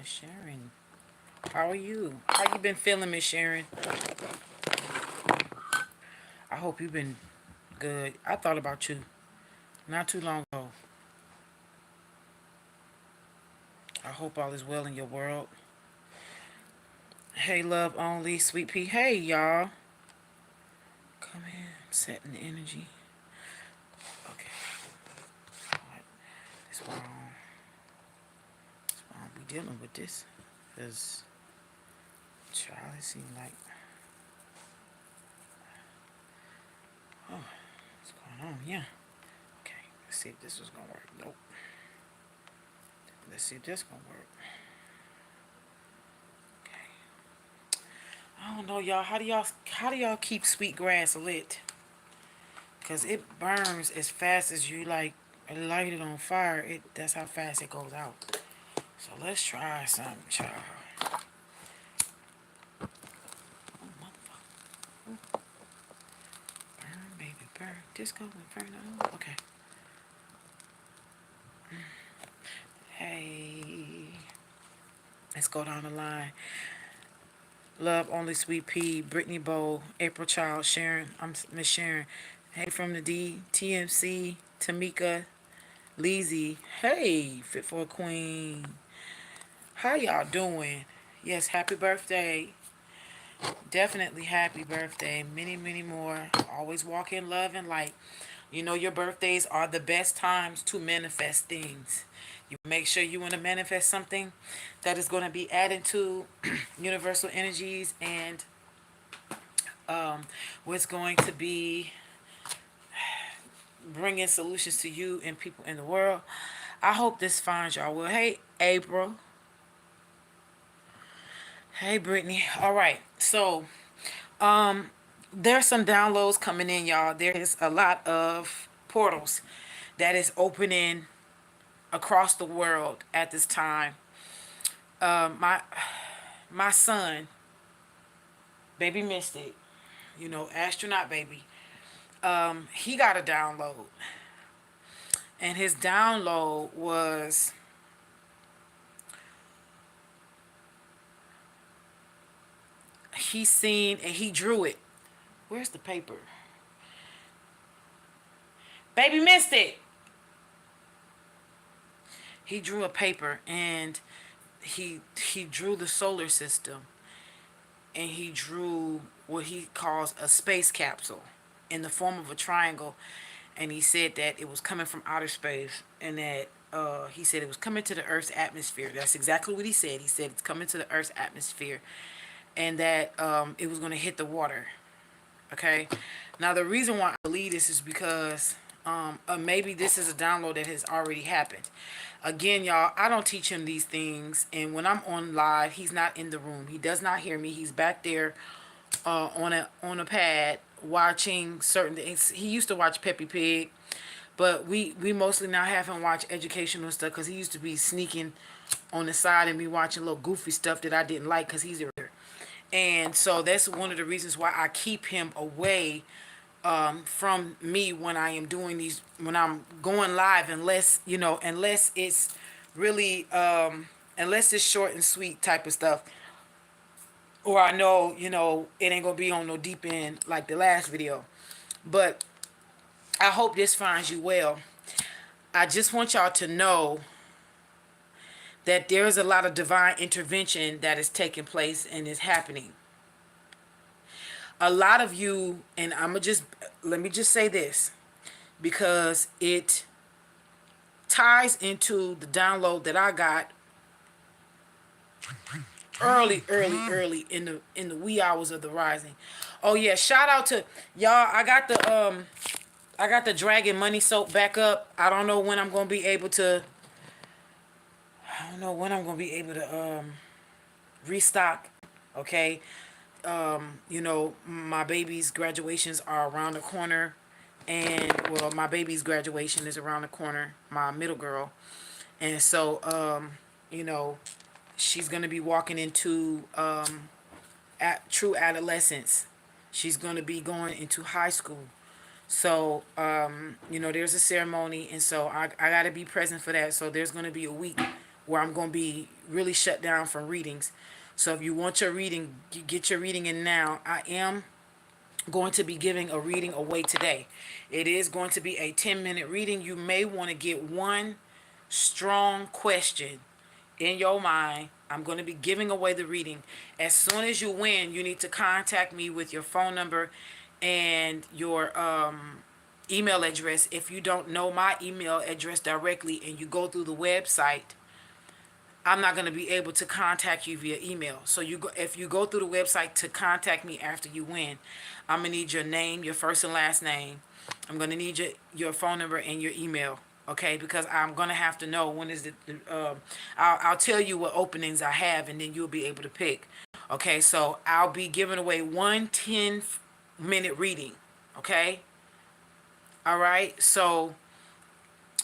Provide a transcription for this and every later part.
Miss Sharon. How are you? How you been feeling, Miss Sharon? I hope you've been good. I thought about you not too long ago. I hope all is well in your world. Hey, love only, sweet pea. Hey, y'all. Come in. I'm setting the energy. Okay. Alright. That's why I'll be dealing with this. Because, child, it seems like, oh, what's going on? Yeah. Okay. Let's see if this is going to work. Nope. Let's see if this going to work. Okay. I don't know, y'all. How do y'all keep sweet grass lit? Cause it burns as fast as you like light it on fire. That's how fast it goes out. So let's try something, child. Oh, motherfucker. Ooh. Burn, baby, burn. Disco Inferno. Okay. Hey. Let's go down the line. Love only sweet pea, Brittany Bow, April Child, Sharon. I'm Miss Sharon. Hey from the D, TMC, Tamika, Leezy. Hey, Fit for a Queen. How y'all doing? Yes, happy birthday. Definitely happy birthday. Many, many more. Always walk in love and light. You know your birthdays are the best times to manifest things. You make sure you want to manifest something that is going to be added to universal energies and what's going to be bringing solutions to you and people in the world. I hope this finds y'all well. Hey, April. Hey, Brittany. All right. So, there's some downloads coming in, y'all. There is a lot of portals that is opening across the world at this time. My son, baby Mystic, astronaut baby, he got a download. And his download was he seen and he drew it. Where's the paper? Baby Mystic. He drew a paper and he drew the solar system and he drew what he calls a space capsule in the form of a triangle, and he said that it was coming from outer space and that he said it was coming to the Earth's atmosphere. That's exactly what he said. He said it's coming to the Earth's atmosphere and that it was going to hit the water. Okay. Now the reason why I believe this is because maybe this is a download that has already happened. Again, y'all, I don't teach him these things, and when I'm on live, he's not in the room. He does not hear me. He's back there on a pad watching certain things. He used to watch Peppy Pig, but we mostly now have him watch educational stuff because he used to be sneaking on the side and me watching little goofy stuff that I didn't like because he's a. And so that's one of the reasons why I keep him away from me when I am doing these, when I'm going live, unless it's really, unless it's short and sweet type of stuff. Or I know, it ain't going to be on no deep end like the last video. But I hope this finds you well. I just want y'all to know that there is a lot of divine intervention that is taking place and is happening. A lot of you, and let me just say this, because it ties into the download that I got early in the wee hours of the rising. Oh yeah, shout out to y'all. I got the Dragon Money Soap back up. I don't know when I'm gonna be able to. I don't know when I'm gonna be able to restock. Okay. My baby's graduations are around the corner, and well, my baby's graduation is around the corner, my middle girl, and so she's gonna be walking into true adolescence. She's gonna be going into high school. So there's a ceremony, and so I gotta be present for that. So there's gonna be a week where I'm going to be really shut down from readings. So if you want your reading, you get your reading in now. I am going to be giving a reading away today. It is going to be a 10-minute reading. You may want to get one strong question in your mind. I'm going to be giving away the reading. As soon as you win, you need to contact me with your phone number and your email address. If you don't know my email address directly and you go through the website, I'm not going to be able to contact you via email. So if you go through the website to contact me after you win, I'm going to need your name, your first and last name. I'm going to need your phone number and your email. Okay, because I'm going to have to know when is the, I'll tell you what openings I have, and then you'll be able to pick. Okay, so I'll be giving away one 10-minute reading. Okay. All right. So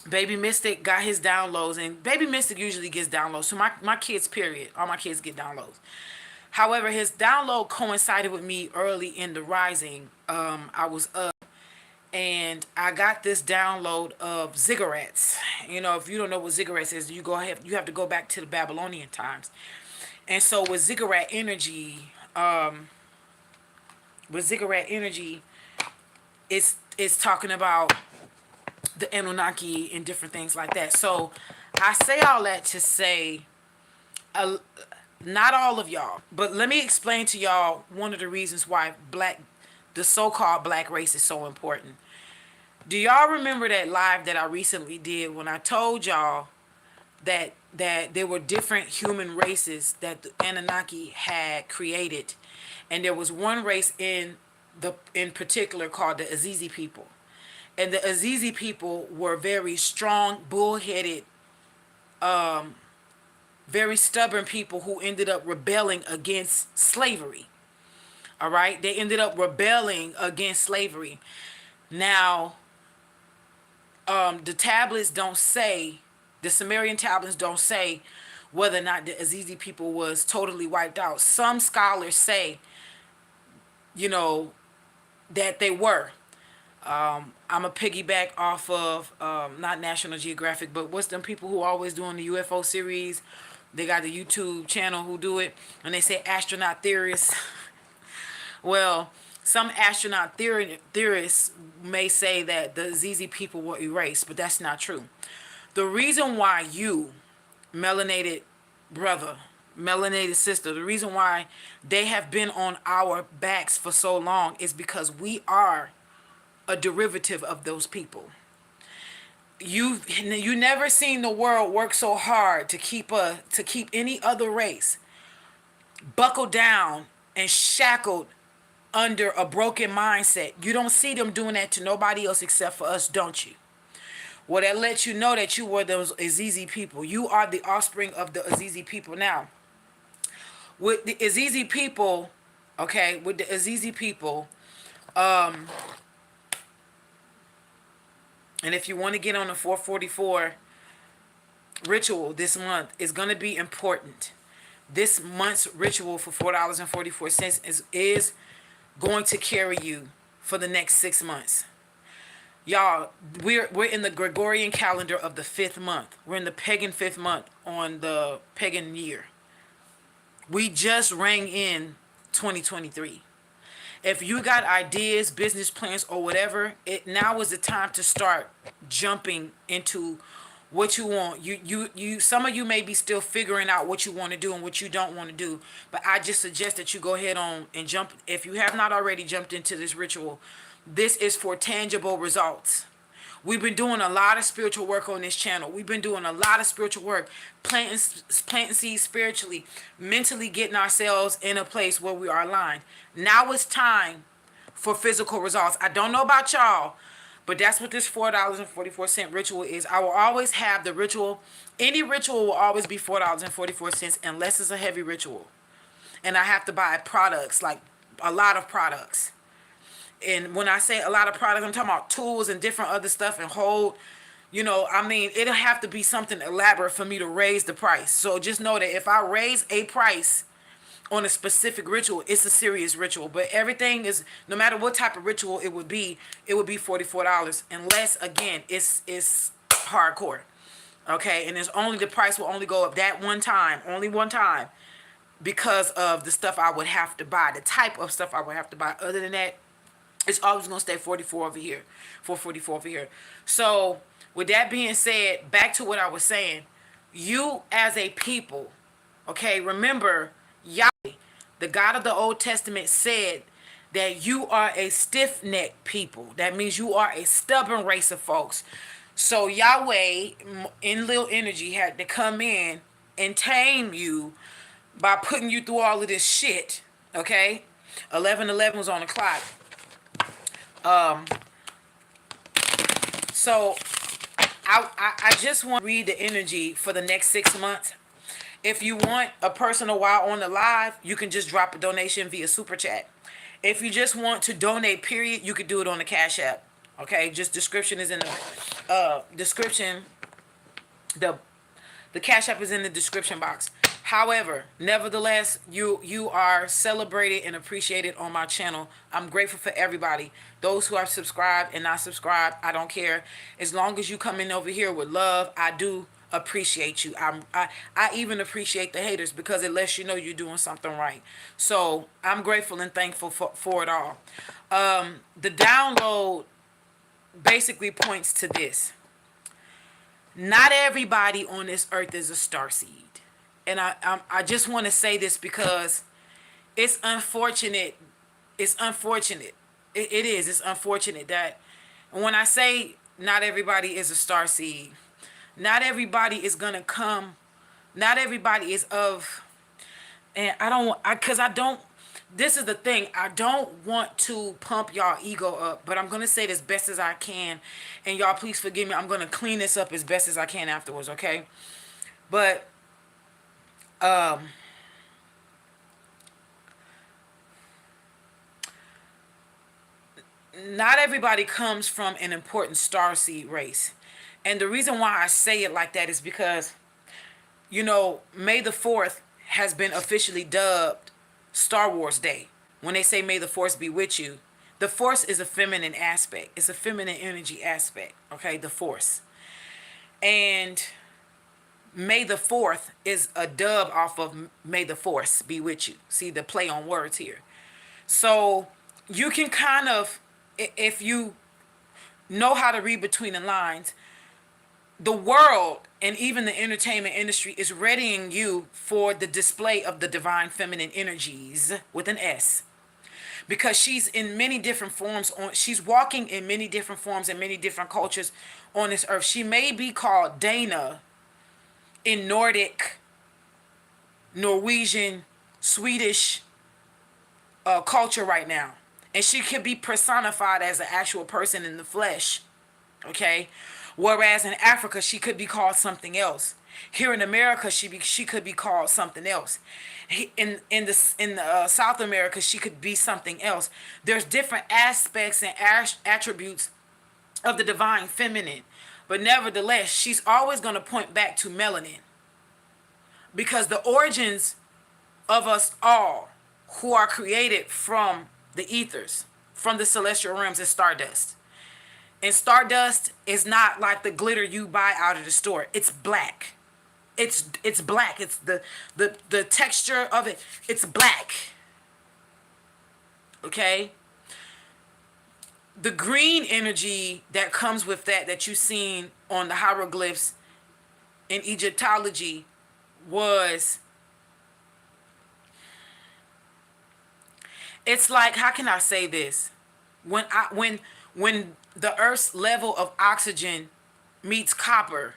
Baby Mystic got his downloads, and Baby Mystic usually gets downloads. So my kids, period, all my kids get downloads. However, his download coincided with me early in the rising. I was up and I got this download of ziggurats. You know, if you don't know what ziggurats is, you have to go back to the Babylonian times. And so with ziggurat energy, it's talking about the Anunnaki and different things like that. So I say all that to say, not all of y'all, but let me explain to y'all one of the reasons why the so-called black race is so important. Do y'all remember that live that I recently did when I told y'all that there were different human races that the Anunnaki had created, and there was one race in particular called the Azizi people, and the Azizi people were very strong, bullheaded, very stubborn people who ended up rebelling against slavery. All right, they ended up rebelling against slavery. Now, the tablets don't say, the Sumerian tablets don't say whether or not the Azizi people was totally wiped out. Some scholars say, you know, that they were. I'm a piggyback off of not National Geographic, but what's them people who always doing the UFO series? They got the YouTube channel who do it, and they say astronaut theorists. Well, some astronaut theorists may say that the ZZ people were erased, but that's not true. The reason why you, melanated brother, melanated sister, the reason why they have been on our backs for so long is because we are a derivative of those people. You never seen the world work so hard to keep any other race buckled down and shackled under a broken mindset. You don't see them doing that to nobody else except for us, don't you? Well, that lets you know that you were those Azizi people. You are the offspring of the Azizi people. Now, with the Azizi people, okay, with the Azizi people, and if you want to get on the 444 ritual this month, is going to be important. This month's ritual for $4.44 is going to carry you for the next 6 months. Y'all, we're in the Gregorian calendar of the 5th month. We're in the pagan 5th month on the pagan year. We just rang in 2023. If you got ideas, business plans, or whatever, now is the time to start jumping into what you want. You some of you may be still figuring out what you want to do and what you don't want to do, but I just suggest that you go ahead on and jump. If you have not already jumped into this ritual, this is for tangible results. We've been doing a lot of spiritual work on this channel. We've been doing a lot of spiritual work, planting seeds spiritually, mentally getting ourselves in a place where we are aligned. Now it's time for physical results. I don't know about y'all, but that's what this $4.44 ritual is. I will always have the ritual. Any ritual will always be $4.44 unless it's a heavy ritual. And I have to buy products, like a lot of products. And when I say a lot of products, I'm talking about tools and different other stuff and hold, I mean, it'll have to be something elaborate for me to raise the price. So just know that if I raise a price on a specific ritual, it's a serious ritual. But everything is, no matter what type of ritual it would be $44. Unless, again, it's hardcore. Okay, and it's only, the price will only go up that one time, only one time, because of the stuff I would have to buy, the type of stuff I would have to buy. Other than that, it's always gonna stay 44 over here, 444 over here. So with that being said, back to what I was saying, you as a people, okay, remember Yahweh, the God of the Old Testament, said that you are a stiff-necked people. That means you are a stubborn race of folks. So Yahweh in little energy had to come in and tame you by putting you through all of this shit. Okay, 11:11 was on the clock. So I just want to read the energy for the next 6 months. If you want a personal while on the live, you can just drop a donation via super chat. If you just want to donate, period, you could do it on the Cashapp. Okay, just description is in the description. The Cashapp is in the description box. However, nevertheless, you are celebrated and appreciated on my channel. I'm grateful for everybody. Those who are subscribed and not subscribed, I don't care. As long as you come in over here with love, I do appreciate you. I even appreciate the haters, because it lets you know you're doing something right. So I'm grateful and thankful for it all. The download basically points to this. Not everybody on this earth is a starseed. And I just want to say this because it's unfortunate. It's unfortunate. It is. It's unfortunate that when I say not everybody is a starseed, not everybody is going to come. Not everybody is of, and because I don't, this is the thing. I don't want to pump y'all ego up, but I'm going to say this best as I can. And y'all, please forgive me. I'm going to clean this up as best as I can afterwards, okay? But, not everybody comes from an important starseed race. And the reason why I say it like that is because, May the 4th has been officially dubbed Star Wars Day. When they say may the force be with you, the force is a feminine aspect. It's a feminine energy aspect, okay, the force. And May the 4th is a dub off of may the force be with you. See the play on words here. So you can kind of, if you know how to read between the lines, the world and even the entertainment industry is readying you for the display of the divine feminine energies with an S. Because she's in many different forms, she's walking in many different forms and many different cultures on this earth. She may be called Dana in Nordic, Norwegian, Swedish culture right now. And she could be personified as an actual person in the flesh. Okay? Whereas in Africa, she could be called something else. Here in America, she could be called something else. In South America, she could be something else. There's different aspects and attributes of the divine feminine. But nevertheless, she's always going to point back to melanin. Because the origins of us all who are created from the ethers, from the celestial realms, is stardust. And stardust is not like the glitter you buy out of the store. It's black. It's black. It's the texture of it. It's black. Okay? The green energy that comes with that you've seen on the hieroglyphs in Egyptology was, it's like, how can I say this? When the Earth's level of oxygen meets copper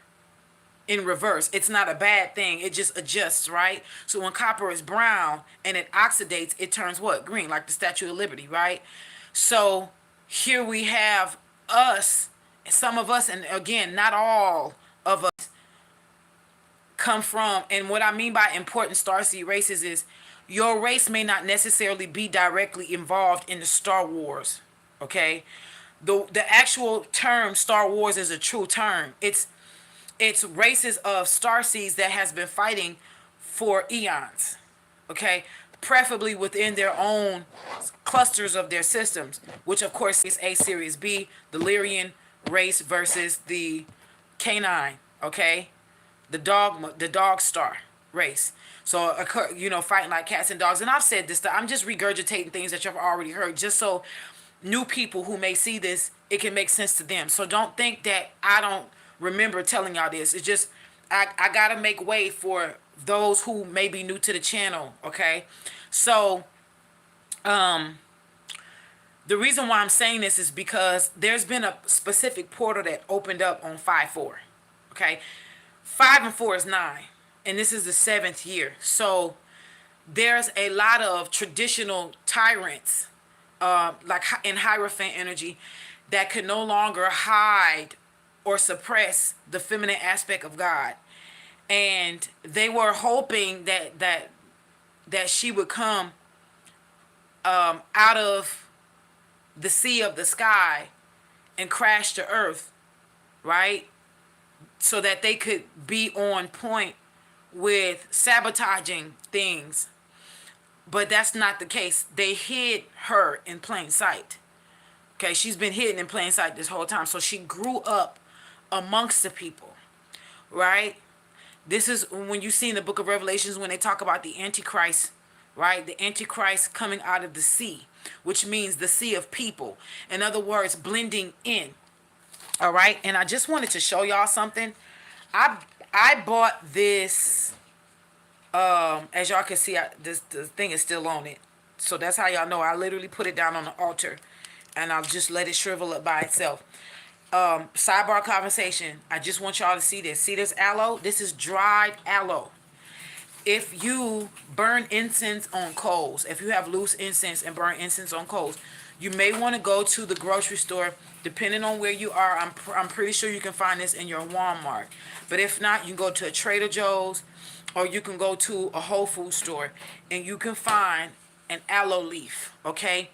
in reverse, it's not a bad thing. It just adjusts, right? So when copper is brown and it oxidates, it turns what? Green, like the Statue of Liberty, right? So here we have us, some of us, and again, not all of us come from, and what I mean by important starseed races is your race may not necessarily be directly involved in the Star Wars, okay? The actual term Star Wars is a true term. It's races of starseeds that has been fighting for eons, okay? Preferably within their own clusters of their systems, which of course is A Series B, the Lyrian race versus the Canine, okay? the dog star race. So, fighting like cats and dogs. And I've said this stuff. I'm just regurgitating things that you've already heard, just so new people who may see this, it can make sense to them. So don't think that I don't remember telling y'all this. It's just I gotta make way for those who may be new to the channel. Okay, so the reason why I'm saying this is because there's been a specific portal that opened up on 5-4. Okay, 5 and 4 is 9, and this is the 7th year. So there's a lot of traditional tyrants, like in Hierophant energy, that could no longer hide or suppress the feminine aspect of God, and they were hoping that she would come out of the sea of the sky and crash to earth, right? So that they could be on point with sabotaging things. But that's not the case. They hid her in plain sight. Okay, she's been hidden in plain sight this whole time. So she grew up amongst the people, right? This is when you see in the book of Revelations when they talk about the Antichrist, right? The Antichrist coming out of the sea, which means the sea of people. In other words, blending in. All right, and I just wanted to show y'all something. I bought this. As y'all can see, the thing is still on it, so that's how y'all know. I literally put it down on the altar, and I'll just let it shrivel up by itself. Sidebar conversation. I just want y'all to see this. See this aloe? This is dried aloe. If you burn incense on coals, if you have loose incense and burn incense on coals, you may want to go to the grocery store. Depending on where you are, I'm pretty sure you can find this in your Walmart. But if not, you can go to a Trader Joe's, or you can go to a Whole Food store, and you can find an aloe leaf, okay?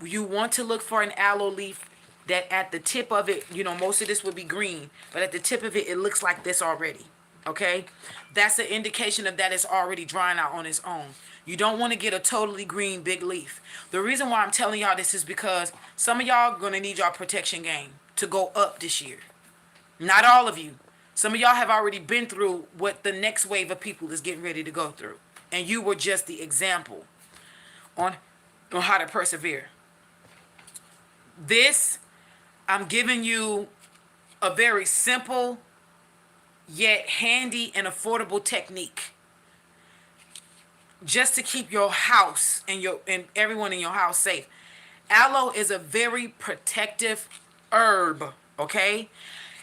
You want to look for an aloe leaf that at the tip of it, most of this would be green, but at the tip of it, it looks like this already, okay? That's an indication of that it's already drying out on its own. You don't want to get a totally green big leaf. The reason why I'm telling y'all this is because some of y'all are going to need y'all protection game to go up this year. Not all of you. Some of y'all have already been through what the next wave of people is getting ready to go through. And you were just the example on how to persevere. This, I'm giving you a very simple yet handy and affordable technique just to keep your house and everyone in your house safe. Aloe is a very protective herb, okay?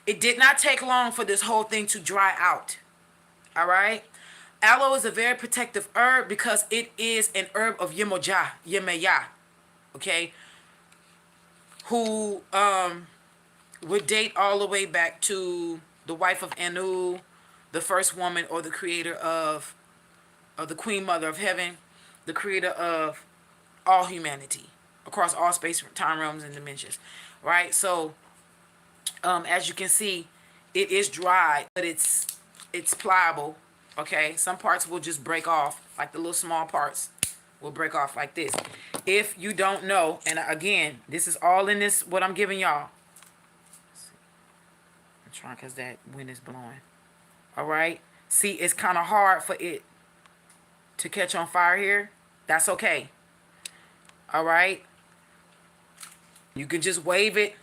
It did not take long for this whole thing to dry out. All right? Aloe is a very protective herb because it is an herb of Yemeya, okay? Who would date all the way back to the wife of Anu, the first woman, or the creator of the Queen Mother of Heaven, the creator of all humanity across all space, time, realms, and dimensions, right? So, as you can see, it is dry, but it's pliable, okay? Some parts will just break off, like the little small parts will break off like this. If you don't know, and again, this is all in this, what I'm giving y'all. I'm trying because that wind is blowing. All right? See, it's kind of hard for it to catch on fire here. That's okay. All right? You can just wave it.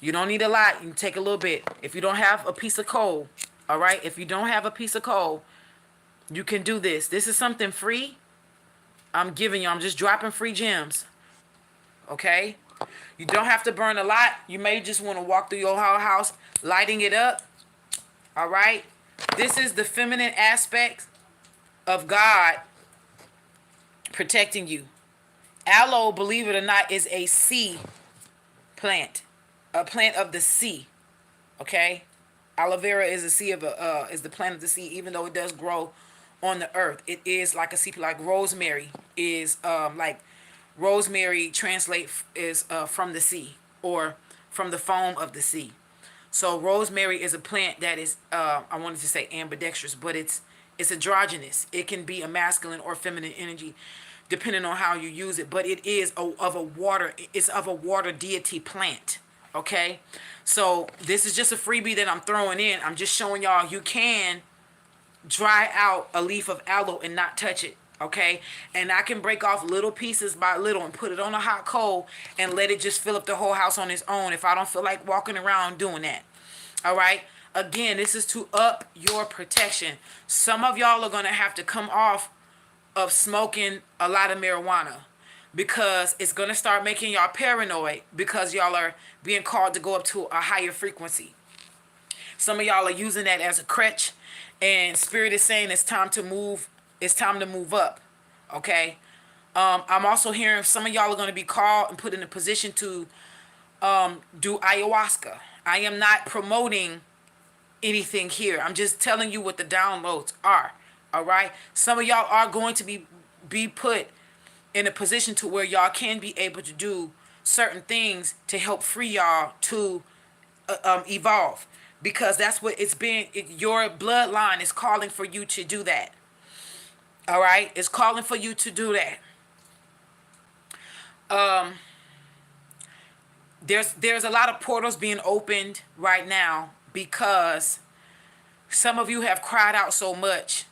You don't need a lot. You can take a little bit. If you don't have a piece of coal, all right? If you don't have a piece of coal, you can do this. This is something free. I'm giving you. I'm just dropping free gems. Okay? You don't have to burn a lot. You may just want to walk through your whole house, lighting it up. All right? This is the feminine aspect of God protecting you. Aloe, believe it or not, is a sea plant. A plant of the sea. Okay? Aloe vera is is the plant of the sea, even though it does grow on the earth. It is like a sea, like rosemary is rosemary translate is from the sea or from the foam of the sea. So rosemary is a plant that is I wanted to say ambidextrous, but it's androgynous. It can be a masculine or feminine energy depending on how you use it, but it is of a water deity plant. Okay? So this is just a freebie that I'm throwing in. I'm just showing y'all you can dry out a leaf of aloe and not touch it, okay? And I can break off little pieces by little and put it on a hot coal and let it just fill up the whole house on its own if I don't feel like walking around doing that. All right? Again, this is to up your protection. Some of y'all are going to have to come off of smoking a lot of marijuana because it's going to start making y'all paranoid because y'all are being called to go up to a higher frequency. Some of y'all are using that as a crutch, and spirit is saying it's time to move. It's time to move up. Okay. I'm also hearing some of y'all are going to be called and put in a position to do ayahuasca. I am not promoting anything here. I'm just telling you what the downloads are. All right. Some of y'all are going to be put in a position to where y'all can be able to do certain things to help free y'all to evolve, because that's what it's been. Your bloodline is calling for you to do that. All right, it's calling for you to do that. There's a lot of portals being opened right now because some of you have cried out so much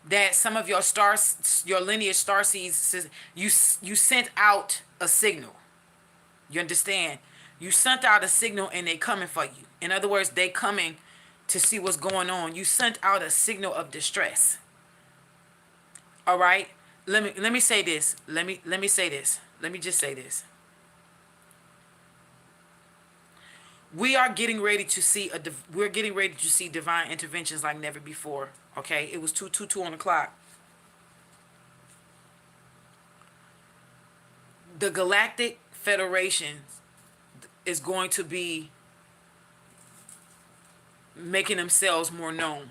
that some of your lineage star seeds, you sent out a signal. You understand? You sent out a signal and they coming for you. In other words, they coming to see what's going on. You sent out a signal of distress. All right? Let me say this. Let me say this. Let me just say this. We are getting ready to see divine interventions like never before. Okay? It was 2:22 on the clock. The Galactic Federation is going to be making themselves more known.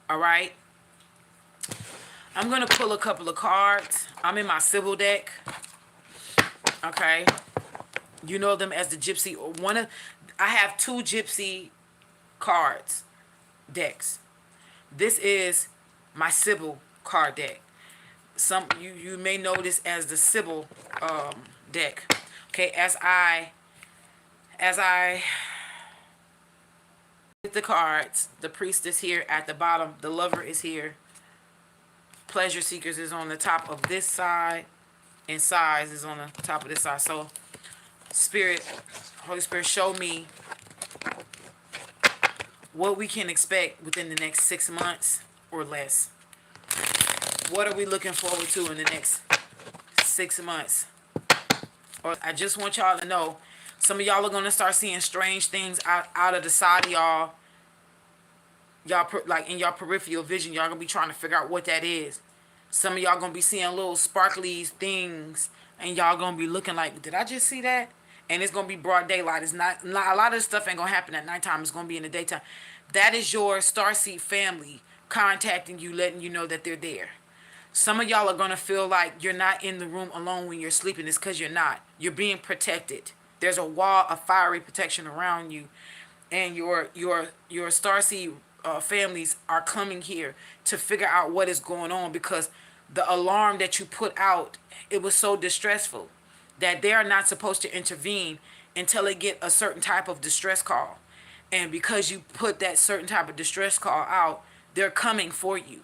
All right? I'm going to pull a couple of cards. I'm in my Sybil deck. Okay? You know them as the Gypsy. I have 2 Gypsy cards decks. This is my Sybil card deck. Some you may know this as the Sybil deck. Okay, as I get the cards, the Priest is here at the bottom, the Lover is here, Pleasure Seekers is on the top of this side, and Size is on the top of this side. So Spirit, Holy Spirit, show me what we can expect within the next 6 months or less. What are we looking forward to in the next 6 months? Or I just want y'all to know, some of y'all are going to start seeing strange things out of the side of y'all. Y'all, like in your peripheral vision, y'all going to be trying to figure out what that is. Some of y'all going to be seeing little sparkly things, and y'all going to be looking like, did I just see that? And it's going to be broad daylight. It's not a lot of this stuff ain't going to happen at nighttime. It's going to be in the daytime. That is your Starseed family contacting you, letting you know that they're there. Some of y'all are going to feel like you're not in the room alone when you're sleeping. It's because you're not. You're being protected. There's a wall of fiery protection around you. And your Starseed families are coming here to figure out what is going on, because the alarm that you put out, it was so distressful that they are not supposed to intervene until they get a certain type of distress call. And because you put that certain type of distress call out, they're coming for you.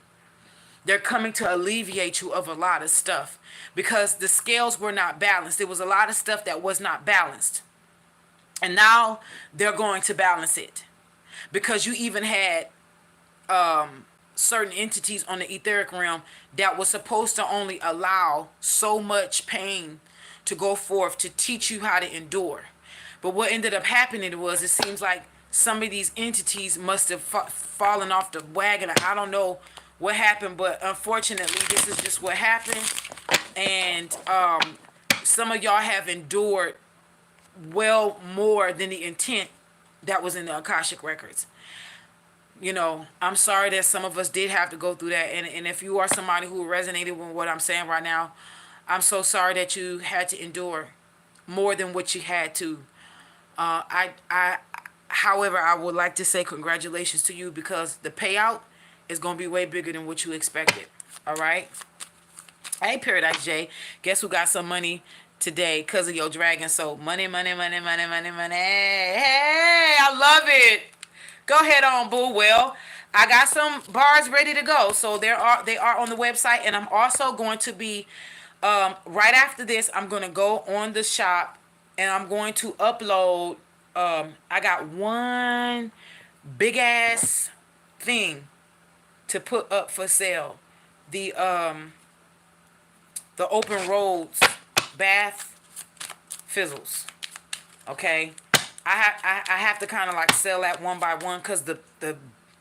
They're coming to alleviate you of a lot of stuff, because the scales were not balanced. There was a lot of stuff that was not balanced. And now they're going to balance it, because you even had certain entities on the etheric realm that was supposed to only allow so much pain to go forth to teach you how to endure. But what ended up happening was, it seems like some of these entities must have fallen off the wagon. I don't know what happened, but unfortunately this is just what happened. And some of y'all have endured well more than the intent that was in the Akashic records. You know, I'm sorry that some of us did have to go through that. And if you are somebody who resonated with what I'm saying right now, I'm so sorry that you had to endure more than what you had to. However, I would like to say congratulations to you, because the payout is going to be way bigger than what you expected. All right? Hey, Paradise J. Guess who got some money today because of your dragon? So money, money, money, money, money, money. Hey, I love it. Go ahead on, boo. Well, I got some bars ready to go. So they are on the website, and I'm also going to be right after this. I'm going to go on the shop, and I'm going to upload. I got one big ass thing to put up for sale. The the open roads bath fizzles. Okay, I have to kind of like sell that one by one because the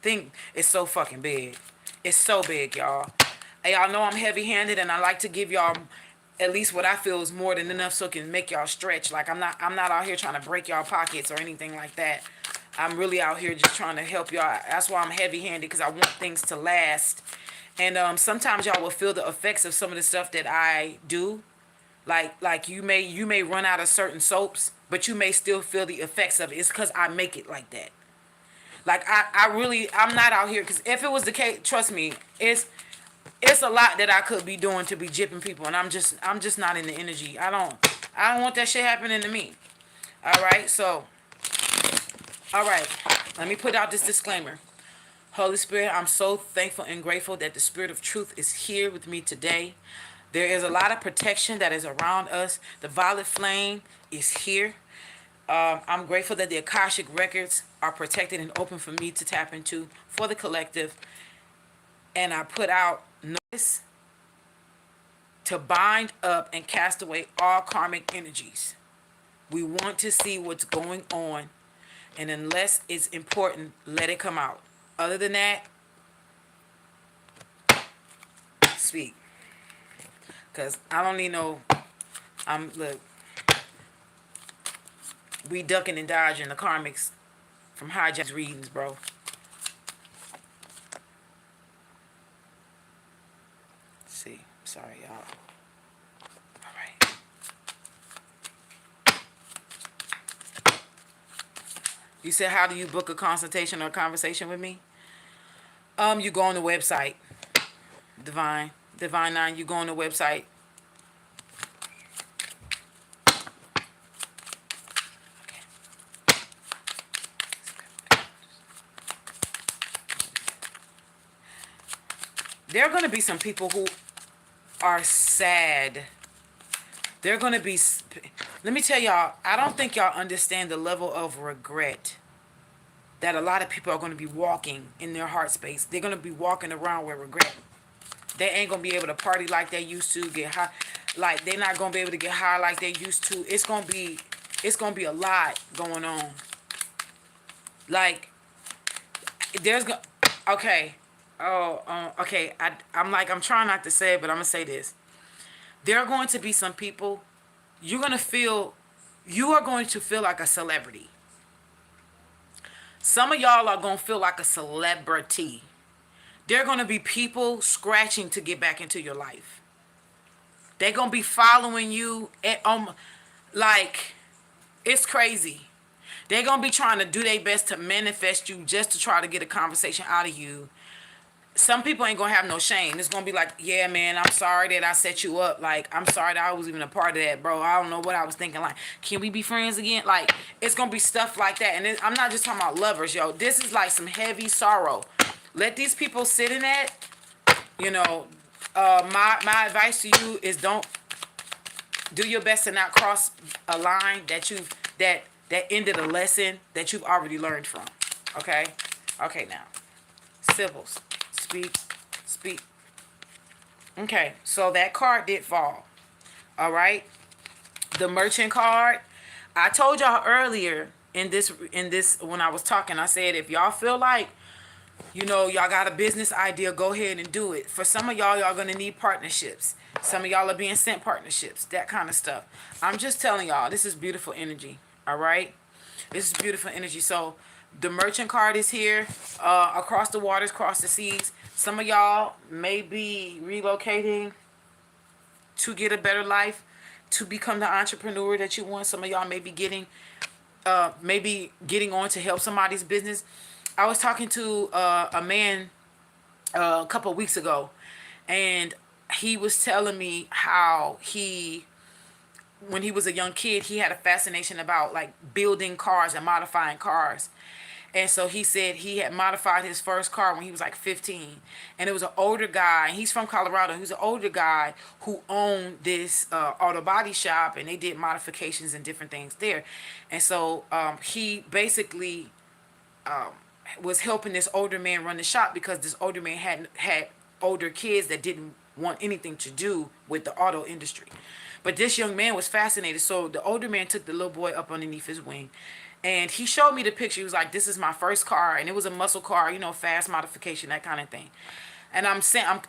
thing is so fucking big. It's so big, y'all. And y'all know I'm heavy handed, and I like to give y'all at least what I feel is more than enough so it can make y'all stretch. Like I'm not out here trying to break y'all pockets or anything like that. I'm really out here just trying to help y'all. That's why I'm heavy handed, because I want things to last. And sometimes y'all will feel the effects of some of the stuff that I do. Like you may run out of certain soaps, but you may still feel the effects of it. It's because I make it like that. Like I really, I'm not out here, because if it was the case, trust me, it's a lot that I could be doing to be jipping people, and I'm just not in the energy. I don't want that shit happening to me. All right, so all right, let me put out this disclaimer. Holy Spirit, I'm so thankful and grateful that the Spirit of Truth is here with me today. There is a lot of protection that is around us. The violet flame is here. I'm grateful that the Akashic records are protected and open for me to tap into for the collective. And I put out notice to bind up and cast away all karmic energies. We want to see what's going on. And unless it's important, let it come out. Other than that, speak. Because I don't need no... Look, we ducking and dodging the karmics from hijacked readings, bro. Let's see. Sorry, y'all. All right. You said, how do you book a consultation or a conversation with me? You go on the website. Divine 9, you go on the website. There are going to be some people who are sad. They're going to be... Let me tell y'all, I don't think y'all understand the level of regret that a lot of people are going to be walking in their heart space. They're going to be walking around with regret. They ain't going to be able to party like they used to, get high. Like, they're not going to be able to get high like they used to. It's going to be a lot going on. Like, there's... Okay. Okay. I'm trying not to say it, but I'm going to say this. There are going to be some people, you are going to feel like a celebrity. Some of y'all are going to feel like a celebrity. There are going to be people scratching to get back into your life. They're going to be following you. Like, it's crazy. They're going to be trying to do their best to manifest you just to try to get a conversation out of you. Some people ain't going to have no shame. It's going to be like, yeah, man, I'm sorry that I set you up. Like, I'm sorry that I was even a part of that, bro. I don't know what I was thinking. Like, can we be friends again? Like, it's going to be stuff like that. And I'm not just talking about lovers, yo. This is like some heavy sorrow. Let these people sit in that. You know, my advice to you is don't do your best to not cross a line that ended a lesson that you've already learned from. Okay? Okay, now. Civils. Speak. Okay, so that card did fall. All right? The merchant card. I told y'all earlier in this when I was talking, I said if y'all feel like, you know, y'all got a business idea, go ahead and do it. For some of y'all going to need partnerships. Some of y'all are being sent partnerships, that kind of stuff. I'm just telling y'all, this is beautiful energy. All right? This is beautiful energy. So the merchant card is here, across the waters, across the seas. Some of y'all may be relocating to get a better life, to become the entrepreneur that you want. Some of y'all may be getting on to help somebody's business. I was talking to a man a couple of weeks ago, and he was telling me how when he was a young kid, he had a fascination about like building cars and modifying cars. And so he said he had modified his first car when he was like 15. And it was an older guy. He's from Colorado. He was an older guy who owned this auto body shop, and they did modifications and different things there. And so he basically was helping this older man run the shop because this older man had older kids that didn't want anything to do with the auto industry. But this young man was fascinated. So the older man took the little boy up underneath his wing. And he showed me the picture. He was like, this is my first car. And it was a muscle car, you know, fast modification, that kind of thing. And I'm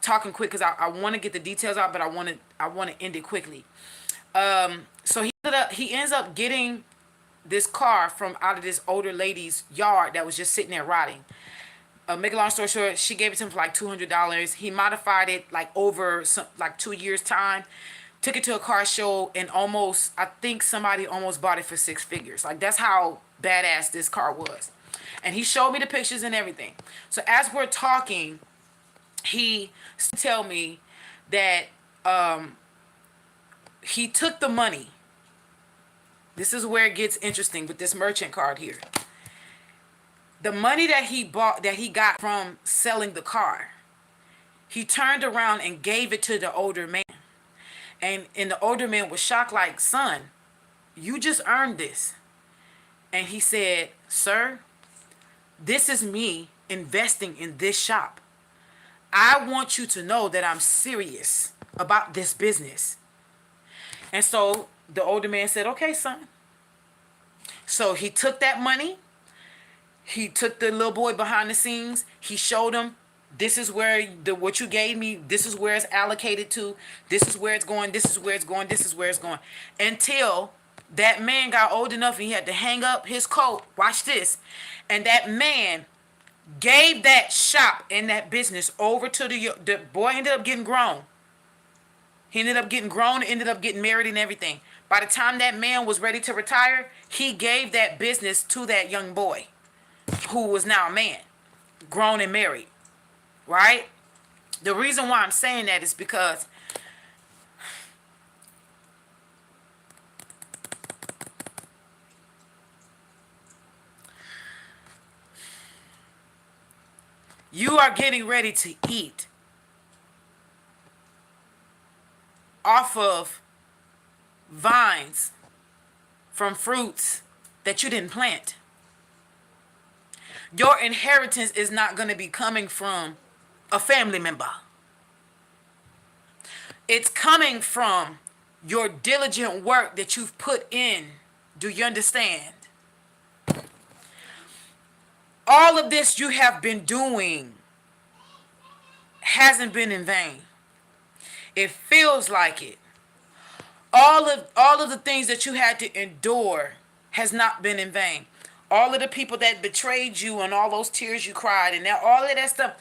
talking quick because I want to get the details out, but I want to end it quickly. So he ends up getting this car from out of this older lady's yard that was just sitting there rotting. Make a long story short, she gave it to him for like $200. He modified it like over like 2 years time. Took it to a car show, and I think somebody almost bought it for 6 figures. Like, that's how badass this car was. And he showed me the pictures and everything. So as we're talking, he tell me that he took the money. This is where it gets interesting with this merchant card here. The money that he got from selling the car, he turned around and gave it to the older man. And the older man was shocked, like, son, you just earned this. And he said, sir, this is me investing in this shop. I want you to know that I'm serious about this business. And so the older man said, okay, son. So he took that money. He took the little boy behind the scenes. He showed him, this is where what you gave me, this is where it's allocated to, this is where it's going, this is where it's going, this is where it's going. Until that man got old enough and he had to hang up his coat. Watch this. And that man gave that shop and that business over to the boy. Ended up getting grown. He ended up getting grown, ended up getting married and everything. By the time that man was ready to retire, he gave that business to that young boy who was now a man, grown and married. Right? The reason why I'm saying that is because you are getting ready to eat off of vines from fruits that you didn't plant. Your inheritance is not going to be coming from a family member. It's coming from your diligent work that you've put in. Do you understand? All of this you have been doing hasn't been in vain. It feels like it. All of the things that you had to endure has not been in vain. All of the people that betrayed you and all those tears you cried and all of that stuff,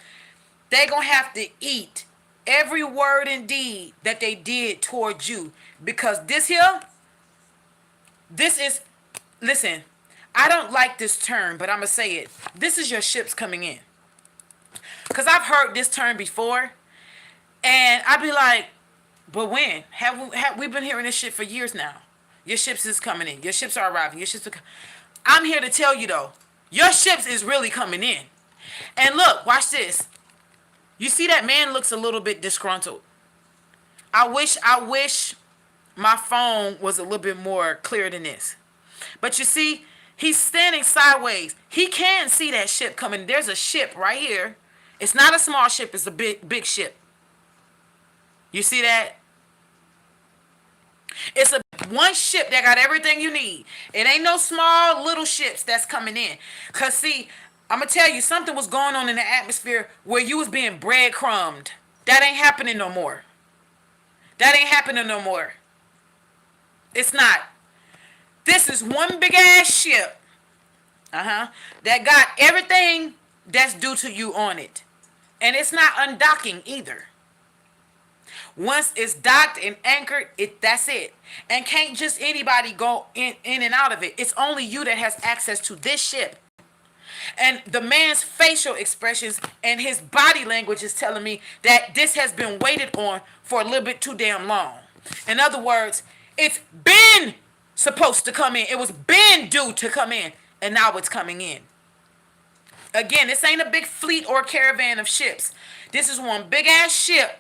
they're going to have to eat every word and deed that they did towards you. Because this is, listen, I don't like this term, but I'm going to say it. This is your ships coming in. Because I've heard this term before, and I'd be like, but when? Have we been hearing this shit for years now? Your ships is coming in. Your ships are arriving. Your ships are I'm here to tell you, though, your ships is really coming in. And look, watch this. You see that man looks a little bit disgruntled. I wish my phone was a little bit more clear than this. But you see, he's standing sideways. He can see that ship coming. There's a ship right here. It's not a small ship. It's a big ship. You see that? It's one ship that got everything you need. It ain't no small little ships that's coming in. Because see, I'm going to tell you, something was going on in the atmosphere where you was being breadcrumbed. That ain't happening no more. That ain't happening no more. It's not. This is one big ass ship. That got everything that's due to you on it. And it's not undocking either. Once it's docked and anchored, that's it. And can't just anybody go in and out of it. It's only you that has access to this ship. And the man's facial expressions and his body language is telling me that this has been waited on for a little bit too damn long. In other words, it's been supposed to come in. It was been due to come in. And now it's coming in. Again, this ain't a big fleet or caravan of ships. This is one big ass ship.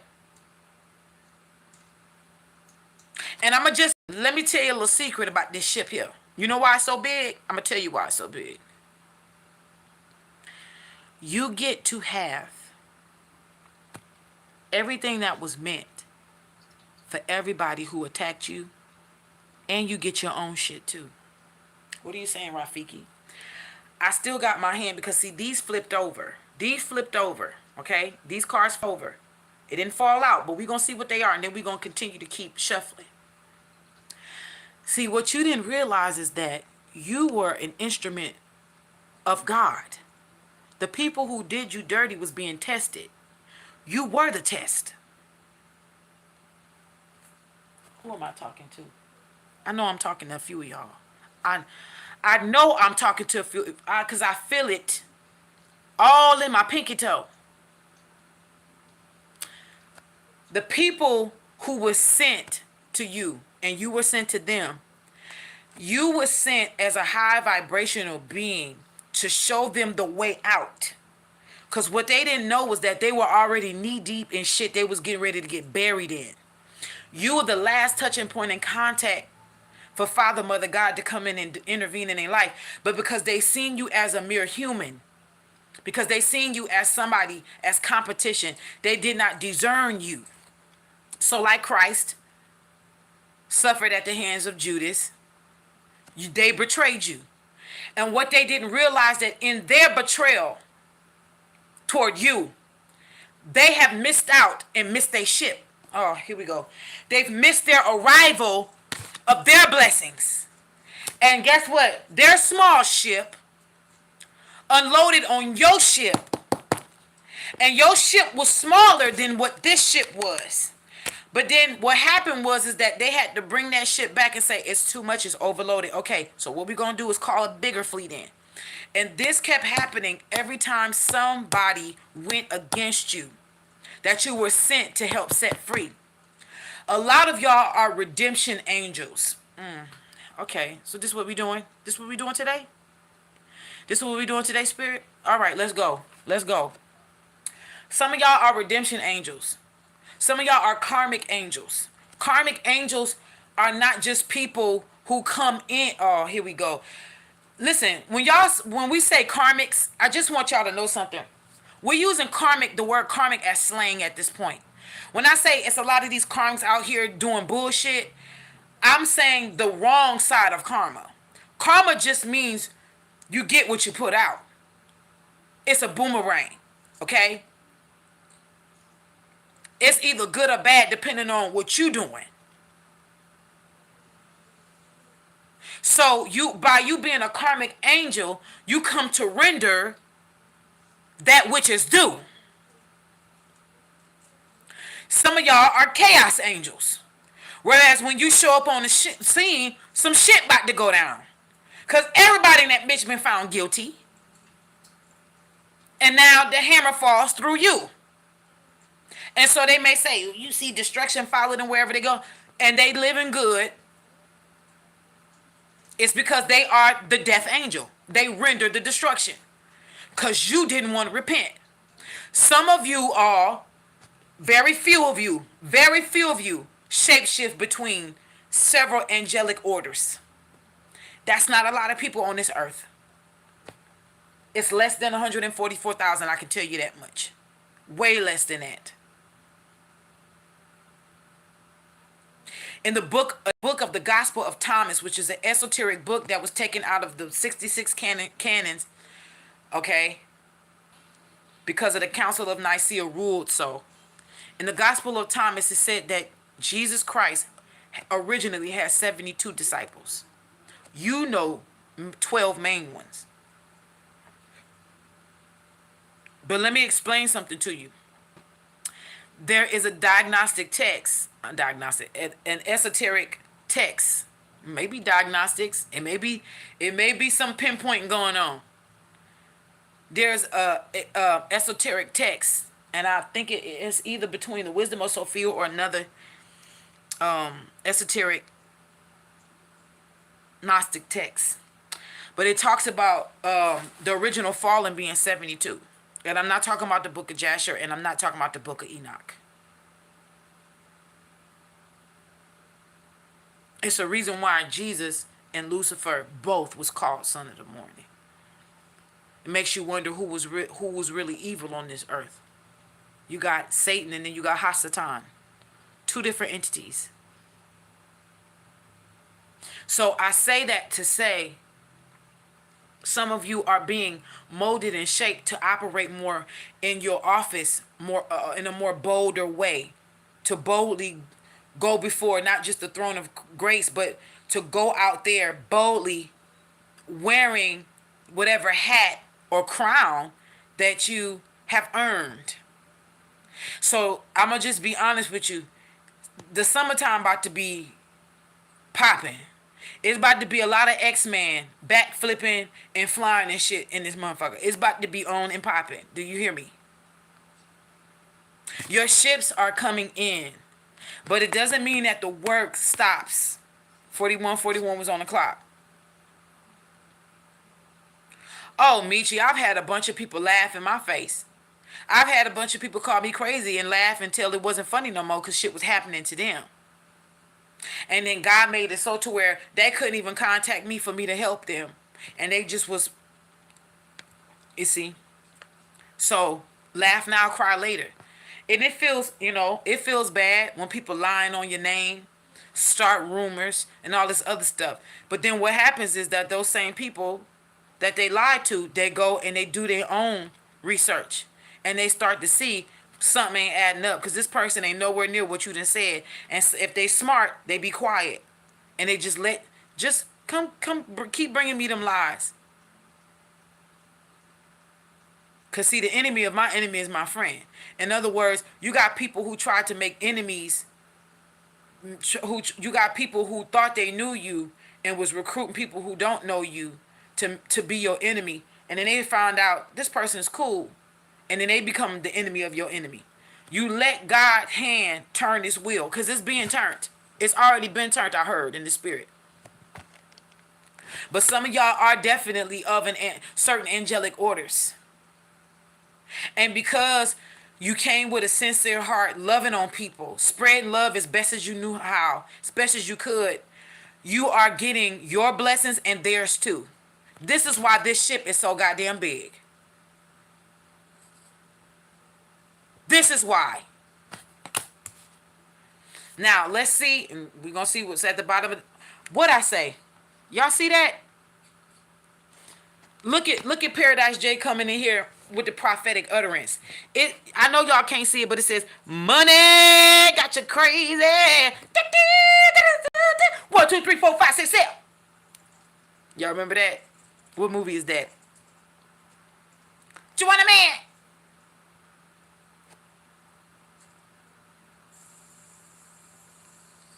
And I'm going to just, let me tell you a little secret about this ship here. You know why it's so big? I'm going to tell you why it's so big. You get to have everything that was meant for everybody who attacked you, and you get your own shit too. What are you saying, Rafiki? I still got my hand because, see, these flipped over. These flipped over, okay? These cards over. It didn't fall out, but we're going to see what they are, and then we're going to continue to keep shuffling. See, what you didn't realize is that you were an instrument of God. The people who did you dirty was being tested. You were the test. Who am I talking to? I know I'm talking to a few of y'all. I know I'm talking to a few, because I feel it all in my pinky toe. The people who were sent to you and you were sent to them, you were sent as a high vibrational being to show them the way out. Because what they didn't know was that they were already knee deep in shit they was getting ready to get buried in. You were the last touching point in contact for Father, Mother, God to come in and intervene in their life. But because they seen you as a mere human, because they seen you as somebody, as competition, they did not discern you. So like Christ suffered at the hands of Judas, they betrayed you. And what they didn't realize, that in their betrayal toward you, they have missed out and missed their ship. Oh, here we go. They've missed their arrival of their blessings. And guess what? Their small ship unloaded on your ship. And your ship was smaller than what this ship was. But then what happened was is that they had to bring that ship back and say, it's too much, it's overloaded. Okay, so what we're going to do is call a bigger fleet in. And this kept happening every time somebody went against you, that you were sent to help set free. A lot of y'all are redemption angels. Okay, so this is what we're doing. This is what we're doing today? This is what we're doing today, Spirit? All right, let's go. Let's go. Some of y'all are redemption angels. Some of y'all are karmic angels. Karmic angels are not just people who come in. Oh, here we go. Listen, when we say karmics, I just want y'all to know something. We're using karmic, the word karmic, as slang at this point. When I say it's a lot of these karmics out here doing bullshit, I'm saying the wrong side of karma. Karma just means you get what you put out. It's a boomerang, okay? It's either good or bad depending on what you're doing. So by you being a karmic angel, you come to render that which is due. Some of y'all are chaos angels. Whereas when you show up on the scene, some shit about to go down. Because everybody in that bitch been found guilty. And now the hammer falls through you. And so they may say, you see destruction follow them wherever they go, and they living good. It's because they are the death angel. They render the destruction. Because you didn't want to repent. Some of you are, very few of you, shapeshift between several angelic orders. That's not a lot of people on this earth. It's less than 144,000, I can tell you that much. Way less than that. In the book of the Gospel of Thomas, which is an esoteric book that was taken out of the 66 canons, okay, because of the Council of Nicaea ruled so. In the Gospel of Thomas, it said that Jesus Christ originally had 72 disciples. You know 12 main ones. But let me explain something to you. There is a diagnostic text, an esoteric text, maybe diagnostics, it may be some pinpointing going on. There's a esoteric text, and I think it is either between the Wisdom of Sophia or another esoteric Gnostic text. But it talks about the original fallen being 72. And I'm not talking about the book of Jasher, and I'm not talking about the book of Enoch. It's a reason why Jesus and Lucifer both was called son of the morning. It makes you wonder who was really evil on this earth. You got Satan and then you got Hasatan. Two different entities. So I say that to say some of you are being molded and shaped to operate more in your office, more in a more bolder way, to boldly go before not just the throne of grace, but to go out there boldly wearing whatever hat or crown that you have earned. So I'm going to just be honest with you. The summertime about to be popping. It's about to be a lot of X-Men back flipping and flying and shit in this motherfucker. It's about to be on and popping. Do you hear me? Your ships are coming in. But it doesn't mean that the work stops. 4141 was on the clock. Oh, Michi, I've had a bunch of people laugh in my face. I've had a bunch of people call me crazy and laugh until it wasn't funny no more because shit was happening to them. And then God made it so to where they couldn't even contact me for me to help them. And they just was, you see. So, laugh now, cry later. And it feels, it feels bad when people lying on your name, start rumors, and all this other stuff. But then what happens is that those same people that they lied to, they go and they do their own research. And they start to see something ain't adding up because this person ain't nowhere near what you done said. And if they smart, they be quiet. And they just come, keep bringing me them lies. Because see, the enemy of my enemy is my friend. In other words, you got people who try to make enemies. You got people who thought they knew you and was recruiting people who don't know you to be your enemy. And then they found out this person is cool. And then they become the enemy of your enemy. You let God's hand turn this wheel because it's being turned. It's already been turned, I heard, in the spirit. But some of y'all are definitely of certain angelic orders. And because you came with a sincere heart, loving on people, spreading love as best as you knew how, as best as you could, you are getting your blessings and theirs too. This is why this ship is so goddamn big. This is why. Now, let's see. And we're going to see what's at the bottom of what I say. Y'all see that? Look at Paradise J coming in here with the prophetic utterance. I know y'all can't see it, but it says, money got you crazy. 1, 2, 3, 4, 5, 6, 7. Y'all remember that? What movie is that? You want a man?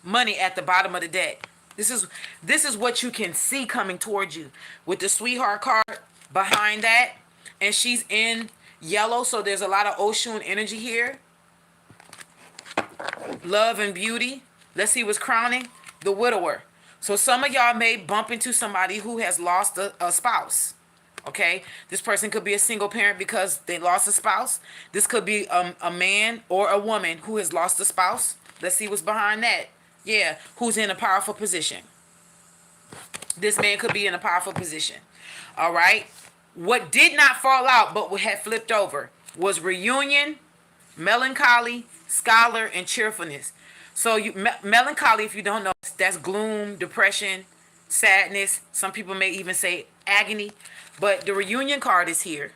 Money at the bottom of the deck. This is what you can see coming towards you with the sweetheart card behind that, and she's in yellow, so there's a lot of Oshun energy here. Love and beauty. Let's see what's crowning. The widower. So some of y'all may bump into somebody who has lost a spouse. Okay, this person could be a single parent because they lost a spouse. This could be a man or a woman who has lost a spouse. Let's see what's behind that. Yeah, who's in a powerful position. This man could be in a powerful position. All right. What did not fall out but had flipped over was reunion, melancholy, scholar, and cheerfulness. So melancholy, if you don't know, that's gloom, depression, sadness. Some people may even say agony. But the reunion card is here.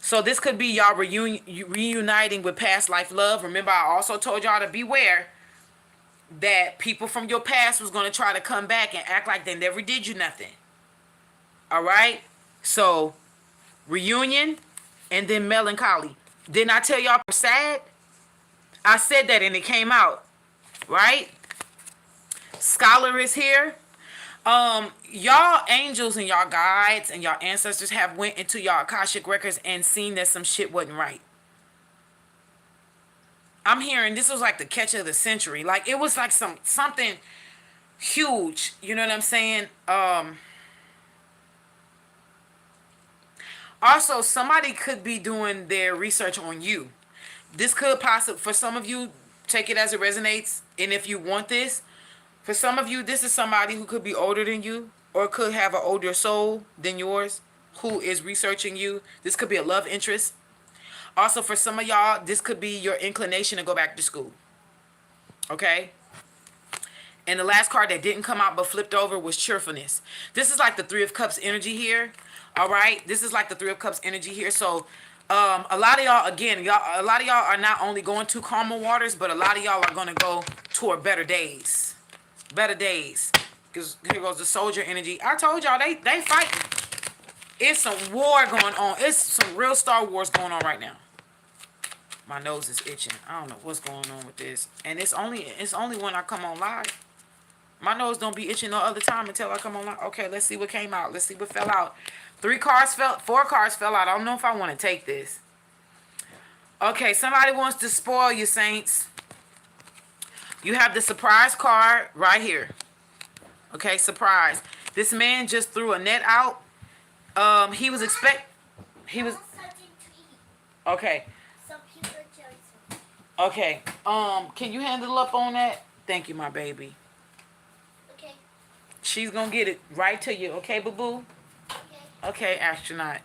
So this could be y'all reuniting with past life love. Remember, I also told y'all to beware that people from your past was going to try to come back and act like they never did you nothing. All right? So, reunion and then melancholy. Didn't I tell y'all sad? I said that and it came out. Right? Scholar is here. Y'all angels and y'all guides and y'all ancestors have went into y'all Akashic records and seen that some shit wasn't right. I'm hearing this was like the catch of the century. Like it was like something huge. You know what I'm saying? Also, somebody could be doing their research on you. This could possibly, for some of you, take it as it resonates. And if you want this, for some of you, this is somebody who could be older than you or could have an older soul than yours who is researching you. This could be a love interest. Also, for some of y'all, this could be your inclination to go back to school. Okay? And the last card that didn't come out but flipped over was cheerfulness. This is like the Three of Cups energy here. All right? This is like the Three of Cups energy here. So, a lot of y'all, again, a lot of y'all are not only going to calmer waters, but a lot of y'all are going to go toward better days. Better days. Because here goes the soldier energy. I told y'all, they fighting. It's some war going on. It's some real Star Wars going on right now. My nose is itching. I don't know what's going on with this. And it's only when I come on live. My nose don't be itching no other time until I come on live. Okay, let's see what came out. Let's see what fell out. 4 cards fell out. I don't know if I want to take this. Okay, somebody wants to spoil you, Saints. You have the surprise card right here. Okay, surprise. This man just threw a net out. He was okay. Okay. Can you handle up on that? Thank you, my baby. Okay. She's gonna get it right to you. Okay, boo-boo? Okay, astronaut.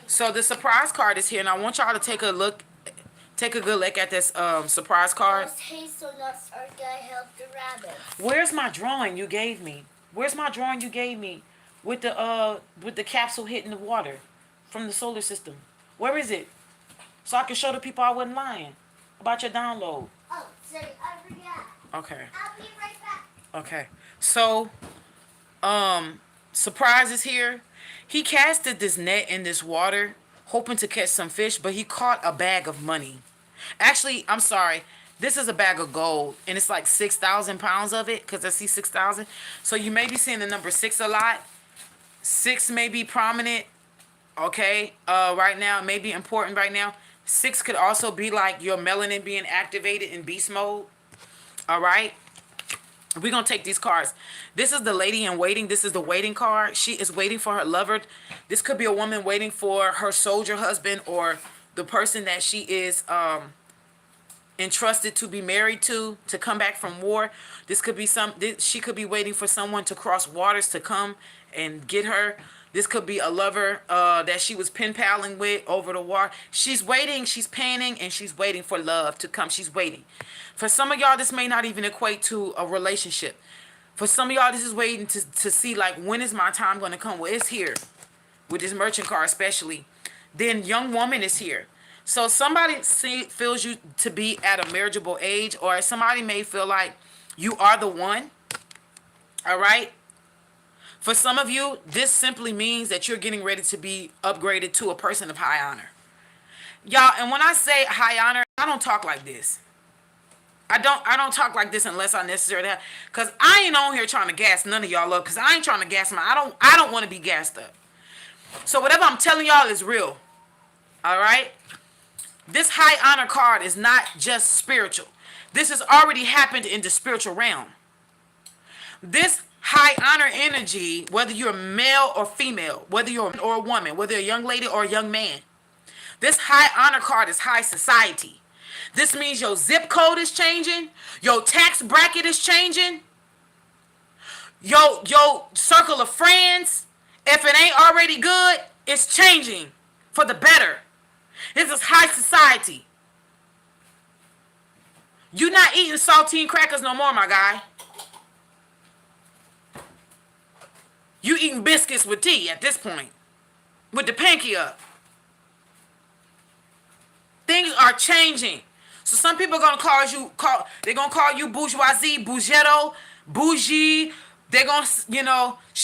So the surprise card is here, and I want y'all to take a good look at this surprise card. Hazelnuts are gonna help the rabbits. Where's my drawing you gave me? With the capsule hitting the water from the solar system? Where is it? So I can show the people I wasn't lying about your download. Oh, sorry, I forgot. Okay. I'll be right back. Okay. So, surprise is here. He casted this net in this water, hoping to catch some fish, but he caught a bag of money. Actually, I'm sorry. This is a bag of gold, and it's like 6,000 pounds of it, because I see 6,000. So you may be seeing the number 6 a lot. 6 may be prominent, okay, right now. It may be important right now. 6 could also be like your melanin being activated in beast mode. All right. We're going to take these cards. This is the lady in waiting. This is the waiting card. She is waiting for her lover. This could be a woman waiting for her soldier husband or the person that she is entrusted to be married to come back from war. This could be she could be waiting for someone to cross waters to come and get her. This could be a lover that she was pen paling with over the water. She's waiting, she's panning, and she's waiting for love to come. She's waiting. For some of y'all, this may not even equate to a relationship. For some of y'all, this is waiting to see, like, when is my time going to come? Well, it's here. With this merchant card especially. Then young woman is here. So somebody feels you to be at a marriageable age, or somebody may feel like you are the one. All right? For some of you, this simply means that you're getting ready to be upgraded to a person of high honor. Y'all, and when I say high honor, I don't talk like this. I don't talk like this unless I necessarily have, because I ain't on here trying to gas none of y'all up, because I ain't trying to gas I don't want to be gassed up. So whatever I'm telling y'all is real. All right? This high honor card is not just spiritual. This has already happened in the spiritual realm. This high honor energy, whether you're male or female, whether you're a woman, whether you're a young lady or a young man, this high honor card is high society. This means your zip code is changing, your tax bracket is changing, your circle of friends, if it ain't already good, it's changing for the better. This is high society. You're not eating saltine crackers no more, my guy. You eating biscuits with tea at this point, with the pinky up. Things are changing. So some people are gonna they're gonna call you bourgeoisie, bougetto, bougie. They're gonna,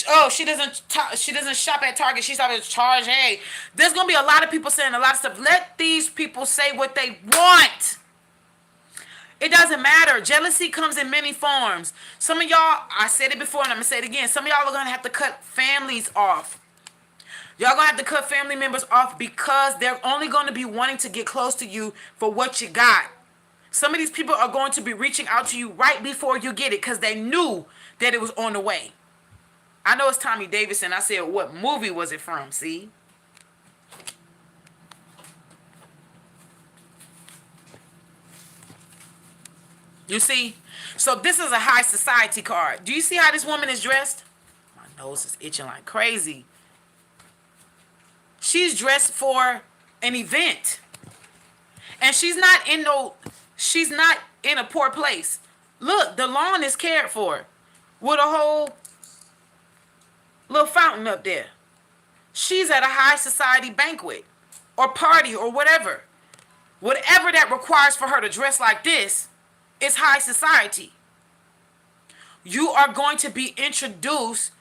oh, she doesn't shop at Target. She shops at Target. There's gonna be a lot of people saying a lot of stuff. Let these people say what they want. It doesn't matter. Jealousy comes in many forms. Some of y'all, I said it before and I'm gonna say it again. Some of y'all are gonna have to cut families off. Y'all gonna have to cut family members off because they're only gonna be wanting to get close to you for what you got. Some of these people are going to be reaching out to you right before you get it because they knew that it was on the way. I know it's Tommy Davidson. I said, what movie was it from? See? You see? So this is a high society card. Do you see how this woman is dressed? My nose is itching like crazy. She's dressed for an event. And she's not in a poor place. Look, the lawn is cared for with a whole little fountain up there. She's at a high society banquet or party or whatever. Whatever that requires for her to dress like this is high society. You are going to be introduced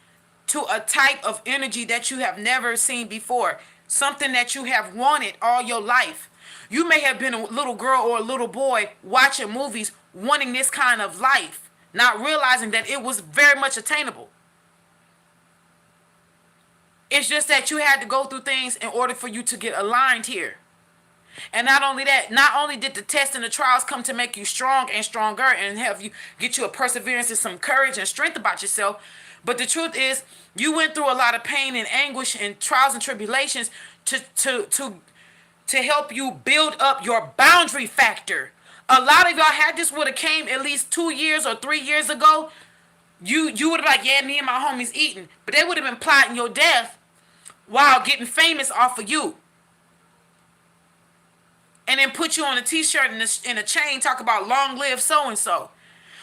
to a type of energy that you have never seen before. Something that you have wanted all your life. You may have been a little girl or a little boy watching movies wanting this kind of life, not realizing that it was very much attainable. It's just that you had to go through things in order for you to get aligned here. And not only that, not only did the tests and the trials come to make you strong and stronger and have you get you a perseverance and some courage and strength about yourself, but the truth is you went through a lot of pain and anguish and trials and tribulations to help you build up your boundary factor. A lot of y'all had this would have came at least 2 years or 3 years ago. You would have like, yeah, me and my homies eating. But they would have been plotting your death while getting famous off of you. And then put you on a t-shirt and a chain, talk about long live so-and-so.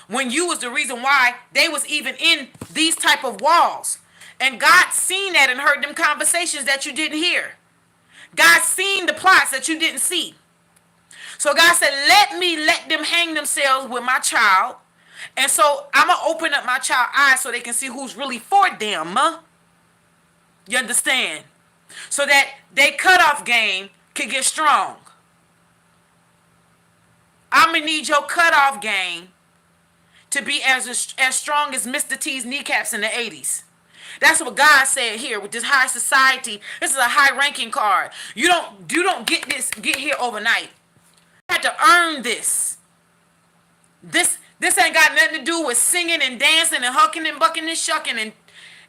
When you was the reason why they was even in these type of walls. And God seen that and heard them conversations that you didn't hear. God seen the plots that you didn't see. So God said, let them hang themselves with my child. And so I'm going to open up my child's eyes so they can see who's really for them. You understand? So that they cutoff game can get strong. I'm going to need your cutoff game to be as strong as Mr. T's kneecaps in the 80s. That's what God said here with this high society. This is a high ranking card. You don't get here overnight. You have to earn this. This ain't got nothing to do with singing and dancing and hucking and bucking and shucking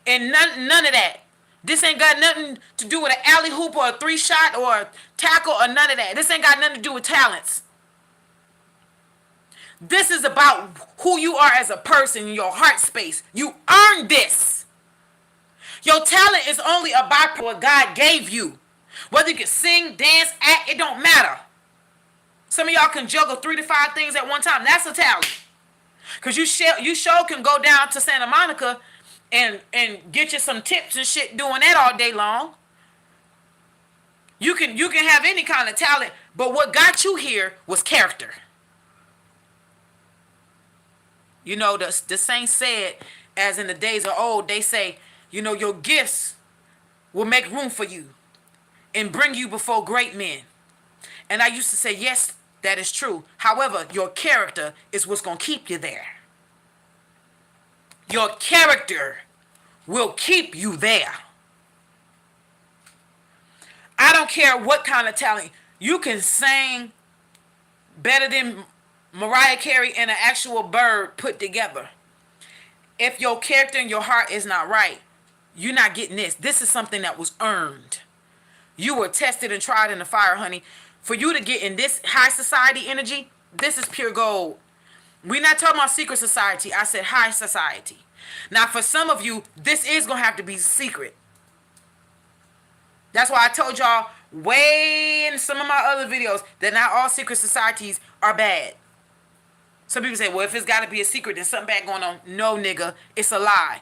and none of that. This ain't got nothing to do with an alley hoop or a 3-shot or a tackle or none of that. This ain't got nothing to do with talents. This is about who you are as a person in your heart space. You earn this. Your talent is only a byproduct of what God gave you. Whether you can sing, dance, act, it don't matter. Some of y'all can juggle 3 to 5 things at one time. That's a talent. Because you sure can go down to Santa Monica and get you some tips and shit doing that all day long. You can have any kind of talent, but what got you here was character. You know, the saints said, as in the days of old, they say, you know, your gifts will make room for you and bring you before great men. And I used to say, yes, that is true. However, your character is what's going to keep you there. Your character will keep you there. I don't care what kind of talent. You can sing better than Mariah Carey and an actual bird put together. If your character and your heart is not right, you're not getting this. This is something that was earned. You were tested and tried in the fire, honey. For you to get in this high society energy, this is pure gold. We're not talking about secret society. I said high society. Now, for some of you, this is going to have to be secret. That's why I told y'all way in some of my other videos that not all secret societies are bad. Some people say, well, if it's got to be a secret, then something bad going on. No, nigga, it's a lie.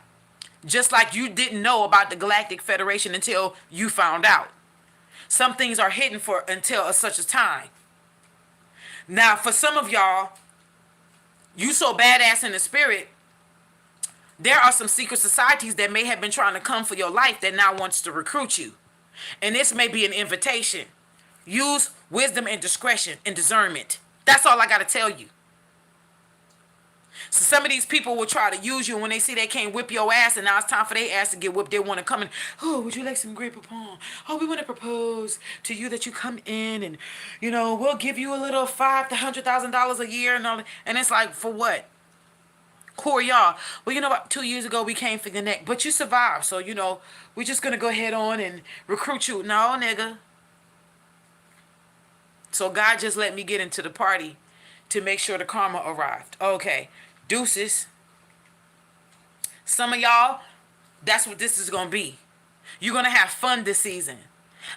Just like you didn't know about the Galactic Federation until you found out. Some things are hidden for until such a time. Now, for some of y'all, you so badass in the spirit, there are some secret societies that may have been trying to come for your life that now wants to recruit you. And this may be an invitation. Use wisdom and discretion and discernment. That's all I got to tell you. So some of these people will try to use you when they see they can't whip your ass, and now it's time for their ass to get whipped. They want to come in. Oh, would you like some Grey Poupon? Oh, we want to propose to you that you come in and, you know, we'll give you a little $500,000 to $100,000 a year and all that. And it's like, for what? Who are y'all? Well, you know, about 2 years ago we came for the neck, but you survived. So, you know, we're just going to go ahead on and recruit you. No, nigga. So God just let me get into the party to make sure the karma arrived. Okay, deuces. Some of y'all, that's what this is gonna be. You're gonna have fun this season.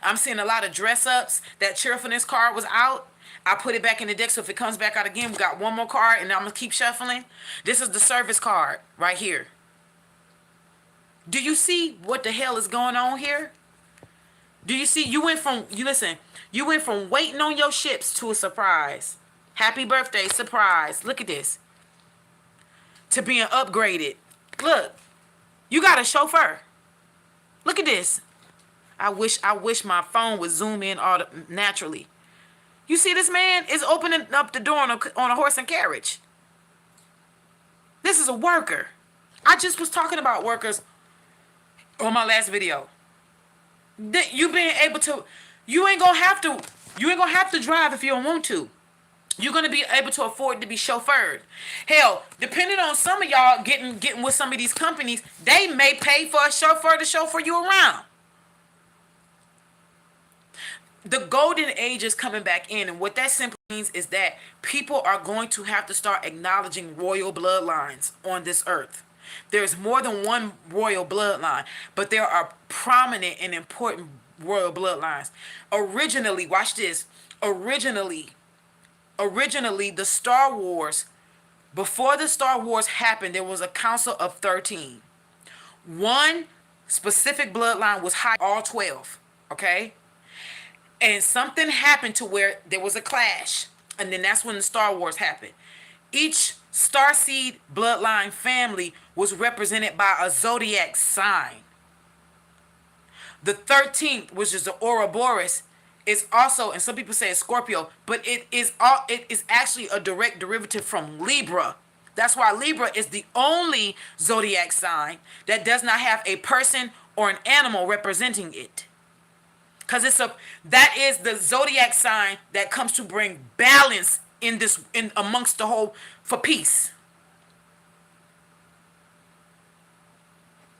I'm seeing a lot of dress ups. That cheerfulness card was out. I put it back in the deck, so if it comes back out again, we got one more card, and I'm gonna keep shuffling. This is the service card right here. Do you see what the hell is going on here? Do you see? You went from you went from waiting on your ships to a surprise. Happy birthday, surprise. Look at this. To being upgraded. Look, you got a chauffeur. Look at this. I wish my phone would zoom in naturally. You see this man is opening up the door on a horse and carriage. This is a worker. I just was talking about workers on my last video. You being able to, you ain't gonna have to drive if you don't want to. You're gonna be able to afford to be chauffeured. Hell, depending on some of y'all getting with some of these companies, they may pay for a chauffeur to chauffeur you around. The golden age is coming back in, and what that simply means is that people are going to have to start acknowledging royal bloodlines on this earth. There's more than one royal bloodline, but there are prominent and important royal bloodlines. Originally, watch this. Originally, the Star Wars, before the Star Wars happened, there was a council of 13. One specific bloodline was high, all 12, okay? And something happened to where there was a clash. And then that's when the Star Wars happened. Each Starseed bloodline family was represented by a Zodiac sign. The 13th, which is the Ouroboros, is also, and some people say it's Scorpio, but it is actually a direct derivative from Libra. That's why Libra is the only Zodiac sign that does not have a person or an animal representing it. Because that is the Zodiac sign that comes to bring balance in amongst the whole, for peace.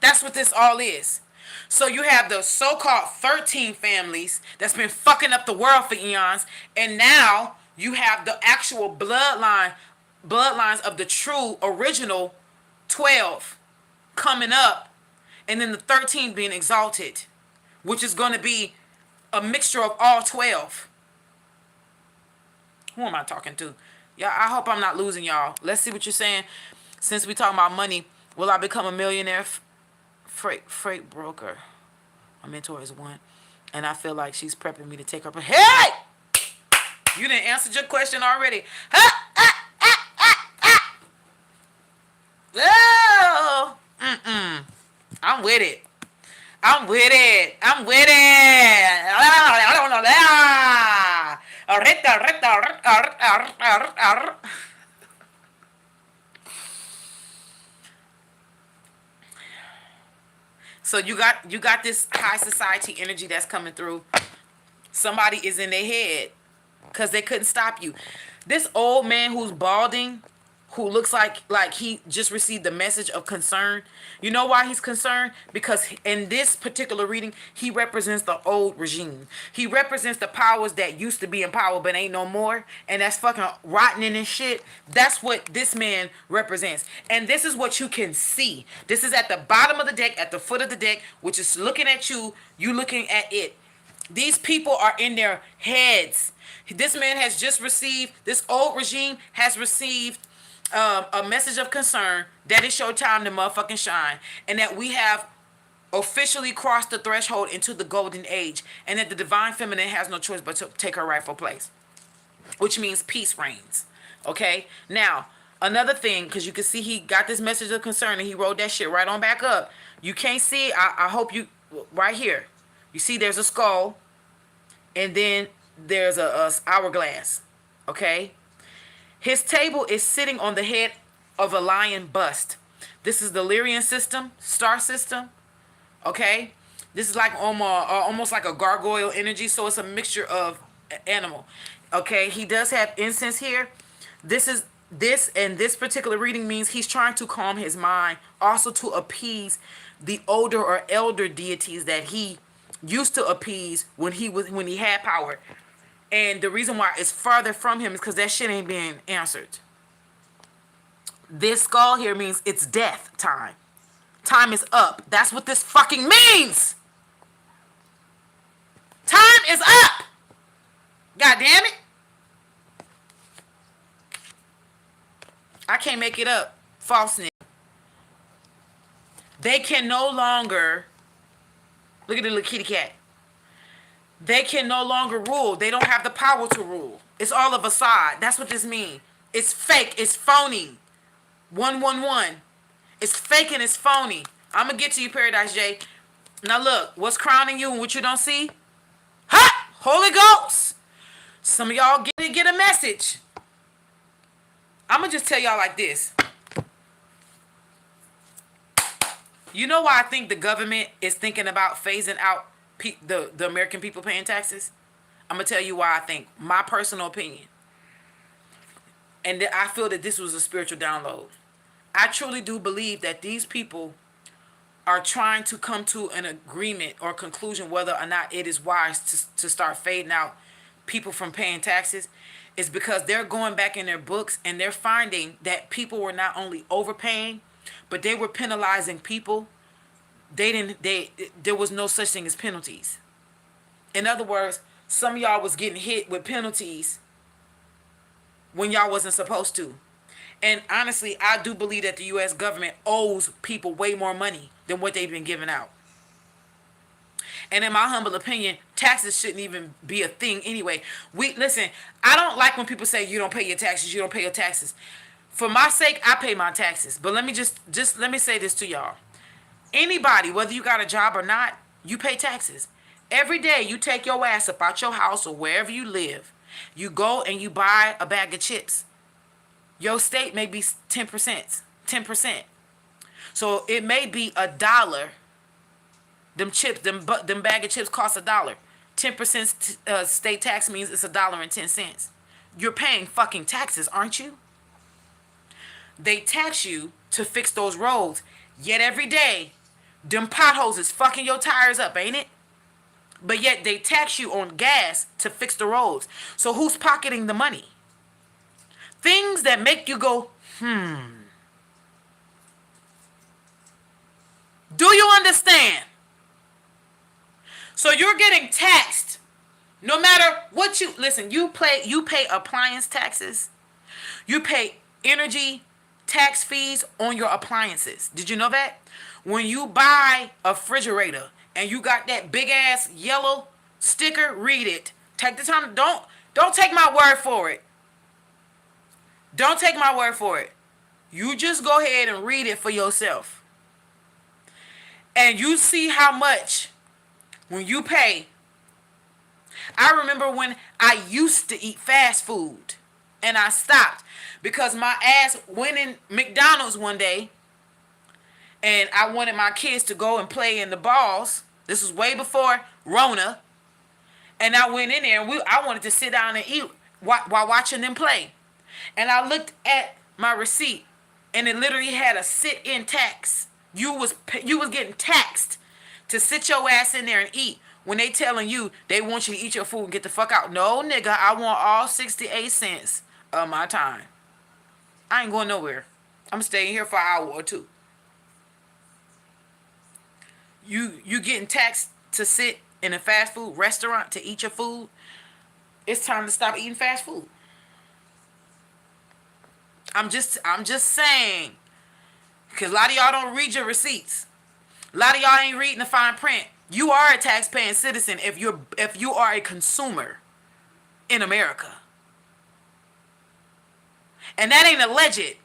That's what this all is. So you have the so-called 13 families that's been fucking up the world for eons, and now you have the actual bloodlines of the true original 12 coming up, and then the 13 being exalted, which is going to be a mixture of all 12. Who am I talking to? Yeah, I hope I'm not losing y'all. Let's see what you're saying. Since we talking about money, will I become a millionaire? Freight broker. My mentor is one, and I feel like she's prepping me to take her. Hey, you didn't answer your question already. Oh, I'm with it. I'm with it. I'm with it. So you got this high society energy that's coming through. Somebody is in their head because they couldn't stop you. This old man who's balding, who looks like he just received the message of concern. You know why he's concerned? Because in this particular reading, he represents the old regime. He represents the powers that used to be in power but ain't no more. And that's fucking rotting and shit. That's what this man represents. And this is what you can see. This is at the bottom of the deck, at the foot of the deck, which is looking at you, you looking at it. These people are in their heads. This man has just received, this old regime has received a message of concern that it's your time to motherfucking shine, and that we have officially crossed the threshold into the golden age, and that the divine feminine has no choice but to take her rightful place, which means peace reigns. Okay, now another thing, because you can see he got this message of concern and he wrote that shit right on back up. You can't see, I hope you, right here, you see there's a skull, and then there's a hourglass. Okay, his table is sitting on the head of a lion bust. This is the Lyrian system, star system. Okay, this is like almost like a gargoyle energy, so it's a mixture of animal. Okay, he does have incense here. This particular reading means he's trying to calm his mind, also to appease the older or elder deities that he used to appease when he had power. And the reason why it's farther from him is because that shit ain't being answered. This skull here means it's death time. Time is up. That's what this fucking means. Time is up. God damn it. I can't make it up. Falseness. They can no longer, look at the little kitty cat. They can no longer rule. They don't have the power to rule. It's all a facade. That's what this means. It's fake. It's phony. 111. It's fake and it's phony. I'm going to get to you, Paradise J. Now look, what's crowning you and what you don't see? Ha! Holy Ghost. Some of y'all get a message. I'm going to just tell y'all like this. You know why I think the government is thinking about phasing out the American people paying taxes? I'm going to tell you why I think. My personal opinion. And I feel that this was a spiritual download. I truly do believe that these people are trying to come to an agreement or conclusion whether or not it is wise to start fading out people from paying taxes. Is because they're going back in their books and they're finding that people were not only overpaying, but they were penalizing people. There was no such thing as penalties. In other words, some of y'all was getting hit with penalties when y'all wasn't supposed to. And honestly, I do believe that the U.S. government owes people way more money than what they've been giving out. And in my humble opinion, taxes shouldn't even be a thing anyway. Listen, I don't like when people say you don't pay your taxes, you don't pay your taxes. For my sake, I pay my taxes. But let me just let me say this to y'all. Anybody, whether you got a job or not, you pay taxes. Every day you take your ass up out your house or wherever you live. You go and you buy a bag of chips. Your state may be 10%. 10%. So it may be $1. Them chips, them bag of chips cost $1. 10% state tax means it's $1.10. You're paying fucking taxes, aren't you? They tax you to fix those roads. Yet every day, them potholes is fucking your tires up, ain't it? But yet they tax you on gas to fix the roads. So who's pocketing the money? Things that make you go, Do you understand? So you're getting taxed no matter what you, listen, you pay appliance taxes. You pay energy tax fees on your appliances. Did you know that? When you buy a refrigerator and you got that big ass yellow sticker, read it. Take the time. Don't take my word for it. Don't take my word for it. You just go ahead and read it for yourself. And you see how much when you pay. I remember when I used to eat fast food and I stopped because my ass went in McDonald's one day and I wanted my kids to go and play in the balls. This was way before Rona. And I went in there and I wanted to sit down and eat while watching them play. And I looked at my receipt and it literally had a sit-in tax. You was getting taxed to sit your ass in there and eat when they telling you they want you to eat your food and get the fuck out. No, nigga, I want all 68 cents of my time. I ain't going nowhere. I'm staying here for an hour or two. You getting taxed to sit in a fast food restaurant to eat your food. It's time to stop eating fast food. I'm just saying. Because a lot of y'all don't read your receipts. A lot of y'all ain't reading the fine print. You are a tax-paying citizen if you are a consumer in America. And that ain't alleged.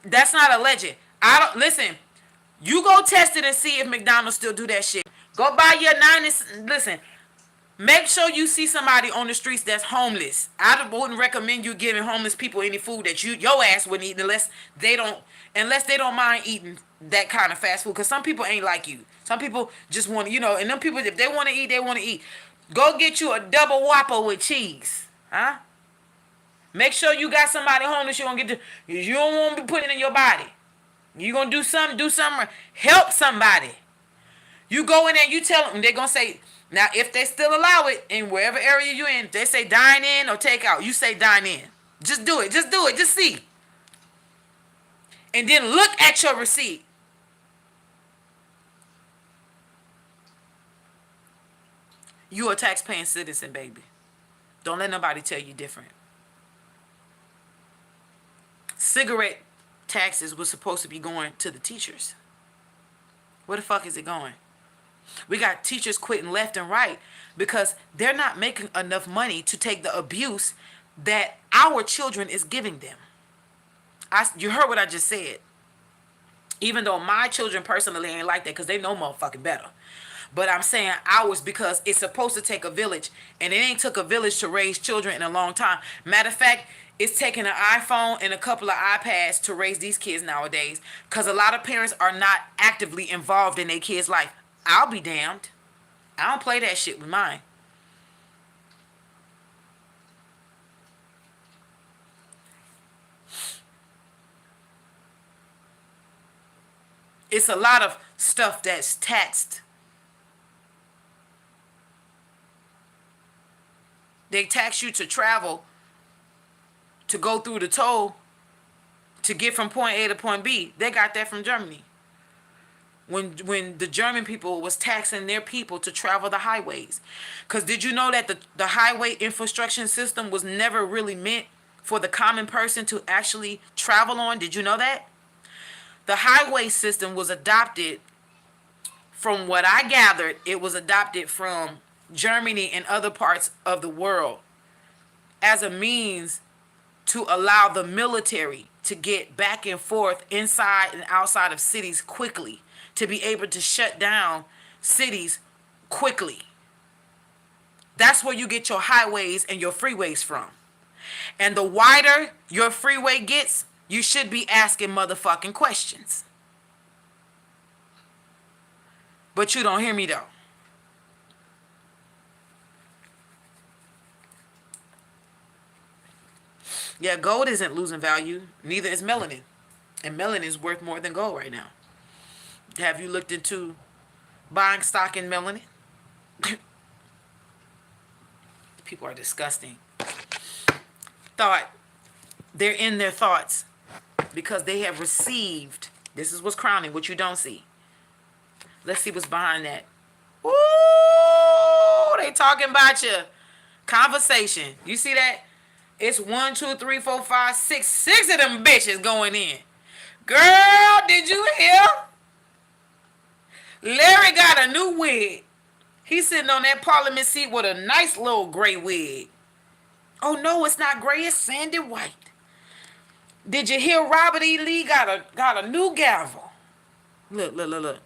That's not alleged. Listen, you go test it and see if McDonald's still do that shit. Go buy your 90. Listen, make sure you see somebody on the streets that's homeless. I wouldn't recommend you giving homeless people any food that your ass wouldn't eat unless they don't mind eating that kind of fast food. Because some people ain't like you. Some people just want to, and them people, if they want to eat, they want to eat. Go get you a double Whopper with cheese. Huh? Make sure you got somebody homeless you don't want to be putting it in your body. You going to do something, help somebody. You go in there, you tell them, they're going to say, Now, if they still allow it in wherever area you're in, they say dine in or take out. You say dine in. Just do it. Just do it. Just see. And then look at your receipt. You a tax-paying citizen, baby. Don't let nobody tell you different. Cigarette taxes was supposed to be going to the teachers. Where the fuck is it going? We got teachers quitting left and right because they're not making enough money to take the abuse that our children is giving them. You heard what I just said. Even though my children personally ain't like that because they know motherfucking better. But I'm saying ours because it's supposed to take a village. And it ain't took a village to raise children in a long time. Matter of fact, it's taking an iPhone and a couple of iPads to raise these kids nowadays. Because a lot of parents are not actively involved in their kids' life. I'll be damned. I don't play that shit with mine. It's a lot of stuff that's taxed. They tax you to travel, to go through the toll, to get from point A to point B. They got that from Germany. When the German people was taxing their people to travel the highways. Because did you know that the highway infrastructure system was never really meant for the common person to actually travel on? Did you know that? The highway system was adopted, from what I gathered, it was adopted from Germany and other parts of the world as a means to allow the military to get back and forth inside and outside of cities quickly, to be able to shut down cities quickly. That's where you get your highways and your freeways from. And the wider your freeway gets, you should be asking motherfucking questions. But you don't hear me though. Yeah, gold isn't losing value. Neither is melanin. And melanin is worth more than gold right now. Have you looked into buying stock in melanin? People are disgusting. They're in their thoughts because they have received. This is what's crowning, what you don't see. Let's see what's behind that. Ooh, they talking about you. Conversation. You see that? It's 1, 2, 3, 4, 5, 6. 6 of them bitches going in. Girl, did you hear? Larry got a new wig. He's sitting on that parliament seat with a nice little gray wig. Oh no, it's not gray, it's sandy white. Did you hear Robert E. Lee got a new gavel? Look.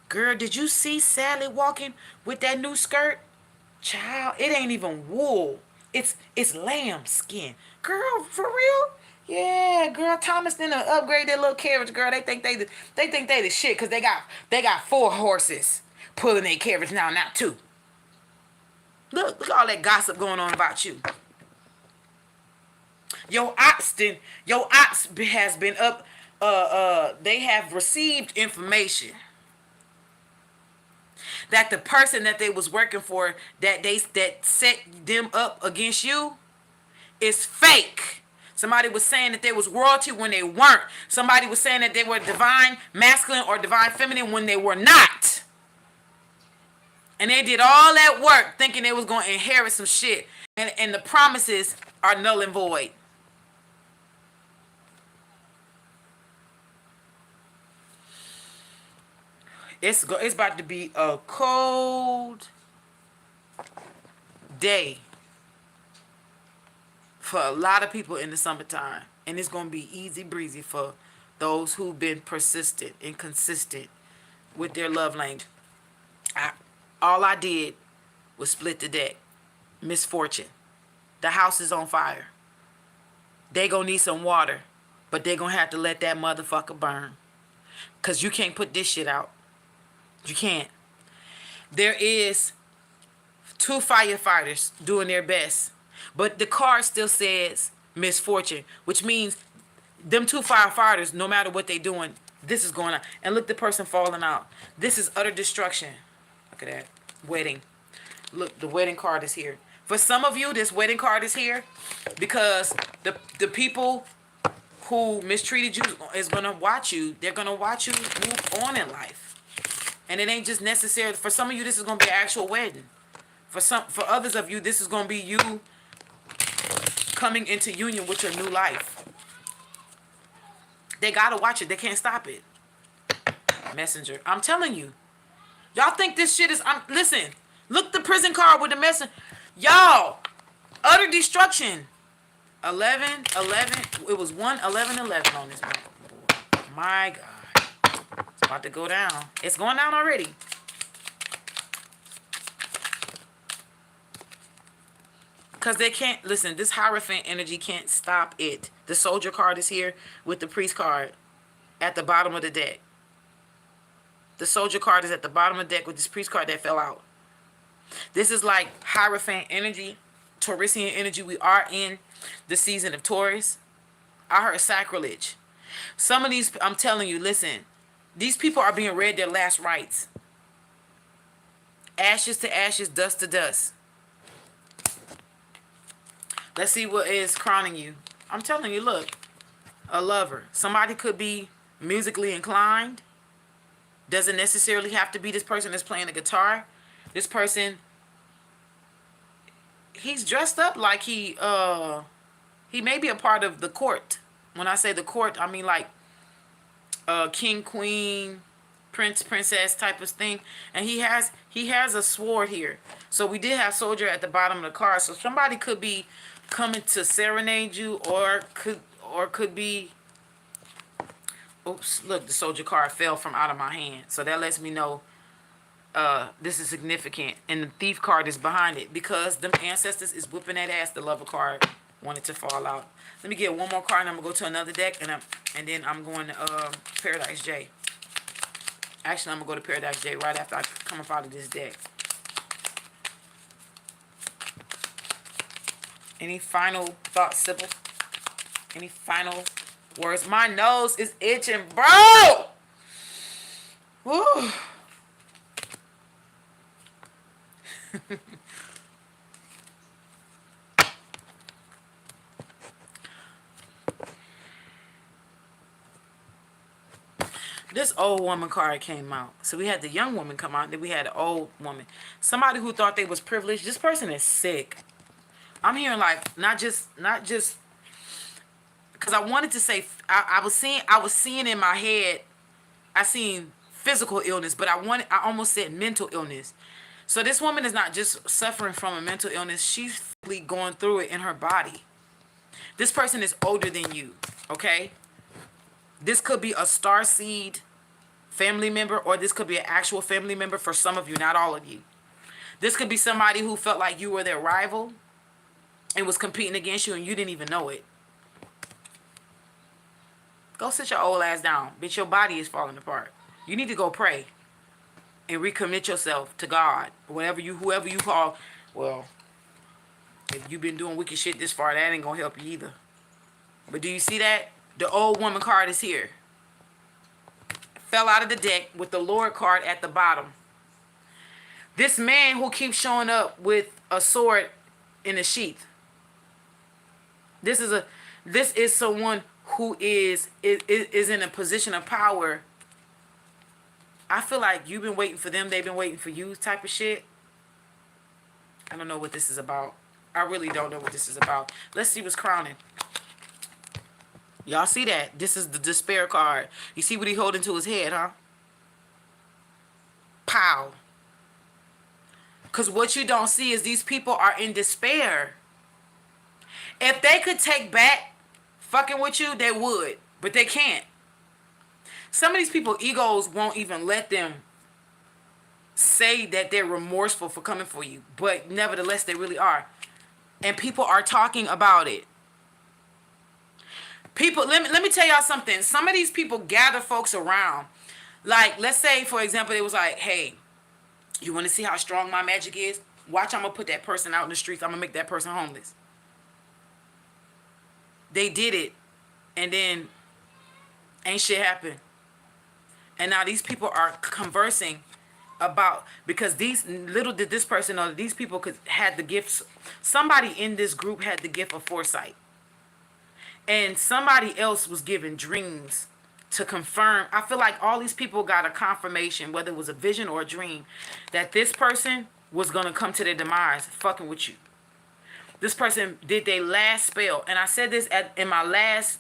Girl, did you see Sally walking with that new skirt? Child, it ain't even wool. It's lamb skin. Girl, for real? Yeah, girl, Thomas didn't upgrade their little carriage, girl. They think they the shit because they got 4 horses pulling their carriage now, not 2. Look at all that gossip going on about you. Your ops has been up. They have received information that the person that they was working for, that set them up against you, is fake. Somebody was saying that they was royalty when they weren't. Somebody was saying that they were divine masculine or divine feminine when they were not. And they did all that work thinking they was going to inherit some shit. And the promises are null and void. It's about to be a cold day for a lot of people in the summertime. And it's going to be easy breezy for those who've been persistent and consistent with their love language. All I did was split the deck. Misfortune. The house is on fire. They gonna need some water, but they gonna have to let that motherfucker burn. Because you can't put this shit out. You can't. There is 2 firefighters doing their best, but the card still says misfortune, which means them 2 firefighters, no matter what they doing, this is going on. And look, the person falling out. This is utter destruction. Look at that. Wedding. Look, the wedding card is here. For some of you, this wedding card is here because the people who mistreated you is gonna watch you. They're gonna watch you move on in life, and it ain't just necessary. For some of you, this is gonna be an actual wedding. For others of you, this is gonna be you coming into union with your new life. They gotta watch it. They can't stop it. Messenger. I'm telling you. Y'all think this shit is... listen. Look the prison card with the messenger. Y'all. Utter destruction. 11, 11. It was 1, 11, 11 on this one. My God. It's about to go down. It's going down already. Because they can't... Listen, this Hierophant energy can't stop it. The Soldier card is here with the Priest card at the bottom of the deck. The Soldier card is at the bottom of the deck with this Priest card that fell out. This is like Hierophant energy, Taurusian energy. We are in the season of Taurus. I heard sacrilege. Some of these, I'm telling you, listen, these people are being read their last rites. Ashes to ashes, dust to dust. Let's see what is crowning you. I'm telling you, look, a lover. Somebody could be musically inclined. Doesn't necessarily have to be this person that's playing the guitar. This person, he's dressed up like he may be a part of the court. When I say the court, I mean like king, queen, prince, princess type of thing. And he has a sword here. So we did have soldier at the bottom of the card. So somebody could be coming to serenade you, or could be... Oops, look, the soldier card fell from out of my hand. So that lets me know this is significant. And the thief card is behind it because them ancestors is whipping that ass. The lover card wanted to fall out. Let me get one more card and I'm going to go to another deck. And then I'm going to Paradise J. Actually, I'm going to go to Paradise J right after I come up out of this deck. Any final thoughts, Sybil? Any final words? My nose is itching, bro. Woo. This old woman card came out. So we had the young woman come out, then we had the old woman. Somebody who thought they was privileged. This person is sick. I'm hearing like not just because I wanted to say I was seeing in my head, I seen physical illness, but I almost said mental illness. So this woman is not just suffering from a mental illness, she's physically going through it in her body. This person is older than you, okay? This could be a Starseed family member, or this could be an actual family member for some of you, not all of you. This could be somebody who felt like you were their rival and was competing against you and you didn't even know it. Go sit your old ass down. Bitch, your body is falling apart. You need to go pray and recommit yourself to God. Whoever you call. Well, if you've been doing wicked shit this far, that ain't gonna help you either. But do you see that? The old woman card is here. Fell out of the deck with the Lord card at the bottom. This man who keeps showing up with a sword in a sheath. This is someone who is in a position of power. I feel like you've been waiting for them, they've been waiting for you type of shit. I don't know what this is about. I really don't know what this is about. Let's see what's crowning. Y'all see that? This is the despair card. You see what he holding to his head, huh? Pow. Because what you don't see is these people are in despair. If they could take back fucking with you, they would. But they can't. Some of these people, egos won't even let them say that they're remorseful for coming for you. But nevertheless, they really are. And people are talking about it. People, let me tell y'all something. Some of these people gather folks around. Like, let's say, for example, it was like, hey, you want to see how strong my magic is? Watch, I'm going to put that person out in the streets. I'm going to make that person homeless. They did it. And then ain't shit happened. And now these people are conversing about, because these, little did this person know that these people could had the gifts. Somebody in this group had the gift of foresight, and somebody else was given dreams to confirm. I feel like all these people got a confirmation, whether it was a vision or a dream, that this person was gonna come to their demise fucking with you. This person did their last spell, and I said this in my last,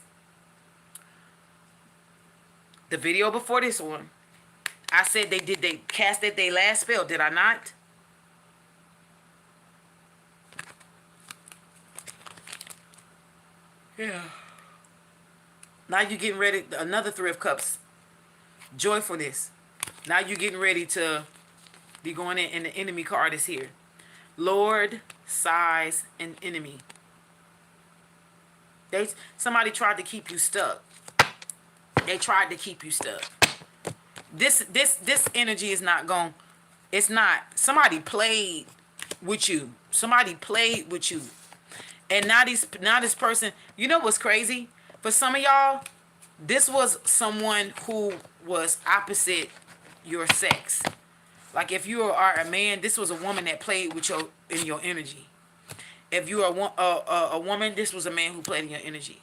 the video before this one. I said they casted their last spell, did I not? Yeah. Now you're getting ready, another Three of Cups. Joyfulness. Now you're getting ready to be going in, and the enemy card is here. Lord, size, and enemy. Somebody tried to keep you stuck. They tried to keep you stuck. This energy is not going. It's not. Somebody played with you. Somebody played with you. And now this person, you know what's crazy? For some of y'all, this was someone who was opposite your sex. Like if you are a man, this was a woman that played with your energy. If you are a woman, this was a man who played in your energy.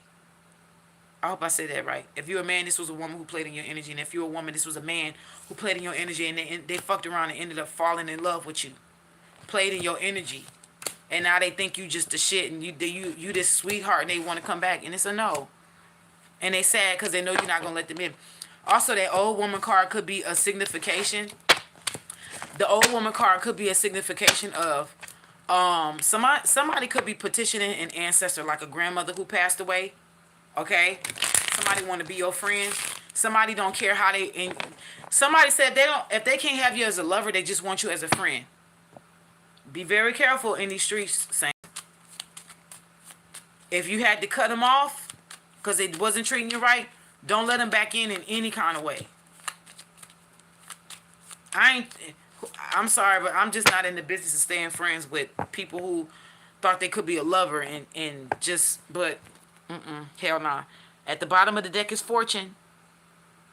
I hope I said that right. If you're a man, this was a woman who played in your energy. And if you're a woman, this was a man who played in your energy, and they fucked around and ended up falling in love with you. Played in your energy. And now they think you just the shit, and you this sweetheart, and they want to come back, and it's a no. And they sad because they know you're not going to let them in. Also, that old woman card could be a signification. The old woman card could be a signification of somebody could be petitioning an ancestor, like a grandmother who passed away. Okay? Somebody want to be your friend. Somebody don't care how they... somebody said if they can't have you as a lover, they just want you as a friend. Be very careful in these streets, Saint. If you had to cut them off because they wasn't treating you right, don't let them back in any kind of way. I'm sorry, but I'm just not in the business of staying friends with people who thought they could be a lover and just, but hell nah. At the bottom of the deck is fortune.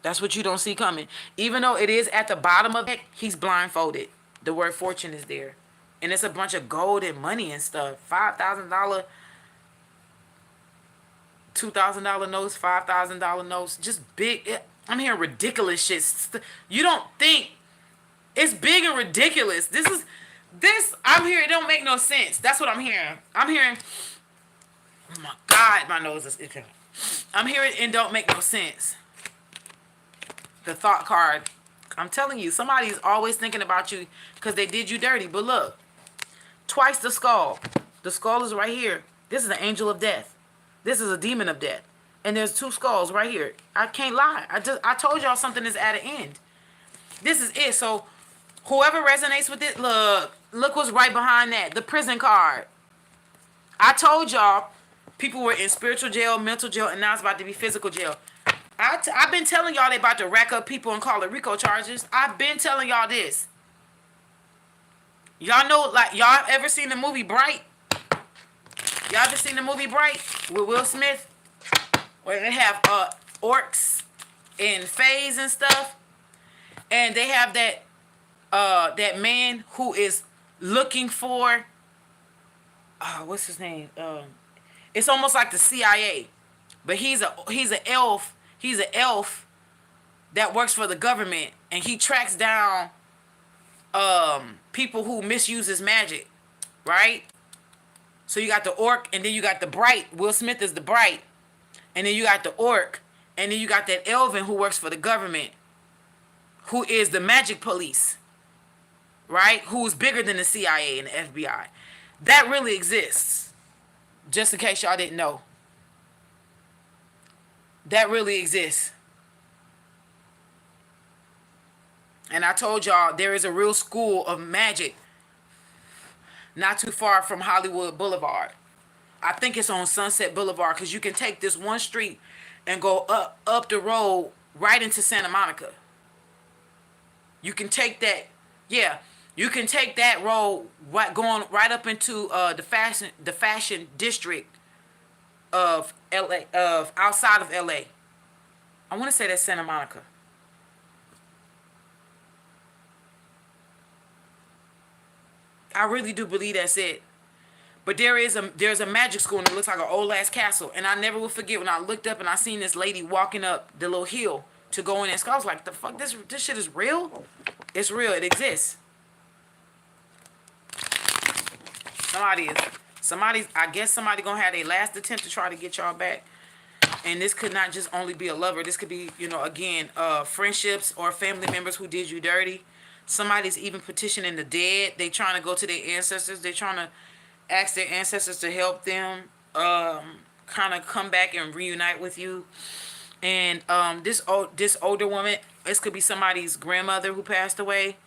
That's what you don't see coming. Even though it is at the bottom of the deck, he's blindfolded. The word fortune is there. And it's a bunch of gold and money and stuff. $5,000, $2,000 notes, $5,000 notes. Just big. I'm hearing ridiculous shit. You don't think it's big and ridiculous. I'm hearing it don't make no sense. That's what I'm hearing. I'm hearing, oh my God, my nose is itching. I'm hearing it don't make no sense. The thought card. I'm telling you, somebody's always thinking about you because they did you dirty. But look, twice the skull. The skull is right here. This is an angel of death. This is a demon of death. And there's two skulls right here. I can't lie. I told y'all something is at an end. This is it. So whoever resonates with it, look what's right behind that. The prison card. I told y'all people were in spiritual jail, mental jail, and now it's about to be physical jail. I've been telling y'all they about to rack up people and call it RICO charges. I've been telling y'all this. Y'all know, like, y'all ever seen the movie Bright? Y'all ever seen the movie Bright with Will Smith? Where they have orcs and fays and stuff. And they have that man who is looking for, what's his name? It's almost like the CIA. But he's an elf. He's an elf that works for the government, and he tracks down people who misuses magic, right? So you got the orc, and then you got the bright. Will Smith is the bright, and then you got the orc, and then you got that elven who works for the government, who is the magic police, right? Who's bigger than the CIA and the FBI. That really exists. Just in case y'all didn't know. That really exists. And I told y'all there is a real school of magic not too far from Hollywood Boulevard. I think it's on Sunset Boulevard, because you can take this one street and go up the road right into Santa Monica. You can take that, yeah. You can take that road going right up into the fashion district of LA, of outside of LA. I want to say that's Santa Monica. I really do believe that's it. But there's a magic school and it looks like an old ass castle. And I never will forget when I looked up and I seen this lady walking up the little hill to go in there. I was like, the fuck, this shit is real? It's real. It exists. I guess somebody gonna have their last attempt to try to get y'all back. And this could not just only be a lover. This could be, you know, again, friendships or family members who did you dirty. Somebody's even petitioning the dead. They trying to go to their ancestors. They trying to ask their ancestors to help them kind of come back and reunite with you. And this older woman, this could be somebody's grandmother who passed away.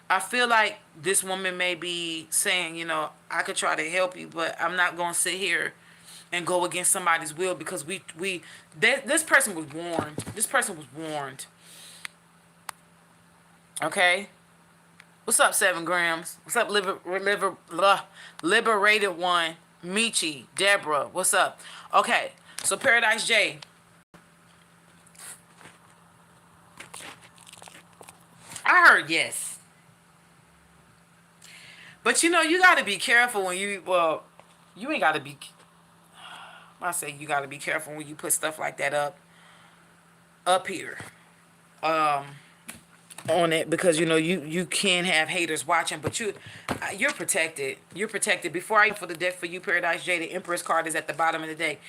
I feel like this woman may be saying, you know, I could try to help you, but I'm not going to sit here and go against somebody's will, because this person was warned. This person was warned. Okay? What's up, 7 grams? What's up, liberated one? Michi, Deborah, what's up? Okay, so Paradise J. I heard yes. But you know, you got to be careful when you ain't got to be, I say you got to be careful when you put stuff like that up here. On it, because you know you can have haters watching, but you're protected. You're protected. Before I for the deck for you, Paradise J, the Empress card is at the bottom of the deck.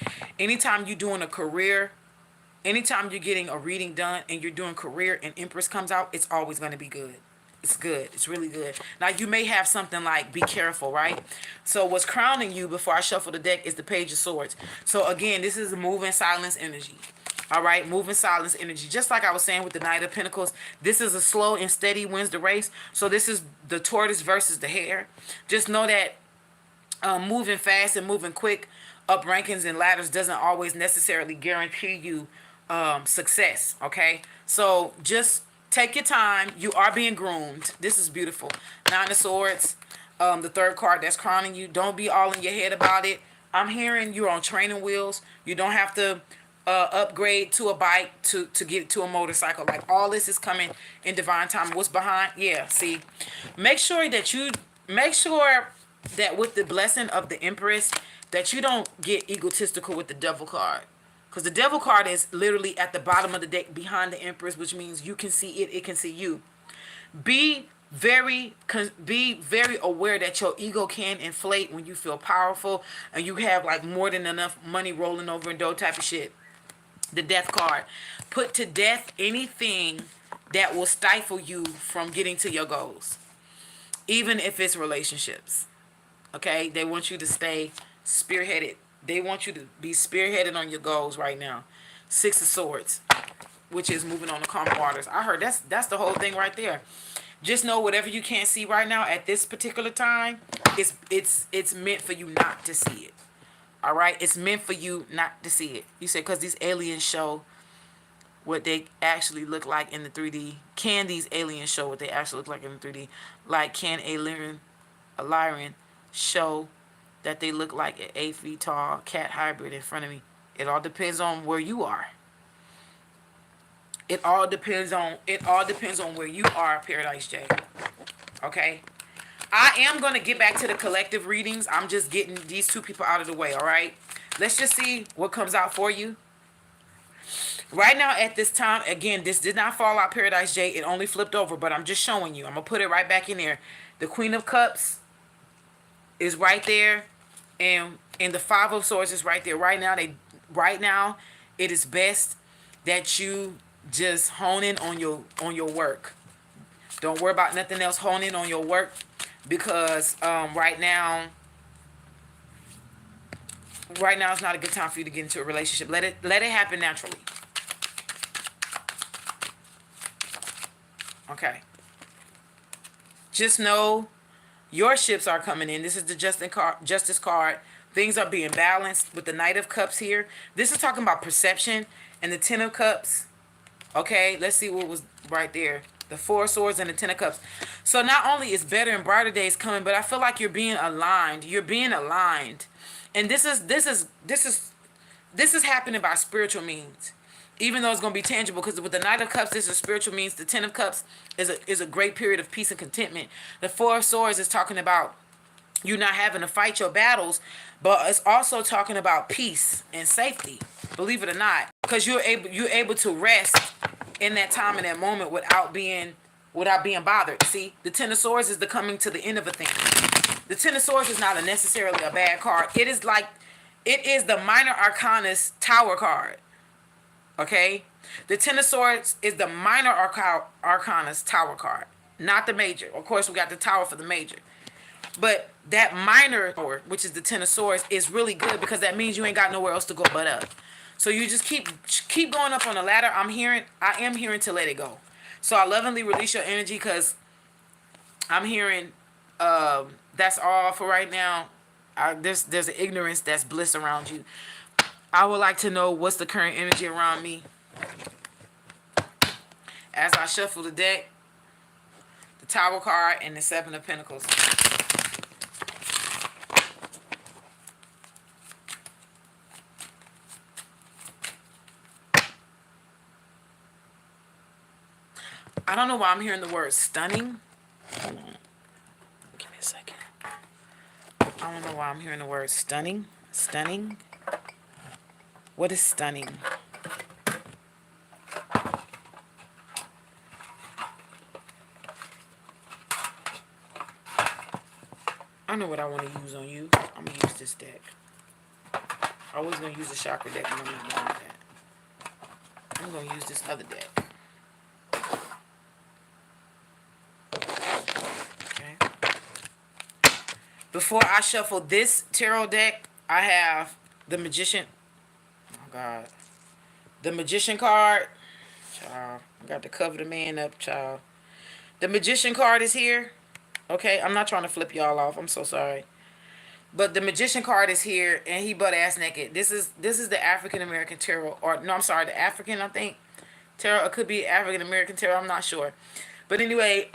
Anytime you're doing a career, anytime you're getting a reading done and you're doing career and Empress comes out, it's always going to be good. It's good. It's really good. Now you may have something like be careful, right? So what's crowning you before I shuffle the deck is the Page of Swords. So again, this is a moving silence energy. All right, moving silence energy. Just like I was saying with the Knight of Pentacles, this is a slow and steady wins the race. So this is the tortoise versus the hare. Just know that moving fast and moving quick up rankings and ladders doesn't always necessarily guarantee you success, okay? So just take your time. You are being groomed. This is beautiful. 9 of Swords, the third card that's crowning you. Don't be all in your head about it. I'm hearing you're on training wheels. You don't have to upgrade to a bike to get to a motorcycle. Like, all this is coming in divine time. What's behind? Yeah, see, make sure that with the blessing of the Empress that you don't get egotistical with the Devil card, because the Devil card is literally at the bottom of the deck behind the Empress, which means you can see it can see you. Be very aware that your ego can inflate when you feel powerful and you have like more than enough money rolling over in dough type of shit. The Death card. Put to death anything that will stifle you from getting to your goals. Even if it's relationships. Okay? They want you to stay spearheaded. They want you to be spearheaded on your goals right now. 6 of Swords, which is moving on to calm waters. I heard that's the whole thing right there. Just know whatever you can't see right now at this particular time, it's meant for you not to see it. All right, it's meant for you not to see it. You say because these aliens show what they actually look like in the 3D. Can these aliens show what they actually look like in the 3D? Like, can a Lyran show that they look like an 8 feet tall cat hybrid in front of me? It all depends on where you are. It all depends on where you are, Paradise J. Okay? I am going to get back to the collective readings. I'm just getting these two people out of the way, all right? Let's just see what comes out for you. Right now, at this time, again, this did not fall out, Paradise J. It only flipped over, but I'm just showing you. I'm going to put it right back in there. The Queen of Cups is right there, and the 5 of Swords is right there. Right now, it is best that you just hone in on your work. Don't worry about nothing else. Hone in on your work. Because right now is not a good time for you to get into a relationship. Let it happen naturally. Okay. Just know your ships are coming in. This is the Justice card. Things are being balanced with the Knight of Cups here. This is talking about perception and the 10 of Cups. Okay, let's see what was right there. The 4 of Swords and the 10 of Cups. So not only is better and brighter days coming, but I feel like you're being aligned. You're being aligned. And this is happening by spiritual means. even though it's going to be tangible, because with the Knight of Cups, this is spiritual means. The Ten of Cups is a great period of peace and contentment. The Four of Swords is talking about you not having to fight your battles, but it's also talking about peace and safety, believe it or not, because you're able to rest in that time, in that moment, without being bothered. See, the Ten of Swords is the coming to the end of a thing. The Ten of Swords is not necessarily a bad card. It is the minor arcana's tower card. Okay, the Ten of Swords is the minor arcana's tower card, not the major. Of course, we got the tower for the major. But that minor, which is the Ten of Swords, is really good because that means you ain't got nowhere else to go but up. So you just keep going up on the ladder. I am hearing to let it go. So I lovingly release your energy, because I'm hearing that's all for right now. There's an ignorance that's bliss around you. I would like to know what's the current energy around me. As I shuffle the deck, the Tower card and the Seven of Pentacles. I don't know why I'm hearing the word stunning. Hold on. Give me a second. I don't know why I'm hearing the word stunning. Stunning. What is stunning? I know what I want to use on you. I'm going to use this deck. I'm always going to use the chakra deck when I'm not doing that. I'm going to use this other deck. Before I shuffle this tarot deck, I have the Magician. Oh, God. The Magician card. Child. I got to cover the man up, child. The Magician card is here. Okay, I'm not trying to flip y'all off. I'm so sorry. But the Magician card is here, and he butt ass naked. This is the African American tarot. Or, no, I'm sorry, the African, I think. Tarot. It could be African American tarot. I'm not sure. But anyway,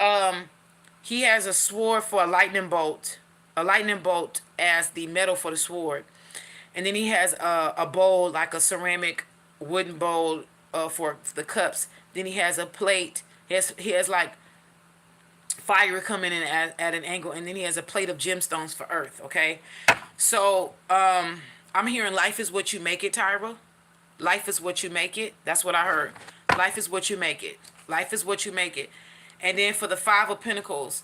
he has a sword for a lightning bolt. A lightning bolt as the metal for the sword. And then he has a bowl, like a ceramic wooden bowl for the cups. Then he has a plate. He has like fire coming in at an angle. And then he has a plate of gemstones for earth, okay? So I'm hearing life is what you make it, Tyra. Life is what you make it. That's what I heard. Life is what you make it. Life is what you make it. And then for the Five of Pentacles,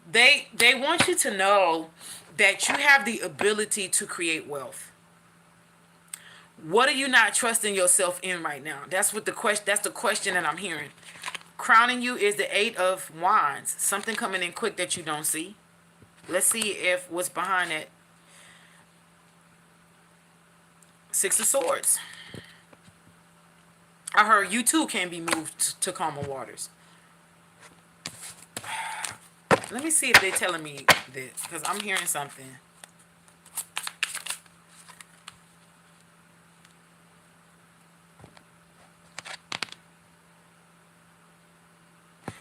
They want you to know that you have the ability to create wealth. What are you not trusting yourself in right now? That's the question that I'm hearing. Crowning you is the Eight of Wands. Something coming in quick that you don't see. Let's see if what's behind that. Six of Swords. I heard you too can be moved to calmer waters. Let me see if they're telling me this, because I'm hearing something.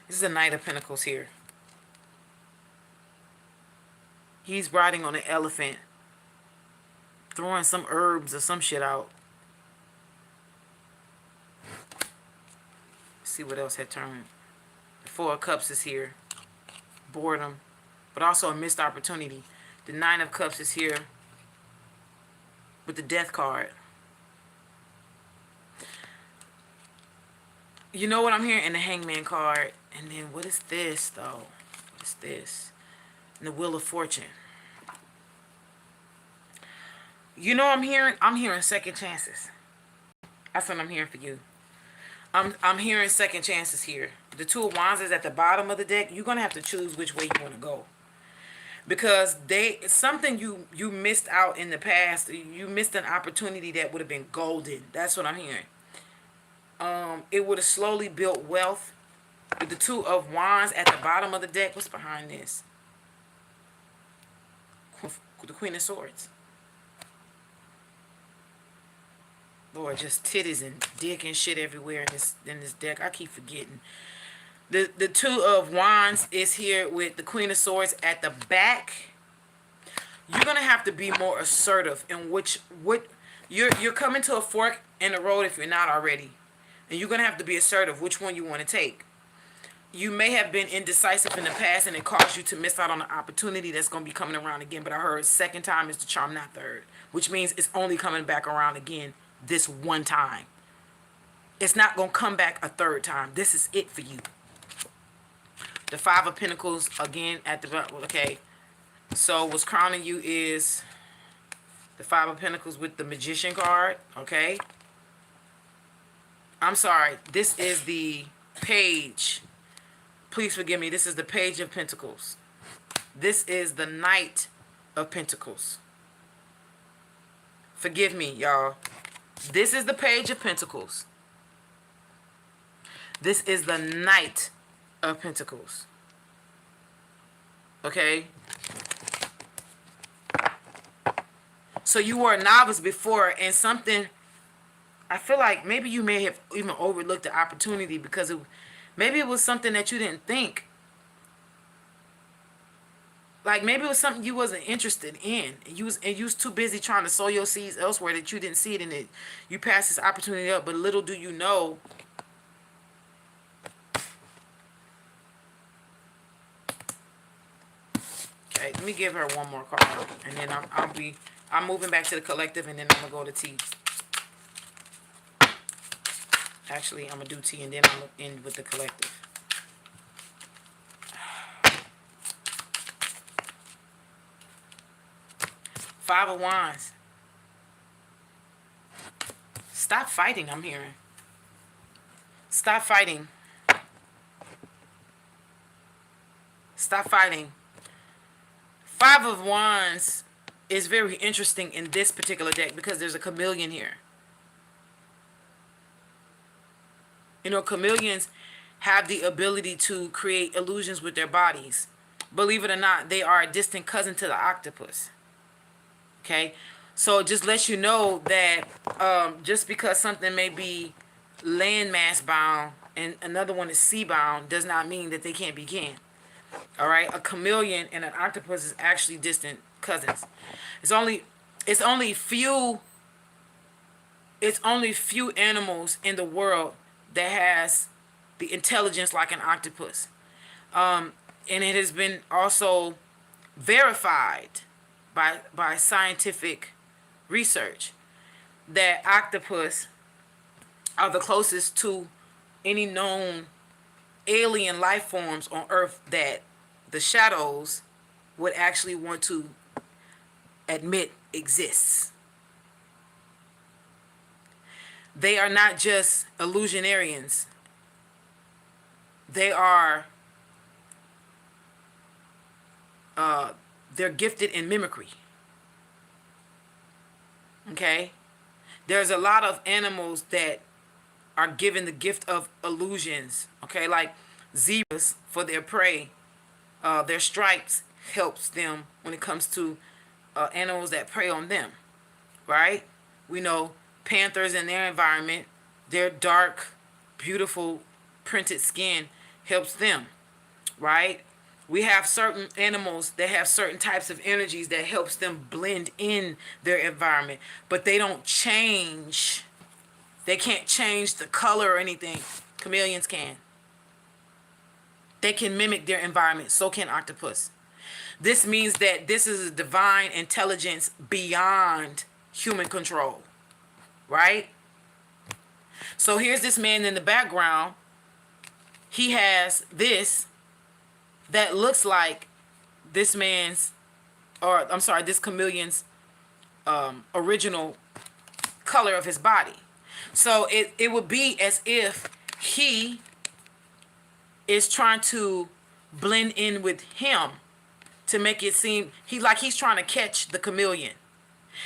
This is a Knight of Pentacles here. He's riding on an elephant, throwing some herbs or some shit out. Let's see what else had turned. The Four of Cups is here. Boredom, but also a missed opportunity. The Nine of Cups is here with the Death card. You know what I'm hearing? And the Hangman card. And then what is this though? What is this? And the Wheel of Fortune. You know what I'm hearing? I'm hearing second chances. That's what I'm hearing for you. I'm hearing second chances here. The Two of Wands is at the bottom of the deck. You're going to have to choose which way you want to go. Because something you missed out in the past. You missed an opportunity that would have been golden. That's what I'm hearing. It would have slowly built wealth. With the Two of Wands at the bottom of the deck. What's behind this? The Queen of Swords. Lord, just titties and dick and shit everywhere in this deck. I keep forgetting. The Two of Wands is here with the Queen of Swords at the back. You're gonna have to be more assertive in You're coming to a fork in the road if you're not already. And you're going to have to be assertive which one you want to take. You may have been indecisive in the past and it caused you to miss out on an opportunity that's going to be coming around again. But I heard second time is the charm, not third. Which means it's only coming back around again this one time. It's not going to come back a third time. This is it for you. The Five of Pentacles again at the bottom. Okay. So what's crowning you is the Five of Pentacles with the Magician card. Okay. I'm sorry. This is the Page. Please forgive me. This is the Page of Pentacles. This is the Knight of Pentacles. Forgive me, y'all. This is the Page of Pentacles. This is the Knight of Pentacles. Okay? So you were a novice before, and something, I feel like maybe you may have even overlooked the opportunity because maybe it was something that you didn't think. Like maybe it was something you wasn't interested in. And you was too busy trying to sow your seeds elsewhere that you didn't see it, and you passed this opportunity up. But little do you know, okay, let me give her one more card, and then I'm moving back to the collective, and then I'm gonna go to T. Actually, I'm gonna do T, and then I'm gonna end with the collective. Five of Wands. Stop fighting, I'm hearing. Stop fighting. Stop fighting. Five of Wands is very interesting in this particular deck because there's a chameleon here. You know, chameleons have the ability to create illusions with their bodies. Believe it or not, they are a distant cousin to the octopus. Okay, so it just lets you know that just because something may be landmass bound and another one is sea bound does not mean that they can't be kin. All right, a chameleon and an octopus is actually distant cousins. It's only few animals in the world that has the intelligence like an octopus, and it has been also verified by scientific research that octopus are the closest to any known alien life forms on Earth that the shadows would actually want to admit exists. They are not just illusionarians. They are they're gifted in mimicry. Okay? There's a lot of animals that are given the gift of illusions. Okay? Like zebras for their prey. Their stripes helps them when it comes to animals that prey on them. Right? We know panthers in their environment, their dark, beautiful printed skin helps them. Right? We have certain animals that have certain types of energies that helps them blend in their environment. But they don't change. They can't change the color or anything. Chameleons can. They can mimic their environment. So can octopus. This means that this is a divine intelligence beyond human control. Right? So here's this man in the background. He has this that looks like this man's, or I'm sorry, this chameleon's original color of his body. So it would be as if he is trying to blend in with him to make it seem he's trying to catch the chameleon.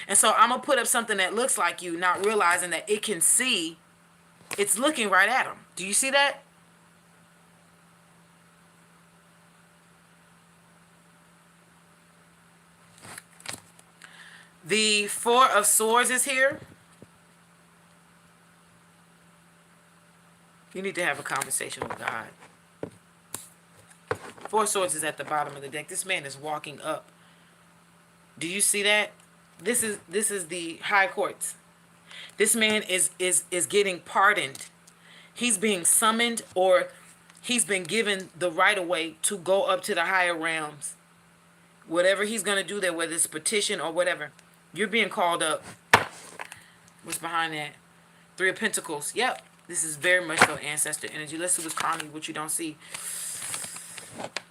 And so I'm gonna put up something that looks like you, not realizing that it can see it's looking right at him. Do you see that? The Four of Swords is here. You need to have a conversation with God. Four of Swords is at the bottom of the deck. This man is walking up. Do you see that? This is the high courts. This man is getting pardoned. He's being summoned, or he's been given the right of way to go up to the higher realms. Whatever he's going to do there, whether it's petition or whatever, you're being called up. What's behind that? Three of Pentacles. Yep. This is very much so ancestor energy. Let's see what's Karmic, what you don't see.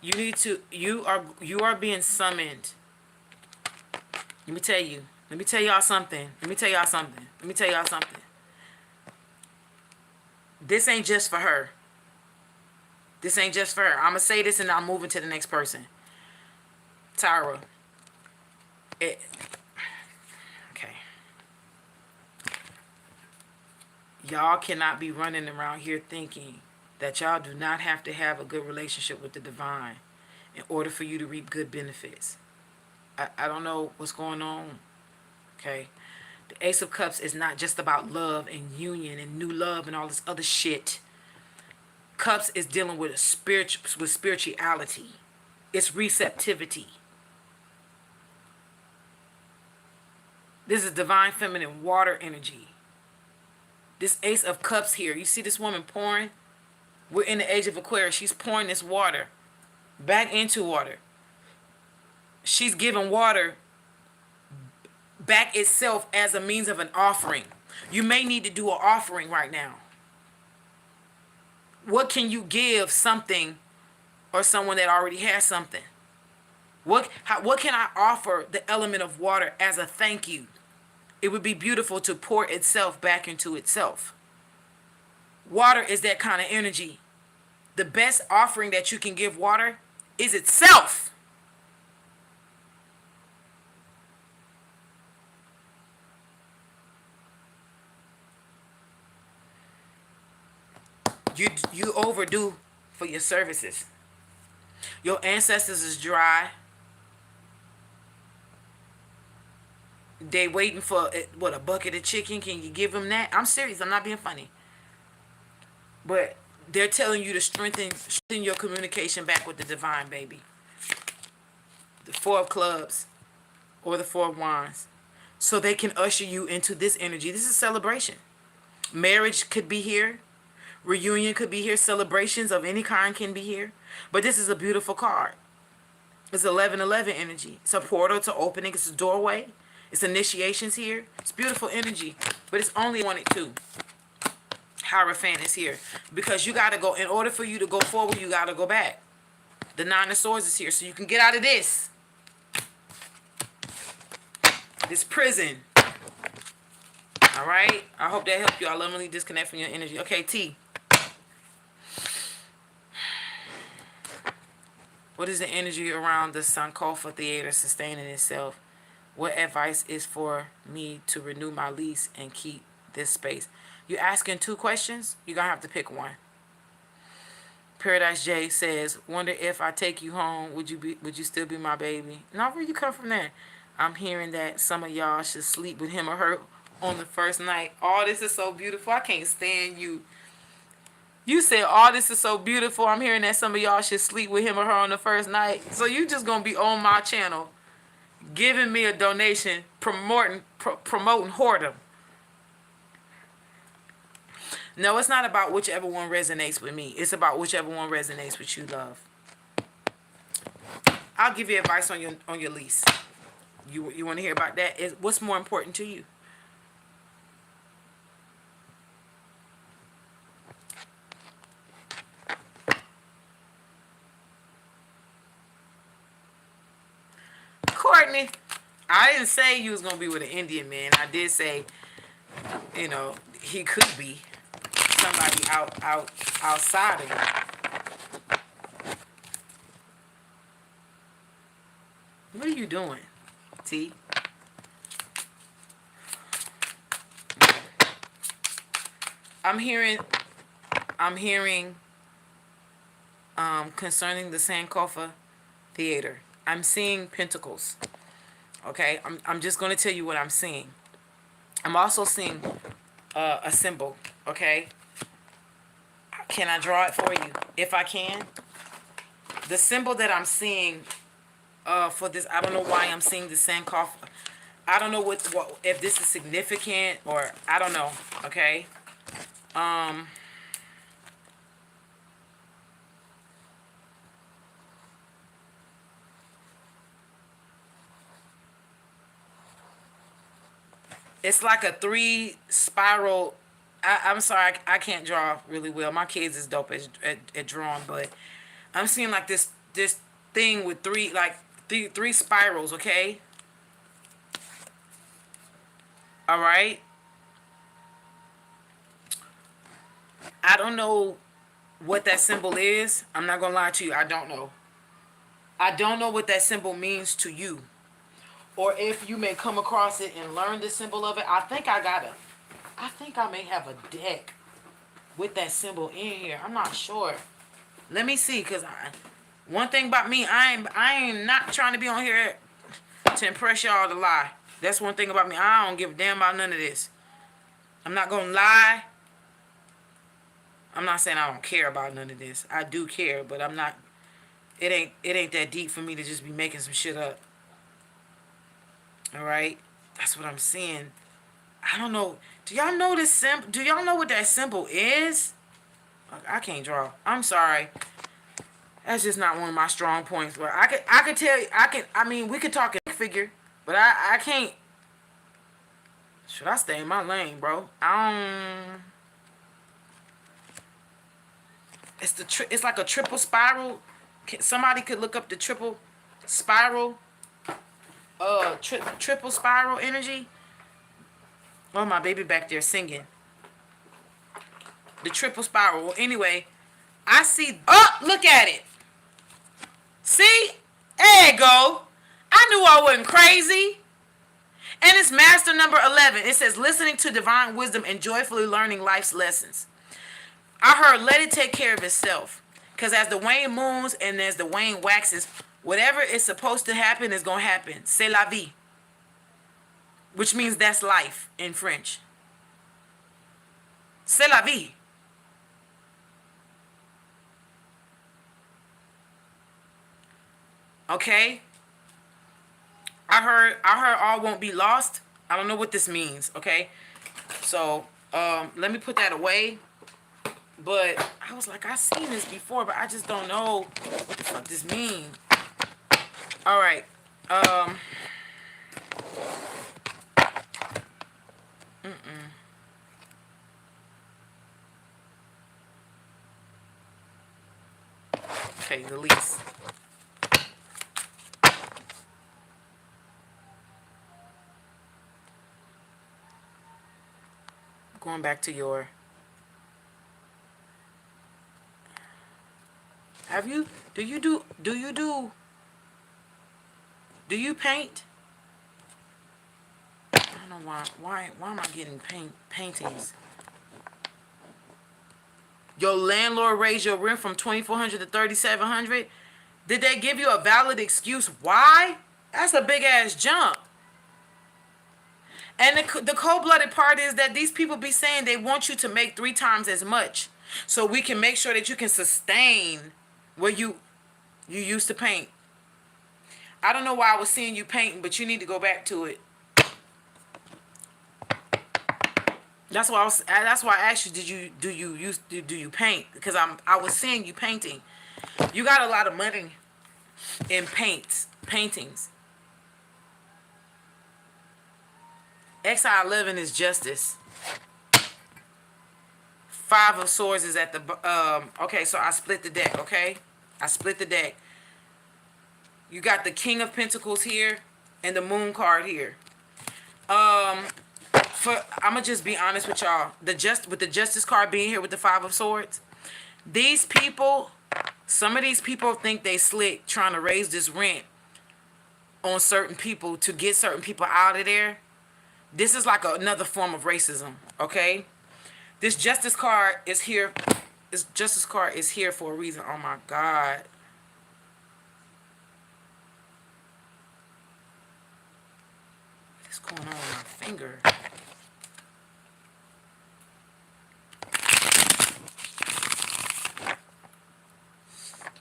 You need to, you are being summoned. Let me tell you. Let me tell y'all something. Let me tell y'all something. Let me tell y'all something. This ain't just for her. This ain't just for her. I'm going to say this and I'm moving to the next person. Tyra. Okay. Y'all cannot be running around here thinking that y'all do not have to have a good relationship with the divine in order for you to reap good benefits. I don't know what's going on. Okay. The Ace of Cups is not just about love and union and new love and all this other shit. Cups is dealing with spirituality. It's receptivity. This is divine feminine water energy. This Ace of Cups here. You see this woman pouring? We're in the age of Aquarius. She's pouring this water back into water. She's giving water back itself as a means of an offering. You may need to do an offering right now. What can you give something or someone that already has something? What can I offer the element of water as a thank you? It would be beautiful to pour itself back into itself. Water is that kind of energy. The best offering that you can give water is itself. You overdue for your services. Your ancestors is dry. They waiting for, what, a bucket of chicken? Can you give them that? I'm serious. I'm not being funny. But they're telling you to strengthen your communication back with the divine, baby. The Four of Clubs or the Four of Wands. So they can usher you into this energy. This is celebration. Marriage could be here. Reunion could be here. Celebrations of any kind can be here. But this is a beautiful card. It's 1111 energy. It's a portal to opening. It's a doorway. It's initiations here. It's beautiful energy. But it's only wanted to. Hierophant is here. Because you got to go. In order for you to go forward, you got to go back. The Nine of Swords is here. So you can get out of this. This prison. All right? I hope that helped you. I'll lovingly disconnect from your energy. Okay, T. What is the energy around the Sankofa Theater sustaining itself? What advice is for me to renew my lease and keep this space? You're asking two questions. You're going to have to pick one. Paradise J says, wonder if I take you home, would you still be my baby? Now, where you come from there? I'm hearing that some of y'all should sleep with him or her on the first night. Oh, this is so beautiful. I can't stand you. You said, oh, this is so beautiful. I'm hearing that some of y'all should sleep with him or her on the first night. So you just going to be on my channel giving me a donation, promoting whoredom. No, it's not about whichever one resonates with me. It's about whichever one resonates with you, love. I'll give you advice on your lease. You want to hear about that? What's more important to you? Courtney, I didn't say you was going to be with an Indian man. I did say, you know, he could be somebody outside of you. What are you doing, T? I'm hearing concerning the Sankofa Theater. I'm seeing pentacles. Okay, I'm just going to tell you what I'm seeing. I'm also seeing a symbol. Okay, can I draw it for you? If I can. The symbol that I'm seeing for this, I don't know why I'm seeing the Sankofa. I don't know what if this is significant or I don't know. Okay. It's like a 3 spiral. I'm sorry, I can't draw really well. My kids is dope at drawing, but I'm seeing like this thing with three spirals. Okay. All right. I don't know what that symbol is. I'm not gonna lie to you. I don't know. I don't know what that symbol means to you, or if you may come across it and learn the symbol of it. I think I may have a deck with that symbol in here. I'm not sure. Let me see, cause one thing about me, I ain't not trying to be on here to impress y'all to lie. That's one thing about me. I don't give a damn about none of this. I'm not gonna lie. I'm not saying I don't care about none of this. I do care, but I'm not. It ain't that deep for me to just be making some shit up. All right, that's what I'm seeing. I don't know. Do y'all know this symbol? Do y'all know what that symbol is? I can't draw. I'm sorry. That's just not one of my strong points. But I could tell you. I mean, we could talk in figure, but I can't. Should I stay in my lane, bro? It's like a triple spiral. Somebody could look up the triple spiral. Triple spiral energy. Oh, my baby back there singing. The triple spiral. Well, anyway, I see. Oh, look at it. See? There you go. I knew I wasn't crazy. And it's master number 11. It says, listening to divine wisdom and joyfully learning life's lessons. I heard, let it take care of itself. Because as the wane moons and as the wane waxes, whatever is supposed to happen is going to happen. C'est la vie. Which means that's life in French. C'est la vie. Okay? I heard all won't be lost. I don't know what this means, okay? So, let me put that away. But I was like, I've seen this before, but I just don't know what the fuck this means. All right. Okay, release. Going back to your... Do you paint? I don't know why am I getting paintings? Your landlord raised your rent from $2,400 to $3,700. Did they give you a valid excuse why? That's a big ass jump. And the cold-blooded part is that these people be saying they want you to make 3 times as much, so we can make sure that you can sustain where you used to paint. I don't know why I was seeing you painting, but you need to go back to it. That's why I asked you, do you paint? Because I was seeing you painting. You got a lot of money in paintings. XI11 is justice. 5 of Swords is at the okay, so I split the deck, okay? I split the deck. You got the King of Pentacles here and the Moon card here. I'm gonna just be honest with y'all. With the Justice card being here with the 5 of Swords, these people, some of these people think they slick trying to raise this rent on certain people to get certain people out of there. This is like another form of racism, okay? This Justice card is here. This Justice card is here for a reason. Oh my God. What's going on with my finger?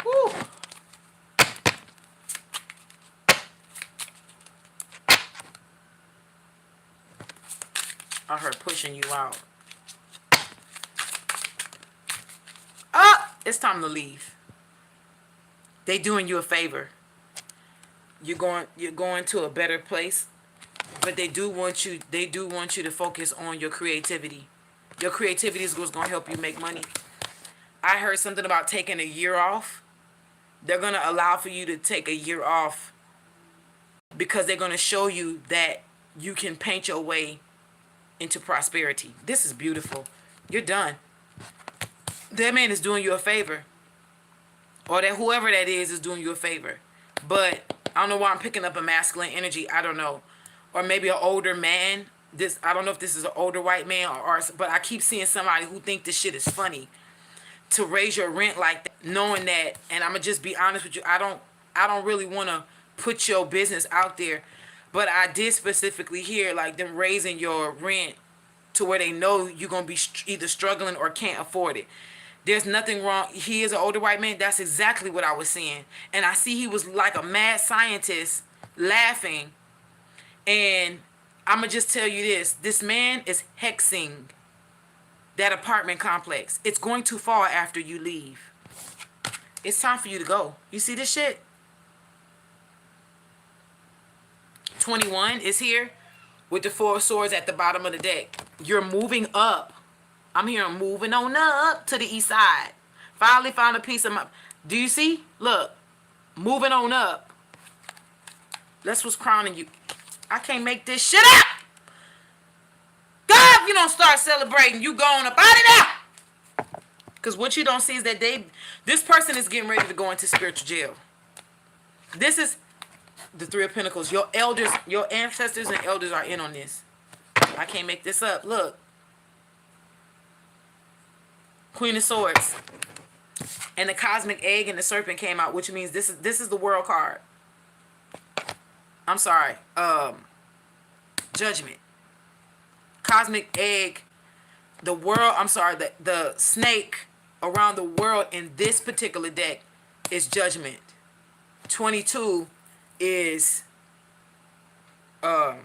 Woo. are her pushing you out. It's time to leave. They doing you a favor. You're going to a better place, but they do want you to focus on your creativity. Your creativity is what's going to help you make money. I heard something about taking a year off. They're going to allow for you to take a year off because they're going to show you that you can paint your way into prosperity. This is beautiful. You're done. That man is doing you a favor. Or that whoever that is doing you a favor. But I don't know why I'm picking up a masculine energy. I don't know. Or maybe an older man. I don't know if this is an older white man but I keep seeing somebody who think this shit is funny. To raise your rent like that, knowing that, and I'm gonna just be honest with you, I don't really want to put your business out there, but I did specifically hear like them raising your rent to where they know you're gonna be either struggling or can't afford it. There's nothing wrong. He is an older white man. That's exactly what I was seeing. And I see he was like a mad scientist laughing. And I'm going to just tell you this. This man is hexing that apartment complex. It's going to fall after you leave. It's time for you to go. You see this shit? 21 is here with the 4 of swords at the bottom of the deck. You're moving up. I'm hearing moving on up to the east side. Finally found a piece of my... Do you see? Look. Moving on up. That's what's crowning you. I can't make this shit up. God, if you don't start celebrating, you going up out of there. Because what you don't see is that this person is getting ready to go into spiritual jail. This is the 3 of Pentacles. Your elders, your ancestors and elders are in on this. I can't make this up. Look. Queen of Swords. And the cosmic egg and the serpent came out, which means this is the world card. I'm sorry. Judgment. Cosmic egg. The world, I'm sorry, the snake around the world in this particular deck is judgment. 22 is but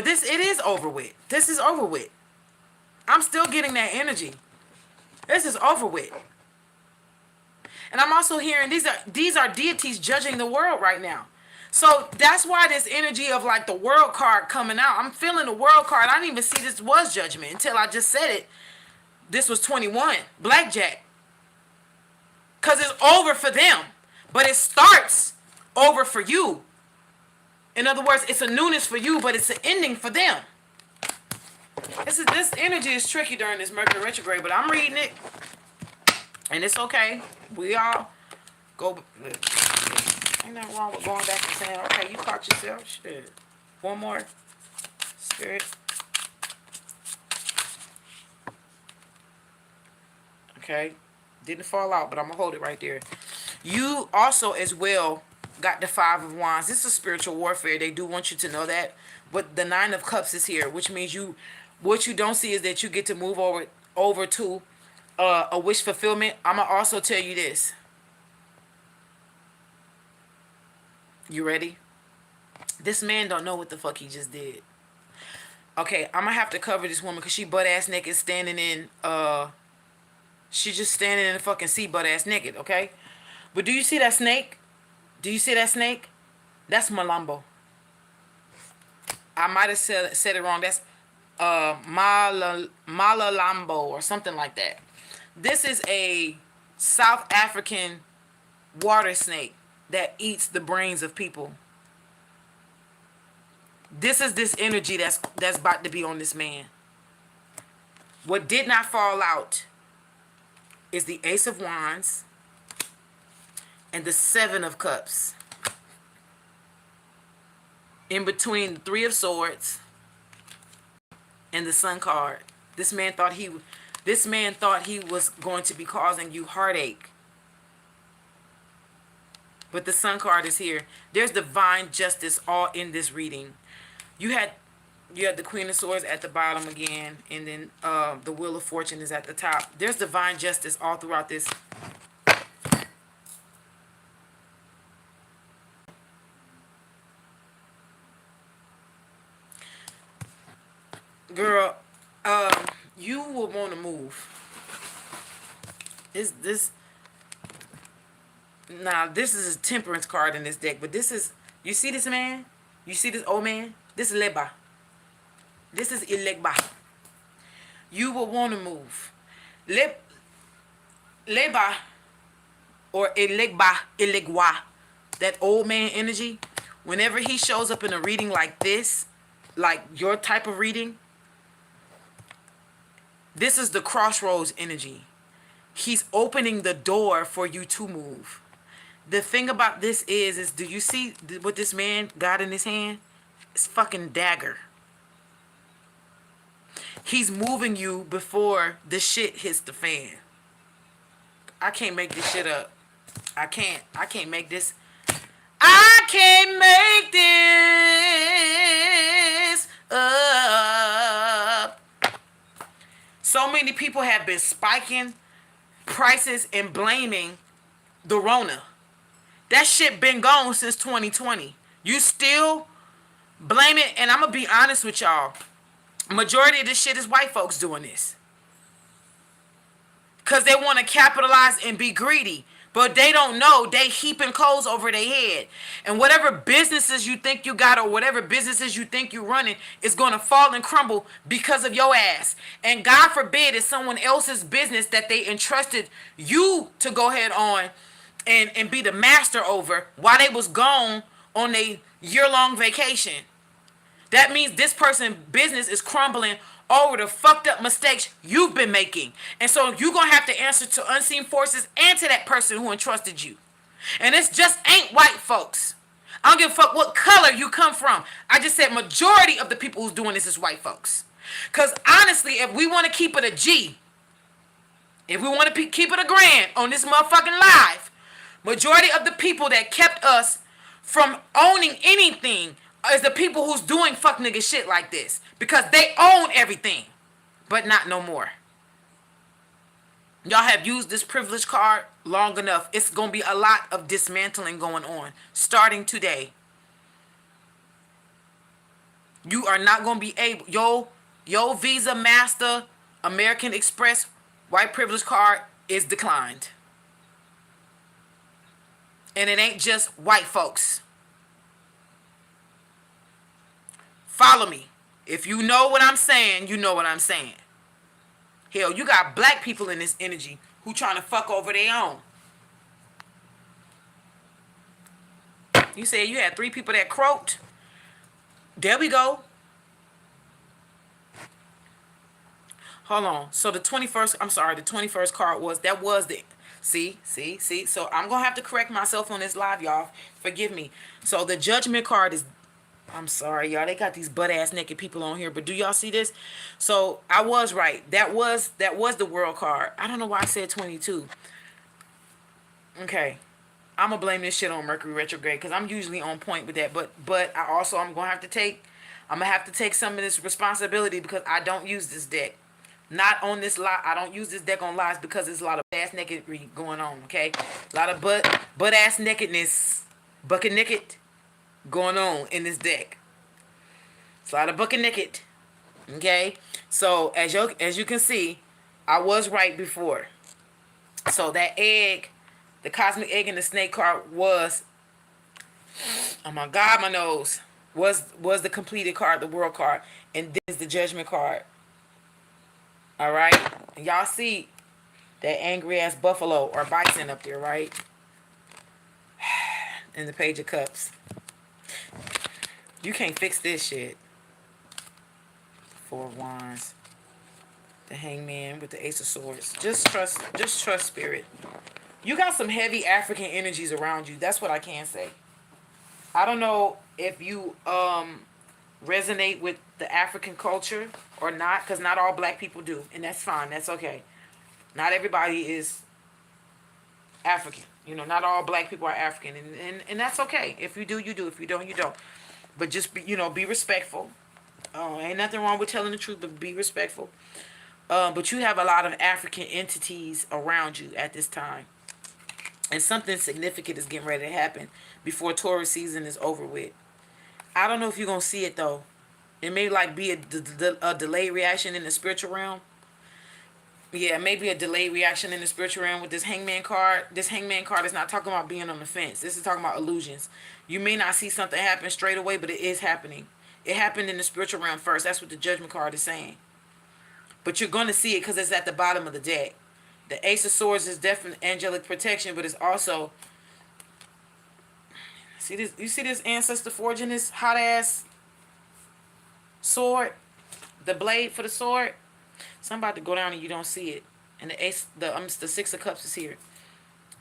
it is over with. This is over with. I'm still getting that energy. This is over with. And I'm also hearing these are deities judging the world right now. So that's why this energy of like the world card coming out. I'm feeling the world card. I didn't even see this was judgment until I just said it. This was 21. Blackjack. Because it's over for them. But it starts over for you. In other words, it's a newness for you, but it's an ending for them. This energy is tricky during this Mercury retrograde, but I'm reading it. And it's okay. We all go. Ain't nothing wrong with going back and saying, okay, you caught yourself. Shit. One more. Spirit. Okay. Didn't fall out, but I'm going to hold it right there. You also as well got the 5 of Wands. This is spiritual warfare. They do want you to know that. But the 9 of Cups is here, which means what you don't see is that you get to move over to a wish fulfillment. I'm going to also tell you this. You ready? This man don't know what the fuck he just did. Okay, I'm going to have to cover this woman because she butt-ass naked standing in... She's just standing in the fucking sea butt-ass naked, okay? But do you see that snake? Do you see that snake? That's Malambo. I might have said it wrong. That's Malalambo or something like that. This is a South African water snake that eats the brains of people. This is this energy that's about to be on this man. What did not fall out is the Ace of Wands and the 7 of Cups. In between the 3 of Swords and the Sun card. This man thought he was going to be causing you heartache. But the Sun card is here. There's divine justice all in this reading. You had the Queen of Swords at the bottom again, and then the Wheel of Fortune is at the top. There's divine justice all throughout this. Girl, you will want to move. This Now, this is a temperance card in this deck, but this is, you see this man? You see this old man? This is Leba. This is Ilegba. You will want to move. Leba or Ilegwa, that old man energy, whenever he shows up in a reading like this, like your type of reading, this is the crossroads energy. He's opening the door for you to move. The thing about this is do you see what this man got in his hand? It's fucking dagger. He's moving you before the shit hits the fan. I can't make this shit up. I can't make this. I can't make this up. So many people have been spiking prices and blaming the Rona. That shit been gone since 2020. You still blame it, and I'm gonna be honest with y'all. Majority of this shit is white folks doing this. Because they want to capitalize and be greedy. But they don't know they heaping coals over their head. And whatever businesses you think you got or whatever businesses you think you're running is going to fall and crumble because of your ass. And God forbid it's someone else's business that they entrusted you to go ahead on and be the master over while they was gone on a year-long vacation. That means this person's business is crumbling over the fucked up mistakes you've been making. And so you're going to have to answer to unseen forces and to that person who entrusted you. And it's just ain't white folks. I don't give a fuck what color you come from. I just said majority of the people who's doing this is white folks. Because honestly, if we want to keep it a G, if we want to keep it a grand on this motherfucking live, majority of the people that kept us from owning anything is the people who's doing fuck nigga shit like this. Because they own everything. But not no more. Y'all have used this privilege card long enough. It's going to be a lot of dismantling going on. Starting today. You are not going to be able. Yo Visa, Master, American Express, white privilege card is declined. And it ain't just white folks. Follow me. If you know what I'm saying, you know what I'm saying. Hell, you got black people in this energy who trying to fuck over their own. You said you had 3 people that croaked. There we go. Hold on. So the 21st card was the see. So I'm going to have to correct myself on this live, y'all. Forgive me. So the judgment card is, I'm sorry, y'all. They got these butt-ass naked people on here. But do y'all see this? So I was right. That was the world card. I don't know why I said 22. Okay. I'm going to blame this shit on Mercury retrograde because I'm usually on point with that. But I'm going to have to take some of this responsibility because I don't use this deck. Not on this lot. I don't use this deck on lives because there's a lot of ass naked going on, okay? A lot of butt-ass nakedness. Bucket naked. Going on in this deck. It's a lot of bucket naked. Okay? So as you can see, I was right before. So that egg, the cosmic egg and the snake card was, oh my God, my nose, was the completed card, the world card. And this is the judgment card. Alright? And y'all see that angry ass buffalo or bison up there, right? And the page of cups. You can't fix this shit. 4 of Wands. The Hangman with the Ace of Swords. Just trust spirit. You got some heavy African energies around you. That's what I can say. I don't know if you resonate with the African culture or not, because not all black people do. And that's fine. That's okay. Not everybody is African. You know, not all black people are African. And that's okay. If you do, you do. If you don't, you don't. But just be respectful. Ain't nothing wrong with telling the truth, but be respectful. But you have a lot of African entities around you at this time. And something significant is getting ready to happen before Taurus season is over with. I don't know if you're going to see it, though. It may like be a delayed reaction in the spiritual realm. Yeah, maybe a delayed reaction in the spiritual realm with this hangman card. This hangman card is not talking about being on the fence. This is talking about illusions. You may not see something happen straight away, but it is happening. It happened in the spiritual realm first. That's what the judgment card is saying. But you're going to see it because it's at the bottom of the deck. The Ace of Swords is definitely angelic protection, but it's also... See this? You see this ancestor forging this hot ass sword? The blade for the sword? So I'm about to go down and you don't see it. And the Six of Cups is here.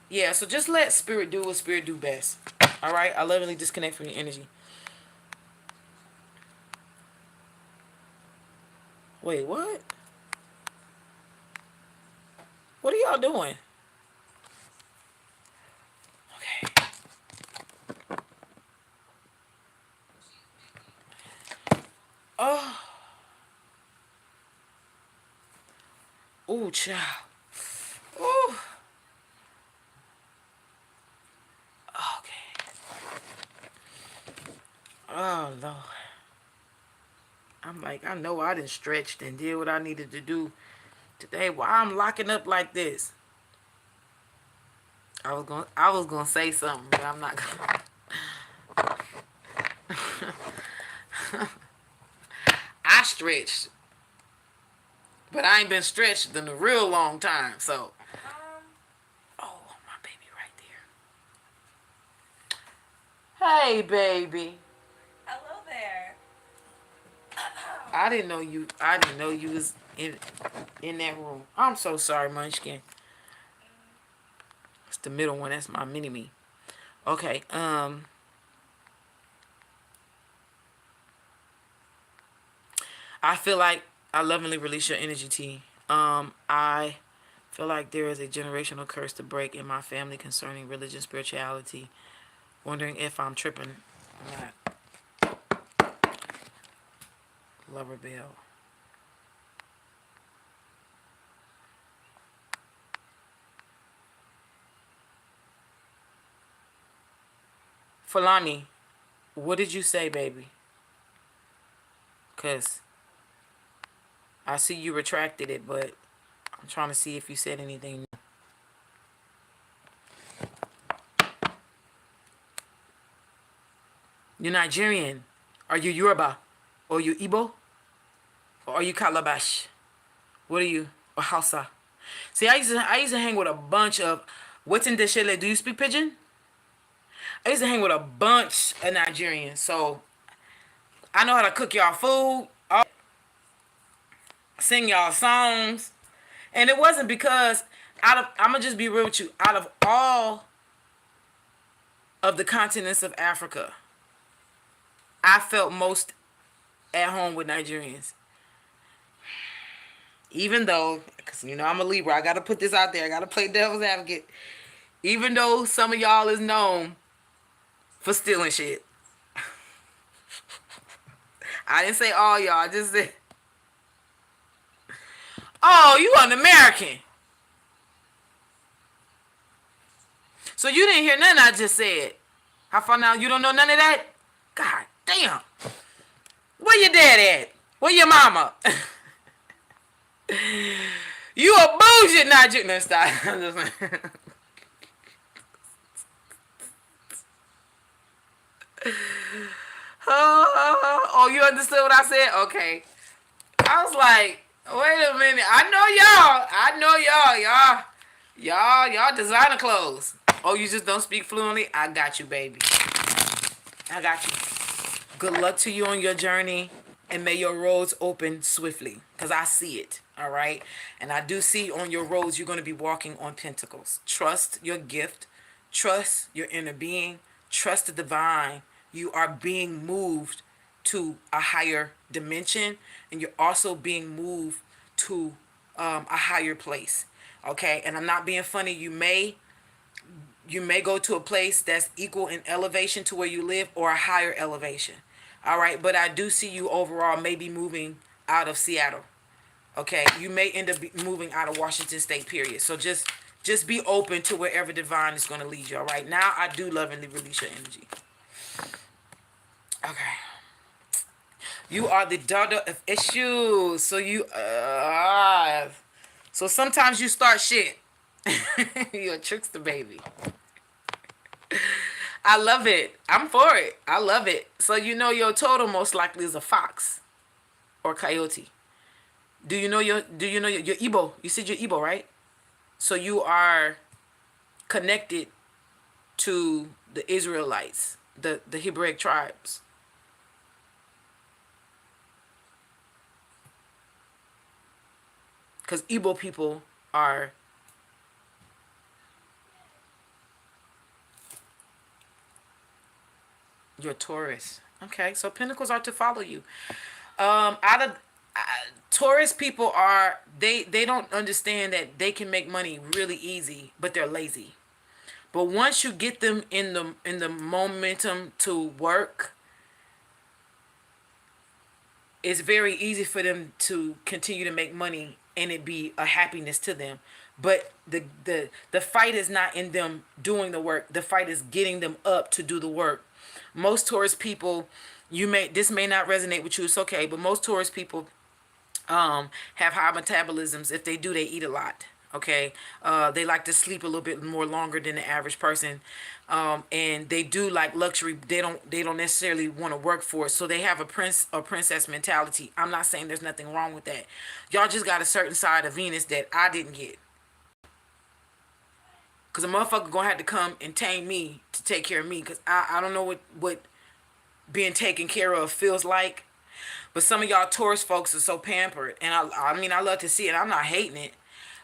Yeah, so just let Spirit do what Spirit do best. Alright? I lovingly disconnect from your energy. Wait, what? What are y'all doing? Okay. Oh. Ooh, child. Ooh. Okay. Oh, Lord. I'm like, I know I done stretched and did what I needed to do today. Why I'm locking up like this? I was gonna say something, but I'm not gonna. I stretched, but I ain't been stretched in a real long time. So, oh, my baby right there. Hey, baby. Hello there. I didn't know you. I didn't know you was in that room. I'm so sorry, Munchkin. It's the middle one. That's my mini me. Okay. I feel like I lovingly release your energy, T. I feel like there is a generational curse to break in my family concerning religion, spirituality. Wondering if I'm tripping or not. Lover bell. Fulani, what did you say, baby? Because I see you retracted it, but I'm trying to see if you said anything. You're Nigerian. Are you Yoruba? Or you Igbo? Or are you Calabash? What are you? Or Hausa? See, I used to hang with a bunch of... What's in Deshele? Do you speak Pidgin? I used to hang with a bunch of Nigerians, so I know how to cook y'all food, sing y'all songs, and it wasn't because I'm gonna just be real with you. Out of all of the continents of Africa, I felt most at home with Nigerians. Even though, because you know I'm a Libra, I gotta put this out there. I gotta play devil's advocate. Even though some of y'all is known for stealing shit. I didn't say all y'all. I just said, oh, you an American. So you didn't hear nothing I just said. How far now? You don't know none of that? God damn. Where your dad at? Where your mama? You a bullshit Nigerian. No, stop. Oh, you understood what I said? Okay. I was like, wait a minute. I know y'all. Y'all designer clothes. Oh, you just don't speak fluently? I got you, baby. I got you. Good luck to you on your journey. And may your roads open swiftly. Because I see it. All right? And I do see on your roads you're going to be walking on pentacles. Trust your gift. Trust your inner being. Trust the divine. You are being moved to a higher dimension. And you're also being moved to a higher place. Okay? And I'm not being funny. You may go to a place that's equal in elevation to where you live or a higher elevation. All right, but I do see you overall maybe moving out of Seattle. Okay, you may end up moving out of Washington State, period. So just be open to wherever divine is going to lead you. All right, now I do lovingly release your energy. Okay. You are the daughter of issues. So you so sometimes you start shit. You're a trickster, baby. I love it. I'm for it. I love it. So you know your totem most likely is a fox or coyote. Do you know your Igbo? You said you're Igbo, right? So you are connected to the Israelites, the Hebraic tribes. Because Igbo people are your Taurus. Okay, so Pentacles are to follow you. Out of Taurus people are they don't understand that they can make money really easy, but they're lazy. But once you get them in the momentum to work, it's very easy for them to continue to make money and it be a happiness to them. But the fight is not in them doing the work. The fight is getting them up to do the work. Most Taurus people, this may not resonate with you, it's okay, but most Taurus people have high metabolisms. If they do, they eat a lot. Okay, they like to sleep a little bit more longer than the average person, and they do like luxury. They don't necessarily want to work for it, so they have a prince or princess mentality. I'm not saying there's nothing wrong with that. Y'all just got a certain side of Venus that I didn't get, cause a motherfucker gonna have to come and tame me to take care of me, cause I don't know what being taken care of feels like. But some of y'all Taurus folks are so pampered, and I mean I love to see it. I'm not hating it.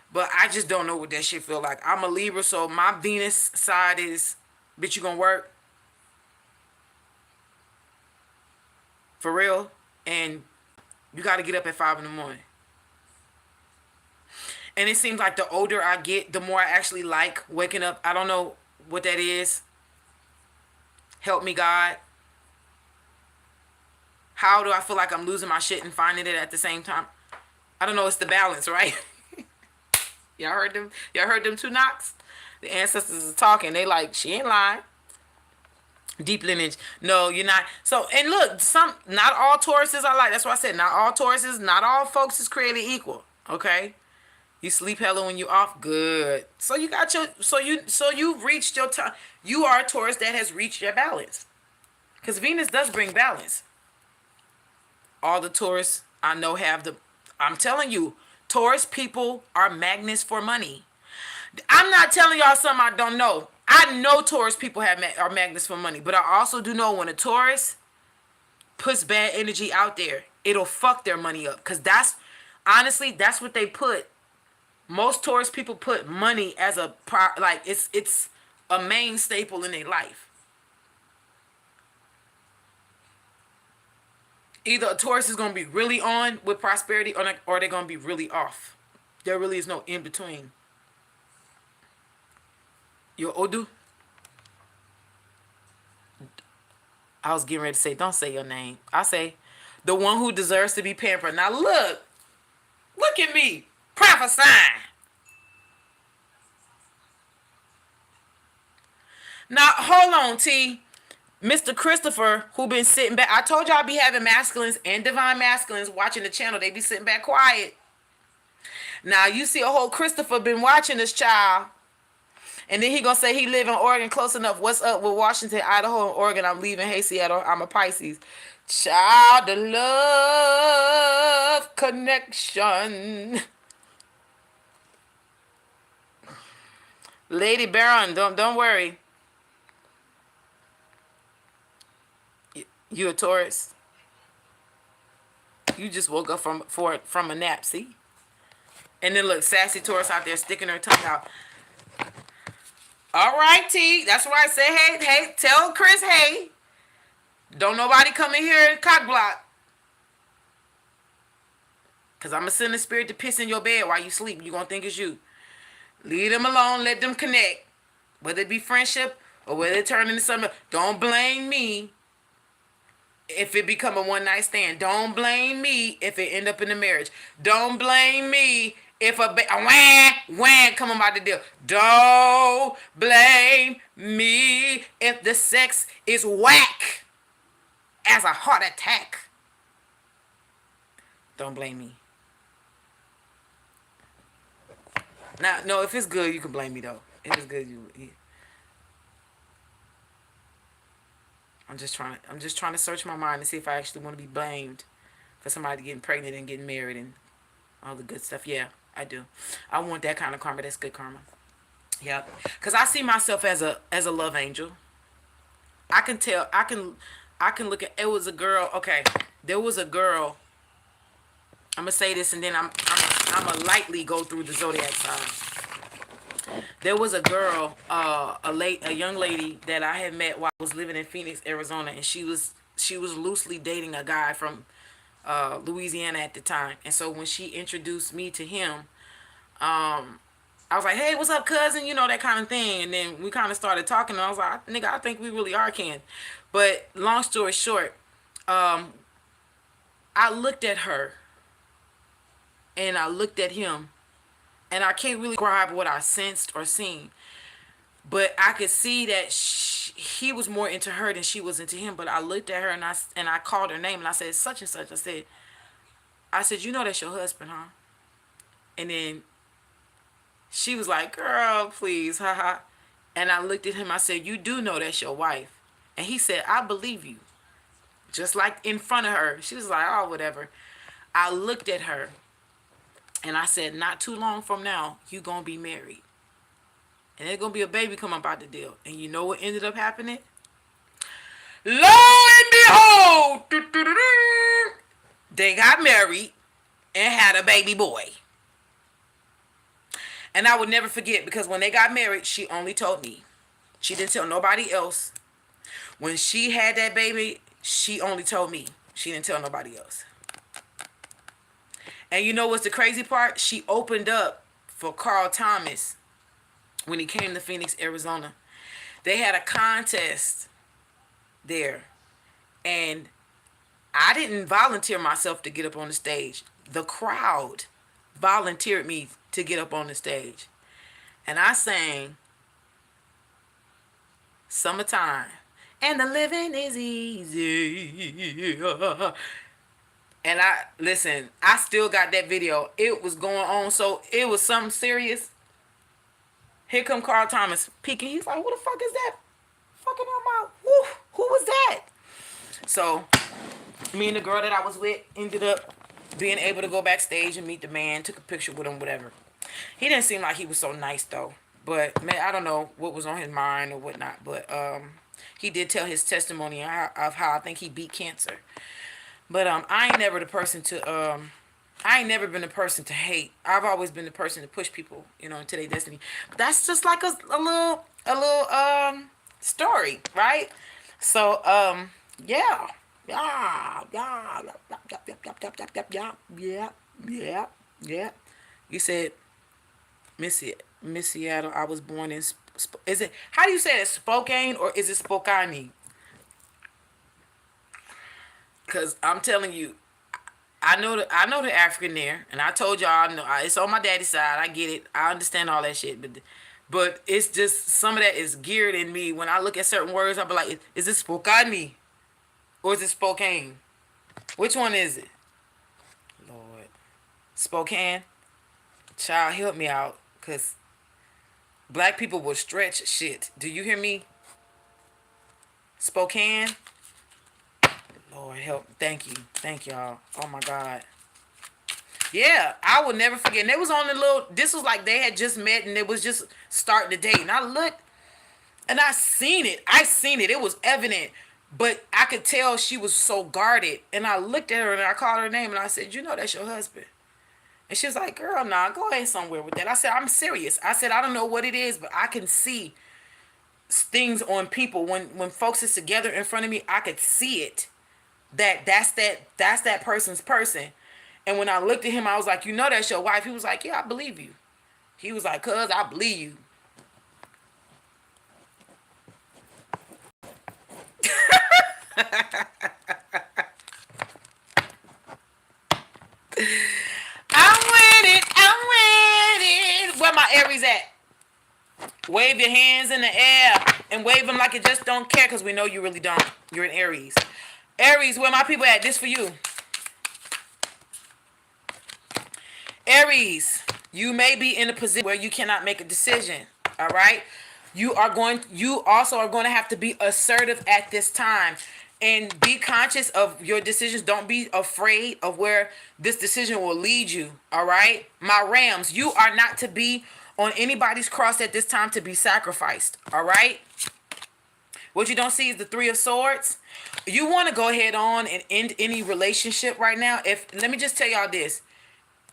But I just don't know what that shit feel like. I'm a Libra, so my Venus side is, bitch, you gonna work? For real? And you gotta get up at 5 in the morning. And it seems like the older I get, the more I actually like waking up. I don't know what that is. Help me, God. How do I feel like I'm losing my shit and finding it at the same time? I don't know, it's the balance, right? Y'all heard them? Y'all heard them two knocks? The ancestors are talking. They like, she ain't lying. Deep lineage. No, you're not. So, and look, not all Tauruses are like. That's why I said not all Tauruses, not all folks is created equal. Okay? You sleep hella when you off. Good. So you got you've reached your time. You are a Taurus that has reached your balance. Because Venus does bring balance. All the Taurus I know I'm telling you, Taurus people are magnets for money. I'm not telling y'all something I don't know. I know Taurus people are magnets for money, but I also do know when a Taurus puts bad energy out there, it'll fuck their money up. Cause honestly, that's what they put. Most Taurus people put money as it's a main staple in their life. Either a Taurus is going to be really on with prosperity or they're going to be really off. There really is no in between. Your Odu? I was getting ready to say, don't say your name. I say, the one who deserves to be pampered. Now look at me, prophesying. Now, hold on, T. Mr. Christopher, who been sitting back. I told y'all I be having masculines and divine masculines watching the channel. They be sitting back quiet. Now, you see a whole Christopher been watching this child. And then he gonna say he live in Oregon close enough. What's up with Washington, Idaho, and Oregon? I'm leaving. Hey, Seattle. I'm a Pisces. Child of love connection. Lady Baron, don't worry. You a Taurus. You just woke up from a nap, see? And then look, sassy Taurus out there sticking her tongue out. All right, T. That's why I say, hey, tell Chris, hey. Don't nobody come in here and cock block. Because I'm going to send the spirit to piss in your bed while you sleep. You're going to think it's you. Leave them alone. Let them connect. Whether it be friendship or whether it turn into something. Don't blame me if it become a one-night stand. Don't blame me if it end up in a marriage. Don't blame me if a wham come about the deal. Don't blame me if the sex is whack as a heart attack. Don't blame me. Now, no, if it's good, you can blame me though. If it's good, you. I'm just trying to search my mind and see if I actually want to be blamed for somebody getting pregnant and getting married and all the good stuff. Yeah, I do. I want that kind of karma. That's good karma. Yep. Cause I see myself as a love angel. I can tell. I can look at. It was a girl. Okay, there was a girl. I'm gonna say this and then I'm gonna lightly go through the zodiac signs. There was a girl, a young lady that I had met while I was living in Phoenix, Arizona, and she was loosely dating a guy from Louisiana at the time. And so when she introduced me to him, I was like, "Hey, what's up, cousin?" You know, that kind of thing. And then we kind of started talking, and I was like, "Nigga, I think we really are kin." But long story short, I looked at her, and I looked at him, and I can't really describe what I sensed or seen, but I could see that he was more into her than she was into him. But I looked at her and I called her name and I said, "Such and such." I said, "You know that's your husband, huh?" And then she was like, "Girl, please, haha." And I looked at him. I said, "You do know that's your wife?" And he said, "I believe you." Just like in front of her. She was like, "Oh, whatever." I looked at her and I said, "Not too long from now, you gonna be married. And there's gonna be a baby come up out the deal." And you know what ended up happening? Lo and behold, they got married and had a baby boy. And I would never forget, because when they got married, she only told me. She didn't tell nobody else. When she had that baby, she only told me. She didn't tell nobody else. And you know what's the crazy part? She opened up for Carl Thomas when he came to Phoenix, Arizona. They had a contest there. And I didn't volunteer myself to get up on the stage. The crowd volunteered me to get up on the stage. And I sang "Summertime." And the living is easy. And I still got that video. It was going on. So it was something serious. Here come Carl Thomas peeking. He's like, "What the fuck is that? Fucking on my, who was that?" So me and the girl that I was with ended up being able to go backstage and meet the man, took a picture with him, whatever. He didn't seem like he was so nice though. But man, I don't know what was on his mind or whatnot. But he did tell his testimony of how I think he beat cancer. But I ain't never the person to I ain't never been the person to hate. I've always been the person to push people, into their destiny. But that's just like a little story, right? So yeah. Yeah. You said Miss Seattle. I was born in. Is it? How do you say it? Spokane or is it Spokane? Cause I'm telling you, I know the African there, and I told y'all I know it's on my daddy's side. I get it. I understand all that shit, but it's just some of that is geared in me. When I look at certain words, I'll be like, is it Spokane or is it Spokane? Which one is it? Lord, Spokane. Child, help me out, cause black people will stretch shit. Do you hear me? Spokane. Lord help. Thank you. Thank y'all. Oh my God. Yeah, I will never forget. And they was on the this was like they had just met and it was just starting the date. And I looked and I seen it. It was evident. But I could tell she was so guarded. And I looked at her and I called her name and I said, "You know that's your husband." And she was like, "Girl, nah, go ahead somewhere with that." I said, "I'm serious." I said, "I don't know what it is, but I can see things on people. When folks is together in front of me, I could see it. That's that person's person." And when I looked at him, I was like, "You know that's your wife." He was like, "Yeah, I believe you." He was like, "Cuz, I believe you." I'm with it. Where my Aries at? Wave your hands in the air and wave them like you just don't care, because we know you really don't. You're an Aries. Aries, where my people at? This for you. Aries, you may be in a position where you cannot make a decision. All right. You also are going to have to be assertive at this time and be conscious of your decisions. Don't be afraid of where this decision will lead you. All right. My Rams, you are not to be on anybody's cross at this time to be sacrificed. All right. What you don't see is the Three of Swords. You want to go ahead on and end any relationship right now. If let me just tell y'all this.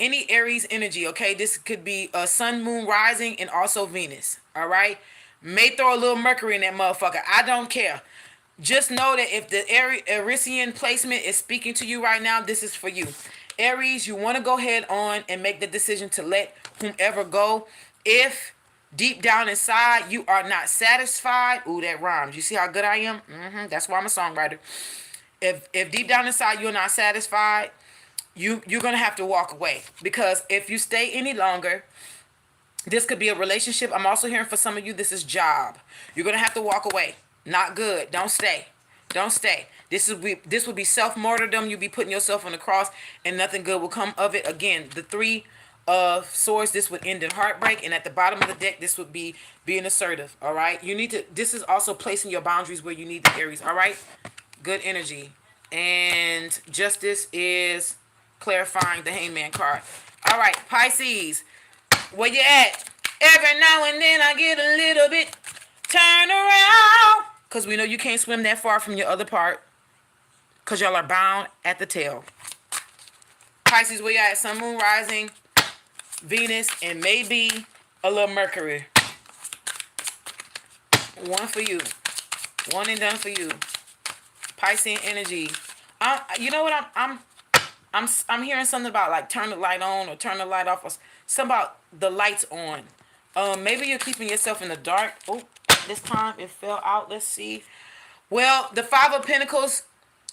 Any Aries energy, okay? This could be a sun, moon, rising, and also Venus. All right? May throw a little Mercury in that motherfucker. I don't care. Just know that if the Arisian placement is speaking to you right now, this is for you. Aries, you want to go ahead on and make the decision to let whomever go. If deep down inside you are not satisfied, ooh, that rhymes. You see how good I am? That's why I'm a songwriter. If deep down inside you're not satisfied, you're gonna have to walk away, because if you stay any longer, this could be a relationship. I'm also hearing for some of you this is job. You're gonna have to walk away. Not good. Don't stay. Don't stay. This would be self-martyrdom. You'll be putting yourself on the cross and nothing good will come of it. Again, the Three of Swords, this would end in heartbreak, and at the bottom of the deck this would be being assertive. All right, you need to, this is also placing your boundaries where you need the Aries. All right, good energy. And Justice is clarifying the Hangman card. All right, Pisces, where you at? Every now and then I get a little bit turn around, because we know you can't swim that far from your other part, because y'all are bound at the tail. Pisces, where you at? Sun, moon, rising, Venus, and maybe a little Mercury. One for you. One and done for you. Piscean energy. You know what? I'm hearing something about like turn the light on or turn the light off, or something about the lights on. Maybe you're keeping yourself in the dark. Oh, this time it fell out. Let's see. Well, the Five of Pentacles,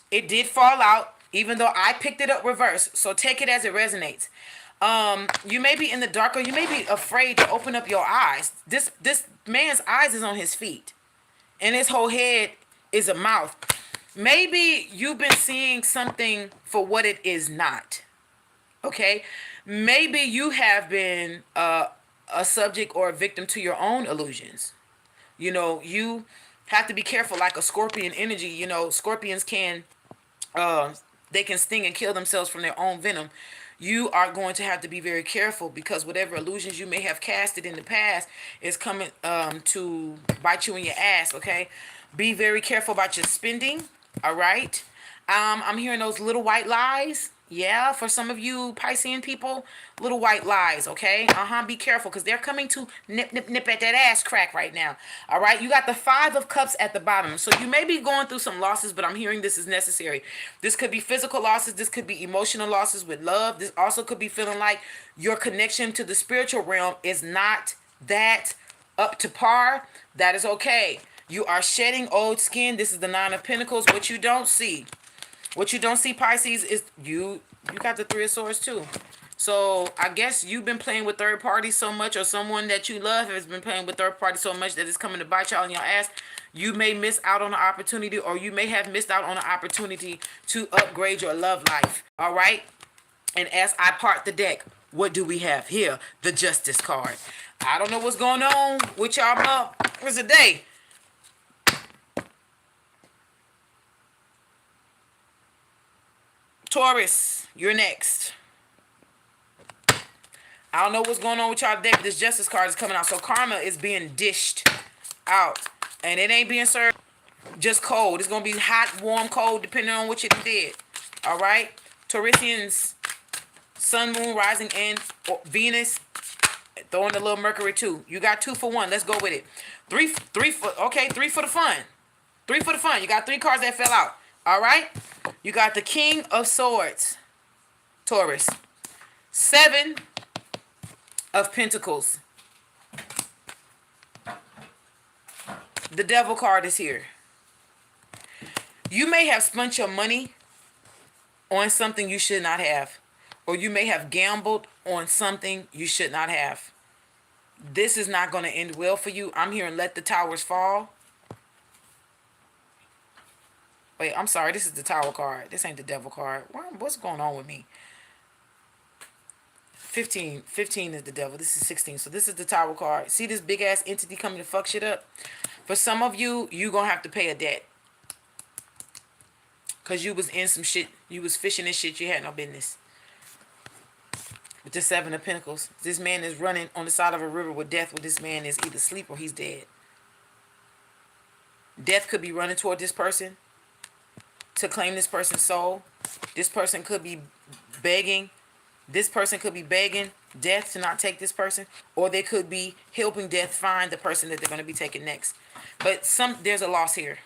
it did fall out, even though I picked it up reverse. So take it as it resonates. You may be in the dark, or you may be afraid to open up your eyes. This man's eyes is on his feet, and his whole head is a mouth. Maybe you've been seeing something for what it is not. Okay? Maybe you have been a subject or a victim to your own illusions. You know, you have to be careful, like a scorpion energy. You know, scorpions can, they can sting and kill themselves from their own venom. You are going to have to be very careful, because whatever illusions you may have casted in the past is coming to bite you in your ass, okay? Be very careful about your spending, all right? I'm hearing those little white lies. Yeah, for some of you Piscean people, little white lies, okay? Be careful, because they're coming to nip at that ass crack right now. All right, you got the Five of Cups at the bottom. So you may be going through some losses, but I'm hearing this is necessary. This could be physical losses. This could be emotional losses with love. This also could be feeling like your connection to the spiritual realm is not that up to par. That is okay. You are shedding old skin. This is the Nine of Pentacles. What you don't see, Pisces, is you got the Three of Swords too. So I guess you've been playing with third parties so much, or someone that you love has been playing with third parties so much that it's coming to bite y'all in your ass. You may miss out on an opportunity, or you may have missed out on an opportunity to upgrade your love life. All right. And as I part the deck, what do we have here? The Justice card. I don't know what's going on with y'all. What's the day? Taurus, you're next. I don't know what's going on with y'all today, but this Justice card is coming out. So karma is being dished out. And it ain't being served just cold. It's going to be hot, warm, cold, depending on what you did. All right? Taurusians, Sun, Moon, Rising, and Venus. Throwing a little Mercury too. You got 2 for 1. Let's go with it. Three for the fun. 3 for the fun. You got 3 cards that fell out. All right? You got the King of Swords, Taurus. 7 of Pentacles. The Devil card is here. You may have spent your money on something you should not have. Or you may have gambled on something you should not have. This is not going to end well for you. I'm hearing let the towers fall. Wait, I'm sorry. This is the Tower card. This ain't the Devil card. What's going on with me? 15 is the devil. This is 16. So this is the Tower card. See this big ass entity coming to fuck shit up? For some of you, you gonna have to pay a debt. Because you was in some shit. You was fishing in shit you had no business. With the Seven of Pentacles. This man is running on the side of a river with death, where this man is either asleep or he's dead. Death could be running toward this person to claim this person's soul. This person could be begging. This person could be begging death to not take this person. Or they could be helping death find the person that they're going to be taking next. But there's a loss here.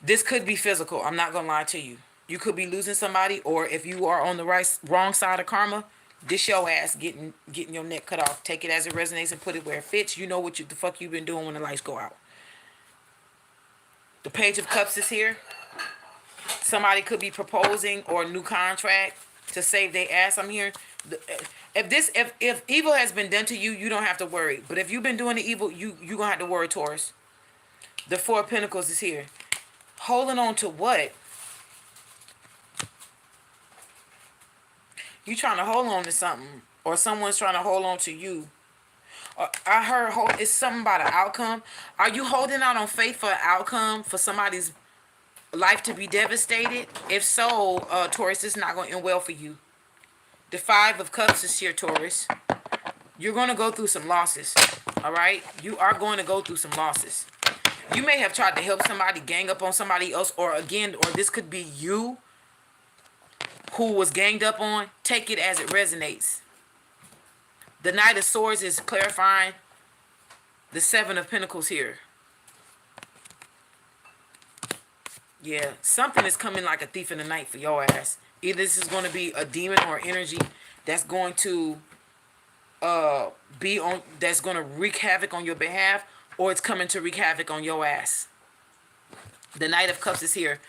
This could be physical. I'm not going to lie to you. You could be losing somebody. Or if you are on the wrong side of karma, this your ass getting your neck cut off. Take it as it resonates and put it where it fits. You know what the fuck you've been doing when the lights go out. The Page of Cups is here. Somebody could be proposing or a new contract to save their ass. I'm here. If evil has been done to you, you don't have to worry. But if you've been doing the evil, you gonna have to worry, Taurus. The Four of Pentacles is here. Holding on to what? You trying to hold on to something, or someone's trying to hold on to you. I heard it's something about an outcome. Are you holding out on faith for an outcome for somebody's life to be devastated? If so, Taurus, it's not going to end well for you. The Five of Cups is here, Taurus. You're going to go through some losses, all right? You are going to go through some losses. You may have tried to help somebody, gang up on somebody else, or this could be you who was ganged up on. Take it as it resonates. The Knight of Swords is clarifying the Seven of Pentacles here. Yeah, something is coming like a thief in the night for your ass. Either this is going to be a demon or energy that's going to that's going to wreak havoc on your behalf, or it's coming to wreak havoc on your ass. The Knight of Cups is here.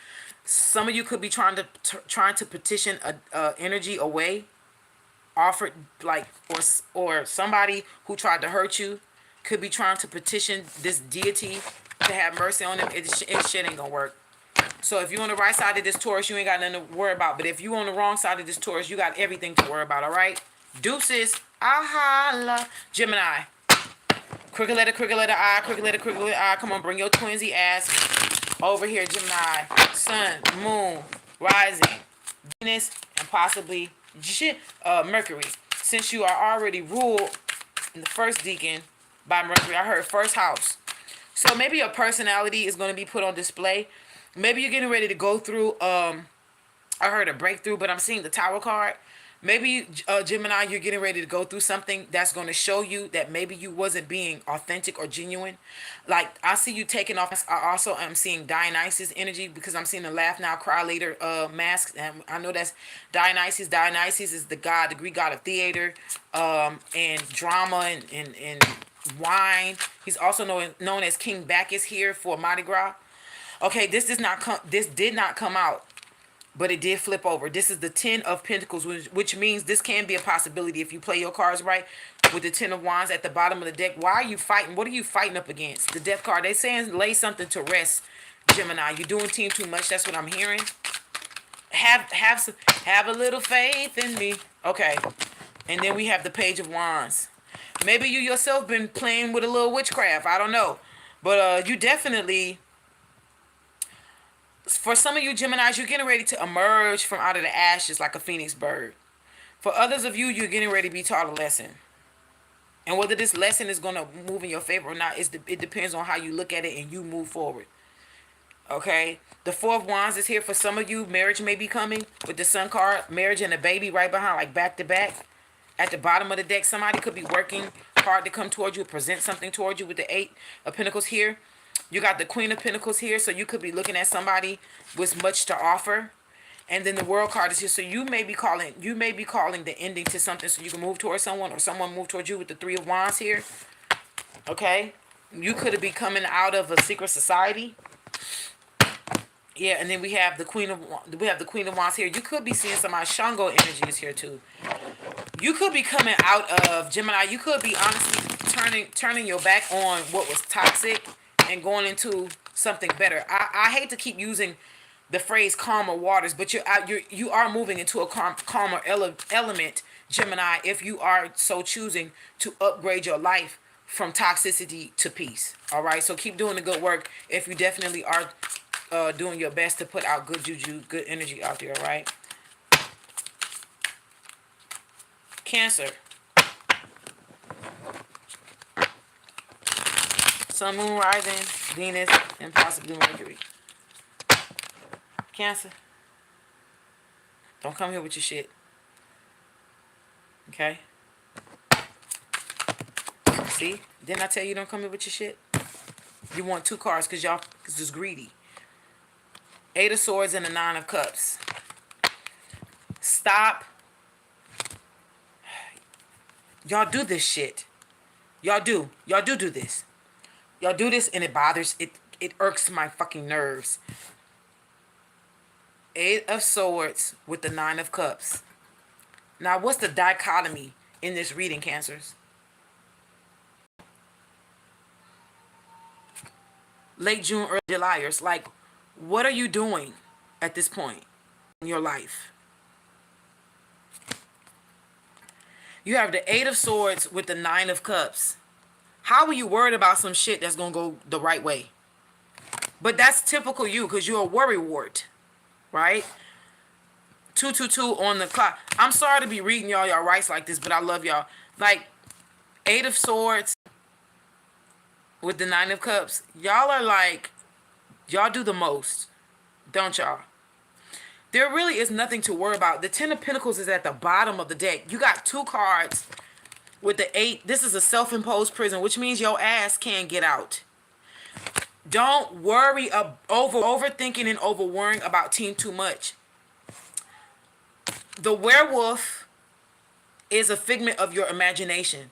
Some of you could be trying to petition a energy away, offered like, or somebody who tried to hurt you could be trying to petition this deity to have mercy on them. It shit ain't gonna work. So if you're on the right side of this Taurus, you ain't got nothing to worry about. But if you're on the wrong side of this Taurus, you got everything to worry about, all right? Deuces. Ahala. Gemini. Crooked letter I, crooked letter I. Come on, bring your twinsy ass over here, Gemini. Sun, Moon, Rising, Venus, and possibly Mercury. Since you are already ruled in the first decan by Mercury, I heard first house. So maybe your personality is going to be put on display. Maybe you're getting ready to go through, I heard a breakthrough, but I'm seeing the Tower card. Maybe, Gemini, you're getting ready to go through something that's going to show you that maybe you wasn't being authentic or genuine. Like, I see you taking off. I also am seeing Dionysus energy, because I'm seeing the laugh now, cry later mask. And I know that's Dionysus. Dionysus is the god, the Greek god of theater and drama and wine. He's also known as King Bacchus here for Mardi Gras. Okay, this did not come out, but it did flip over. This is the Ten of Pentacles, which means this can be a possibility if you play your cards right. With the Ten of Wands at the bottom of the deck, why are you fighting? What are you fighting up against? The Death card. They saying lay something to rest, Gemini. You're doing team too much. That's what I'm hearing. Have a little faith in me. Okay, and then we have the Page of Wands. Maybe you yourself been playing with a little witchcraft. I don't know, but you definitely. For some of you Geminis, you're getting ready to emerge from out of the ashes like a phoenix bird. For others of you, you're getting ready to be taught a lesson. And whether this lesson is going to move in your favor or not, it depends on how you look at it and you move forward. Okay? The Four of Wands is here. For some of you, marriage may be coming with the Sun card. Marriage and a baby right behind, like back to back. At the bottom of the deck, somebody could be working hard to come towards you, present something towards you with the Eight of Pentacles here. You got the Queen of Pentacles here, so you could be looking at somebody with much to offer. And then the World card is here, so you may be calling the ending to something so you can move towards someone, or someone move towards you with the Three of Wands here. Okay? You could be coming out of a secret society. Yeah, and then we have the Queen of Wands here. You could be seeing somebody Shango energies here too. You could be coming out of Gemini. You could be honestly turning your back on what was toxic and going into something better. I hate to keep using the phrase calmer waters, but you are moving into a calmer element Gemini, if you are so choosing to upgrade your life from toxicity to peace. All right, so keep doing the good work if you definitely are doing your best to put out good juju, good energy out there. All right. Cancer, sun, moon, rising, Venus, and possibly Mercury. Cancer, don't come here with your shit. Okay. See? Didn't I tell you don't come here with your shit? You want 2 cards because y'all is just greedy. 8 of Swords and the 9 of Cups. Stop. Y'all do this shit. Y'all do this. Y'all do this and it bothers, it irks my fucking nerves. 8 of Swords with the 9 of Cups. Now, what's the dichotomy in this reading, Cancers? Late June, early Julyers. Like, what are you doing at this point in your life? You have the 8 of Swords with the 9 of Cups. How are you worried about some shit that's going to go the right way? But that's typical you because you're a worrywart, right? 222 on the clock. I'm sorry to be reading y'all rights like this, but I love y'all. Like, 8 of Swords with the 9 of Cups. Y'all are like, y'all do the most, don't y'all? There really is nothing to worry about. The 10 of Pentacles is at the bottom of the deck. You got 2 cards with the 8. This is a self-imposed prison, which means your ass can't get out. Don't worry overthinking and over worrying about team too much. The werewolf is a figment of your imagination.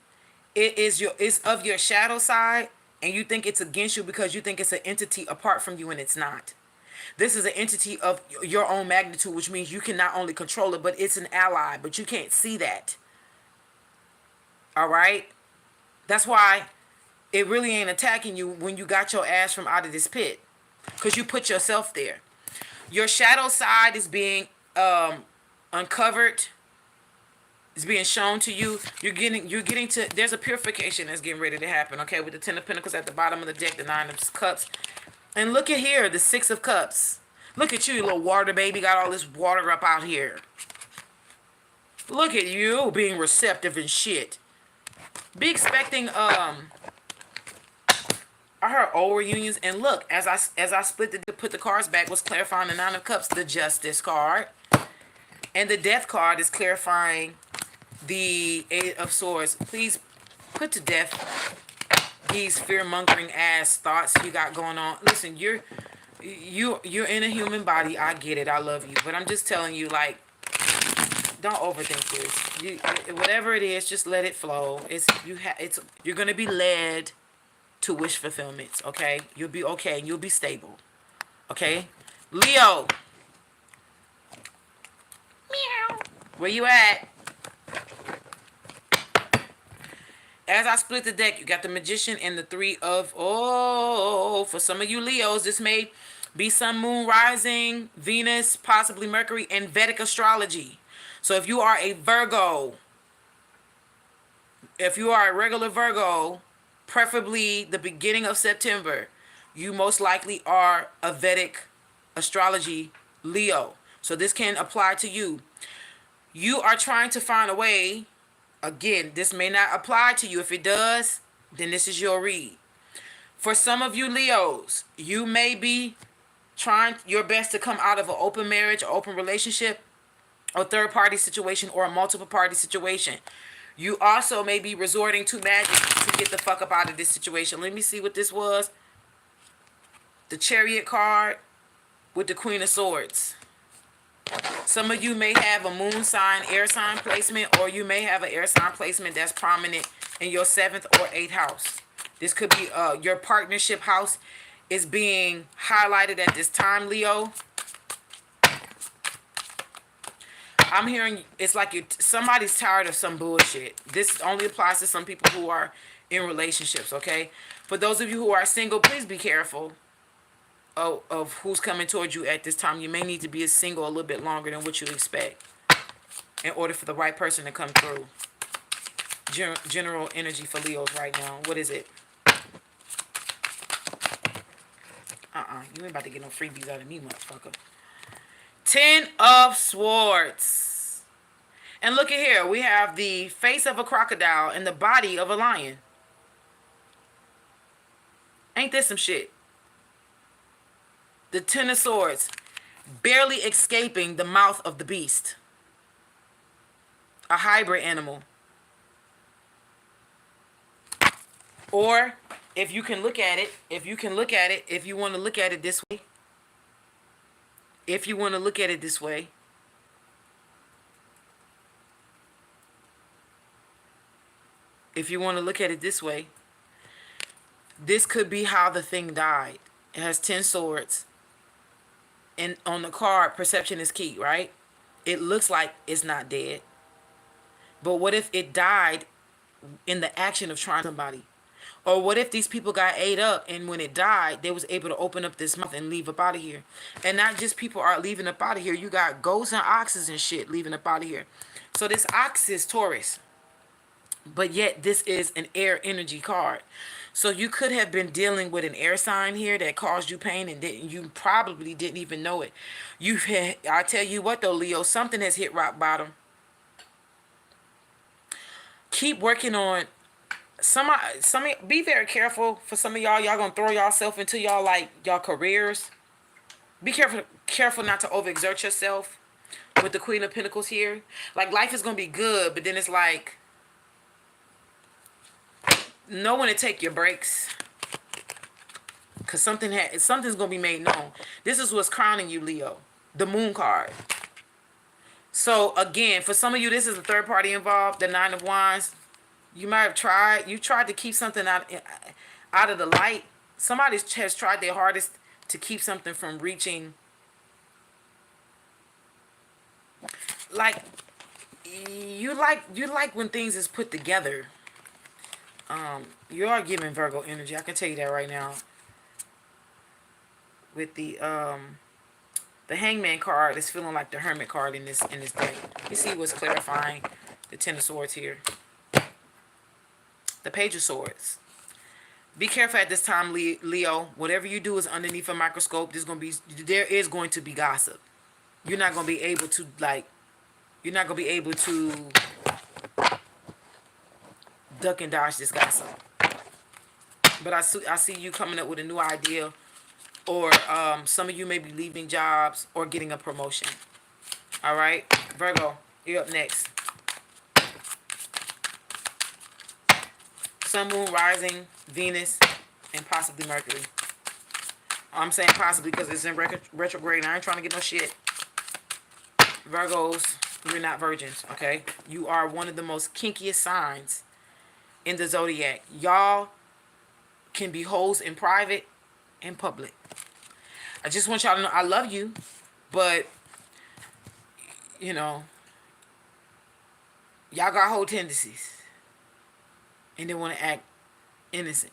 It's of your shadow side, and you think it's against you because you think it's an entity apart from you, and it's not. This is an entity of your own magnitude, which means you can not only control it, but it's an ally, but you can't see that. All right? That's why it really ain't attacking you when you got your ass from out of this pit, because you put yourself there. Your shadow side is being uncovered. It's being shown to you. You're getting to, there's a purification that's getting ready to happen, okay? With the 10 of Pentacles at the bottom of the deck, the 9 of Cups. And look at here, the 6 of Cups. Look at you, little water baby. Got all this water up out here. Look at you being receptive and shit. Be expecting, I heard old reunions. And look, as I put the cards back, was clarifying the 9 of Cups, the Justice card. And the Death card is clarifying the 8 of Swords. Please put to death these fear-mongering ass thoughts you got going on. Listen, you're in a human body. I get it. I love you. But I'm just telling you, like, don't overthink this. Whatever it is, just let it flow. You're gonna be led to wish fulfillments, okay? You'll be okay and you'll be stable. Okay? Leo. Meow. Where you at? As I split the deck, you got the Magician and the 3 of... Oh, for some of you Leos, this may be Sun, Moon, Rising, Venus, possibly Mercury, and Vedic astrology. So if you are a Virgo, if you are a regular Virgo, preferably the beginning of September, you most likely are a Vedic astrology Leo. So this can apply to you. You are trying to find a way. Again, this may not apply to you. If it does, then this is your read. For some of you Leos, you may be trying your best to come out of an open marriage, or open relationship, or third-party situation, or a multiple-party situation. You also may be resorting to magic to get the fuck up out of this situation. Let me see what this was. The Chariot card with the Queen of Swords. Some of you may have a moon sign, air sign placement, or you may have an air sign placement that's prominent in your 7th or 8th house. This could be your partnership house is being highlighted at this time, Leo. I'm hearing it's like somebody's tired of some bullshit. This only applies to some people who are in relationships, okay? For those of you who are single, please be careful of who's coming towards you at this time. You may need to be single a little bit longer than what you expect. in order for the right person to come through. General energy for Leos right now. What is it? You ain't about to get no freebies out of me, motherfucker. 10 of Swords. And look at here. We have the face of a crocodile and the body of a lion. Ain't this some shit? The 10 of Swords. Barely escaping the mouth of the beast. A hybrid animal. Or if you can look at it, if you want to look at it this way, if you want to look at it this way, this could be how the thing died. It has 10 swords. And on the card, perception is key, right? It looks like it's not dead. But what if it died in the action of trying somebody? Or what if these people got ate up and when it died, they was able to open up this mouth and leave up out of here? And not just people are leaving up out of here. You got goats and oxes and shit leaving up out of here. So this ox is Taurus. But yet this is an air energy card. So you could have been dealing with an air sign here that caused you pain and you probably didn't even know it. I tell you what though, Leo, something has hit rock bottom. Keep working on be very careful for some of y'all. Y'all gonna throw yourself into y'all careers. Be careful not to overexert yourself with the Queen of Pentacles here. Like life is gonna be good, but then it's like know when to take your breaks. Cause something's gonna be made known. This is what's crowning you, Leo. The Moon card. So again, for some of you, this is a third party involved. The 9 of Wands. You might have tried to keep something out of the light. Somebody has tried their hardest to keep something from reaching. Like you like when things is put together. You are giving Virgo energy. I can tell you that right now. With the Hangman card, it's feeling like the Hermit card in this deck. You see what's clarifying? The 10 of Swords here. The Page of Swords. Be careful at this time, Leo. Whatever you do is underneath a microscope. There is going to be gossip. You're not going to be able to duck and dodge this gossip. But I see you coming up with a new idea, or some of you may be leaving jobs or getting a promotion. All right, Virgo, you're up next. Sun, Moon, Rising, Venus, and possibly Mercury. I'm saying possibly because it's in retrograde. I ain't trying to get no shit. Virgos, you're not virgins, okay? You are one of the most kinkiest signs in the Zodiac. Y'all can be hoes in private and public. I just want y'all to know I love you, but, you know, y'all got whole tendencies. And they want to act innocent.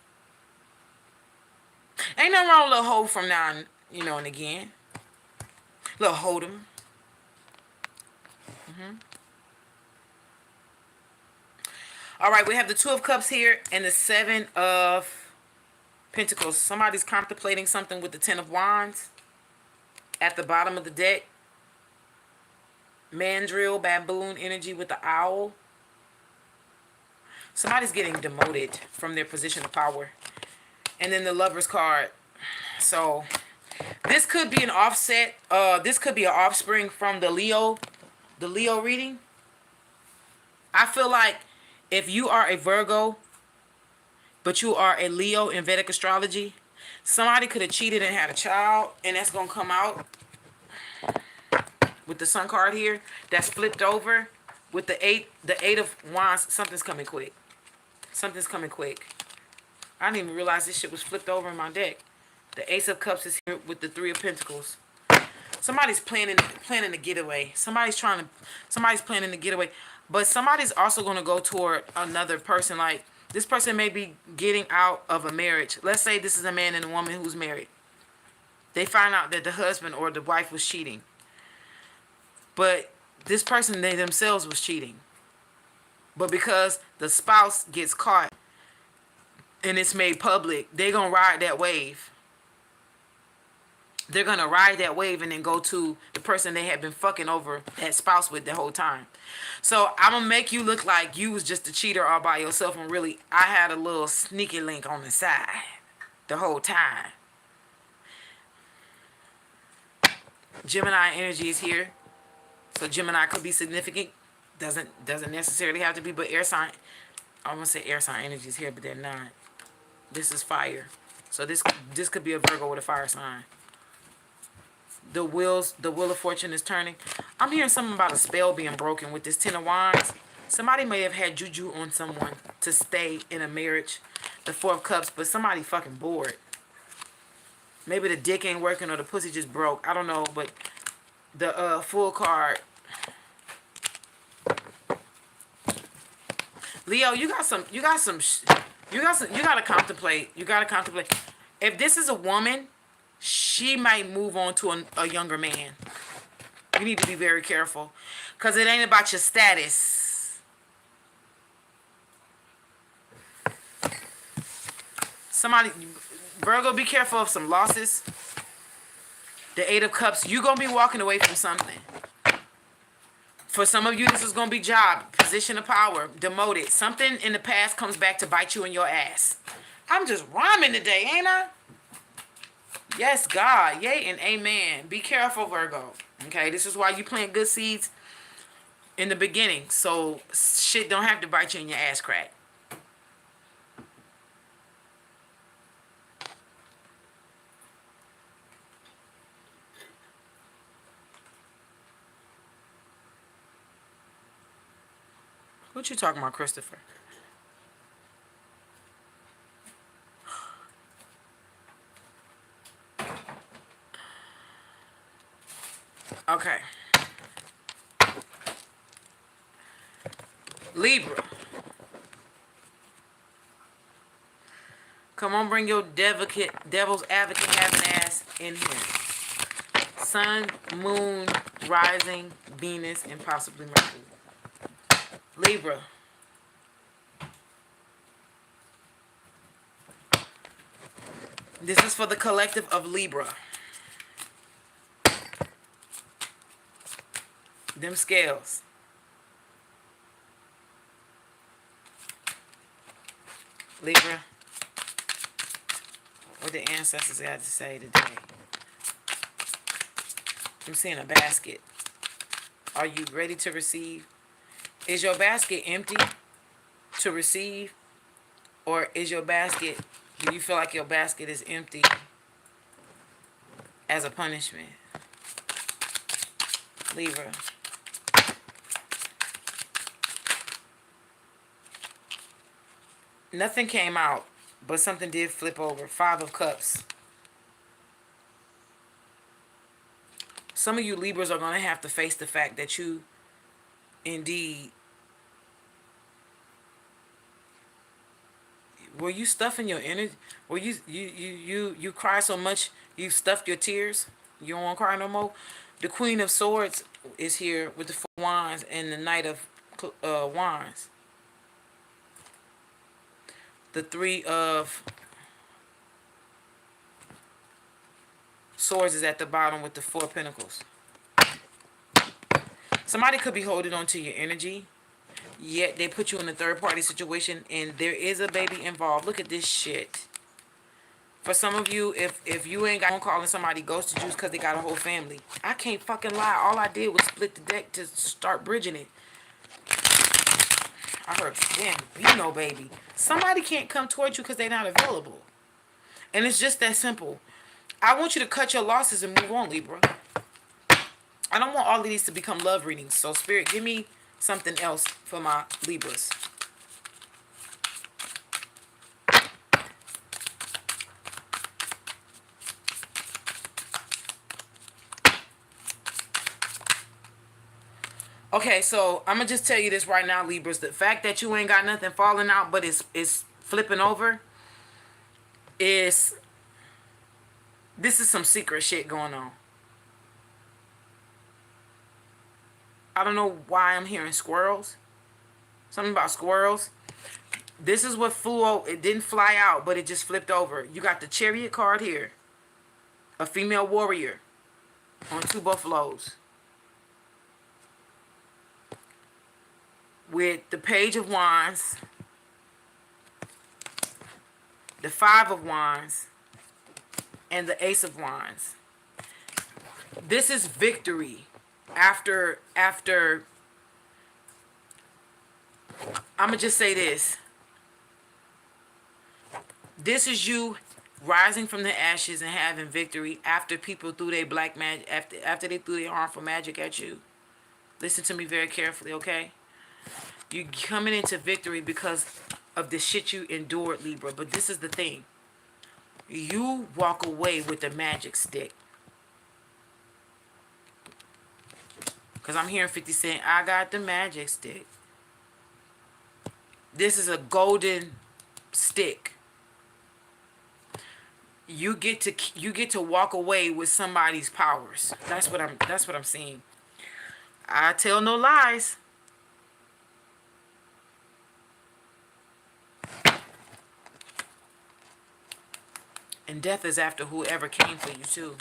Ain't nothing wrong with a little hoe from now and again. Little hold'em. All right, we have the 2 of Cups here and the 7 of Pentacles. Somebody's contemplating something with the 10 of Wands at the bottom of the deck. Mandrill, baboon energy with the owl. Somebody's getting demoted from their position of power. And then the Lover's card. So this could be an offset. This could be an offspring from the Leo reading. I feel like if you are a Virgo, but you are a Leo in Vedic astrology, somebody could have cheated and had a child, and that's going to come out with the Sun card here. That's flipped over with the 8 of Wands. Something's coming quick. Something's coming quick. I didn't even realize this shit was flipped over in my deck. The Ace of Cups is here with the 3 of Pentacles. Somebody's planning a getaway. Somebody's planning to get away. But somebody's also going to go toward another person. Like, this person may be getting out of a marriage. Let's say this is a man and a woman who's married. They find out that the husband or the wife was cheating. But this person, they themselves was cheating. But because the spouse gets caught and it's made public, they're going to ride that wave. They're going to ride that wave and then go to the person they had been fucking over that spouse with the whole time. So I'm going to make you look like you was just a cheater all by yourself, and really I had a little sneaky link on the side the whole time. Gemini energy is here. So Gemini could be significant. Doesn't necessarily have to be, but air sign. I'm going to say air sign energy is here, but they're not. This is fire. So this could be a Virgo with a fire sign. The wheel of fortune is turning. I'm hearing something about a spell being broken with this Ten of Wands. Somebody may have had juju on someone to stay in a marriage. The Four of Cups, but somebody fucking bored. Maybe the dick ain't working or the pussy just broke. I don't know, but the full card. Leo, you gotta contemplate. You gotta contemplate. If this is a woman, she might move on to a younger man. You need to be very careful. Because it ain't about your status. Somebody, Virgo, be careful of some losses. The Eight of Cups, you're going to be walking away from something. For some of you, this is going to be job, position of power, demoted. Something in the past comes back to bite you in your ass. I'm just rhyming today, ain't I? Yes, God. Yay and amen. Be careful, Virgo. Okay, this is why you plant good seeds in the beginning. So shit don't have to bite you in your ass crack. What you talking about, Christopher? Okay. Libra. Come on, bring your devil's advocate having ass in here. Sun, moon, rising, Venus, and possibly Mercury. Libra. This is for the collective of Libra. Them scales. Libra. What the ancestors had to say today. I'm seeing a basket. Are you ready to receive? Is your basket empty to receive? Or is your basket, do you feel like your basket is empty as a punishment? Libra. Nothing came out, but something did flip over. Five of Cups. Some of you Libras are going to have to face the fact that you indeed, were you stuffing your energy? Were you cry so much you stuffed your tears? You don't want to cry no more? The Queen of Swords is here with the Four of Wands and the Knight of Wands. The Three of Swords is at the bottom with the Four of Pentacles. Somebody could be holding on to your energy, yet they put you in a third-party situation, and there is a baby involved. Look at this shit. For some of you, if you ain't got phone calling somebody ghost juice because they got a whole family, I can't fucking lie. All I did was split the deck to start bridging it. I heard, damn, be no baby. Somebody can't come towards you because they're not available. And it's just that simple. I want you to cut your losses and move on, Libra. I don't want all of these to become love readings. So, Spirit, give me something else for my Libras. Okay, so I'm going to just tell you this right now, Libras. The fact that you ain't got nothing falling out, but it's flipping over, this is some secret shit going on. I don't know why I'm hearing squirrels. Something about squirrels. This is what flew over. It didn't fly out, but it just flipped over. You got the Chariot card here. A female warrior on 2 buffaloes. With the Page of Wands. The 5 of Wands. And the Ace of Wands. This is victory. After I'm going to just say this. This is you rising from the ashes and having victory after people threw their black magic, after they threw their harmful magic at you. Listen to me very carefully, okay? You're coming into victory because of the shit you endured, Libra. But this is the thing. You walk away with the magic stick. Because I'm hearing 50 saying, I got the magic stick. This is a golden stick. You get to walk away with somebody's powers. That's what I'm seeing. I tell no lies. And death is after whoever came for you too.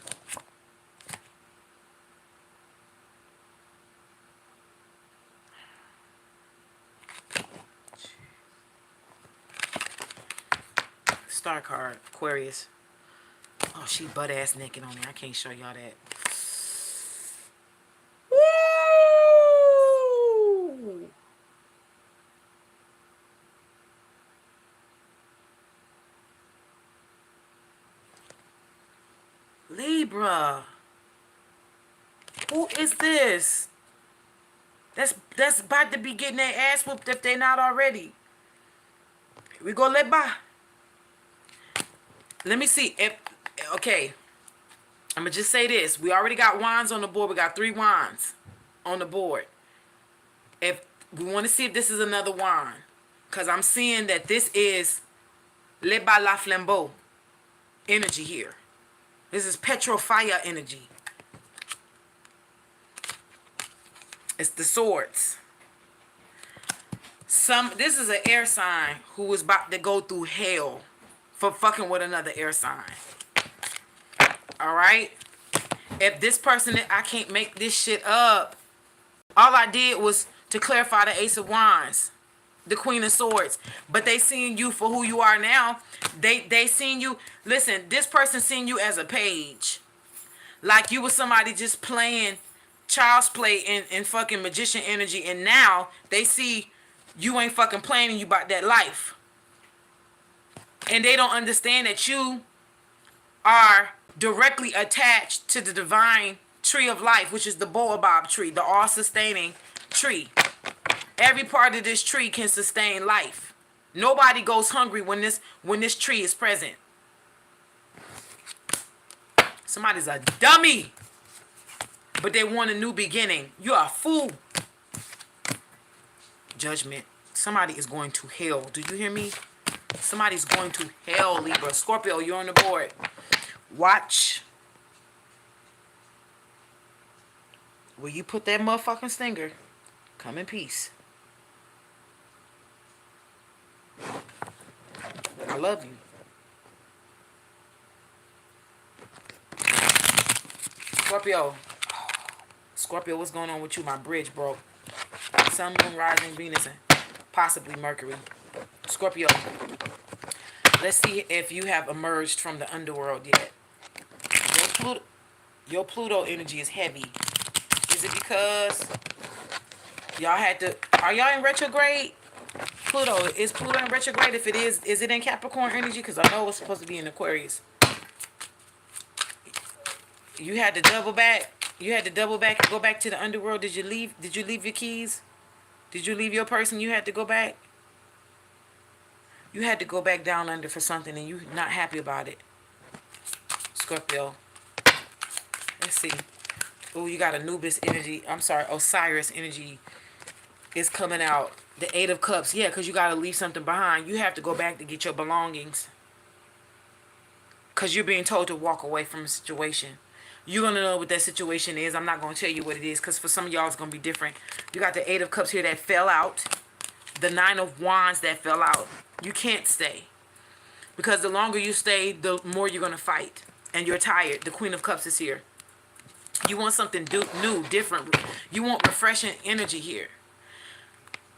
Star card, Aquarius. Oh, she butt ass naked on there. I can't show y'all that. Woo! Libra. Who is this? That's about to be getting their ass whooped if they not already. Here we go, Libra. Let me see if, okay, I'm going to just say this. We already got wands on the board. We got 3 wands on the board. If we want to see if this is another wand, because I'm seeing that this is Le Bas La Flambeau energy here. This is Petrofire energy. It's the swords. This is an air sign who was about to go through hell for fucking with another air sign. Alright? If this person, I can't make this shit up. All I did was to clarify the Ace of Wands. The Queen of Swords. But they seeing you for who you are now. They seeing you. Listen, this person seeing you as a page. Like you was somebody just playing child's play in fucking magician energy. And now they see you ain't fucking playing and you about that life. And they don't understand that you are directly attached to the divine tree of life, which is the baobab tree, the all-sustaining tree. Every part of this tree can sustain life. Nobody goes hungry when this tree is present. Somebody's a dummy, but they want a new beginning. You're a fool. Judgment. Somebody is going to hell. Do you hear me? Somebody's going to hell, Libra. Scorpio, you're on the board. Watch. Will you put that motherfucking stinger? Come in peace. I love you. Scorpio. Scorpio, what's going on with you? My bridge broke. Sun, Moon, Rising, Venus, and possibly Mercury. Scorpio. Let's see if you have emerged from the underworld yet. Your Pluto energy is heavy. Is it because y'all had to... Are y'all in retrograde? Pluto. Is Pluto in retrograde? If it is it in Capricorn energy? Because I know it's supposed to be in Aquarius. You had to double back. You had to double back and go back to the underworld. Did you leave your keys? Did you leave your person? You had to go back? You had to go back down under for something and you're not happy about it. Scorpio. Let's see. Oh, you got Anubis energy. I'm sorry, Osiris energy is coming out. The 8 of Cups. Yeah, because you got to leave something behind. You have to go back to get your belongings. Because you're being told to walk away from a situation. You're going to know what that situation is. I'm not going to tell you what it is because for some of y'all it's going to be different. You got the Eight of Cups here that fell out. The Nine of Wands that fell out. You can't stay. Because the longer you stay, the more you're going to fight. And you're tired. The Queen of Cups is here. You want something new, different. You want refreshing energy here.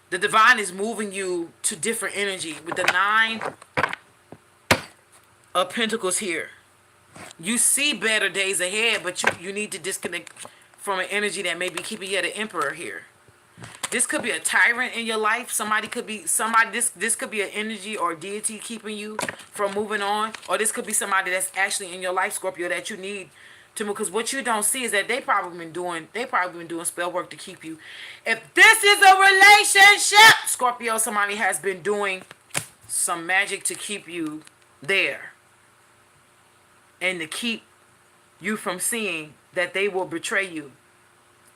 The divine is moving you to different energy with the Nine of Pentacles here. You see better days ahead, but you need to disconnect from an energy that may be keeping you. The Emperor here. This could be a tyrant in your life. This could be an energy or deity keeping you from moving on. Or this could be somebody that's actually in your life, Scorpio, that you need to move. Because what you don't see is that they probably been doing spell work to keep you. If this is a relationship, Scorpio, somebody has been doing some magic to keep you there. And to keep you from seeing that they will betray you.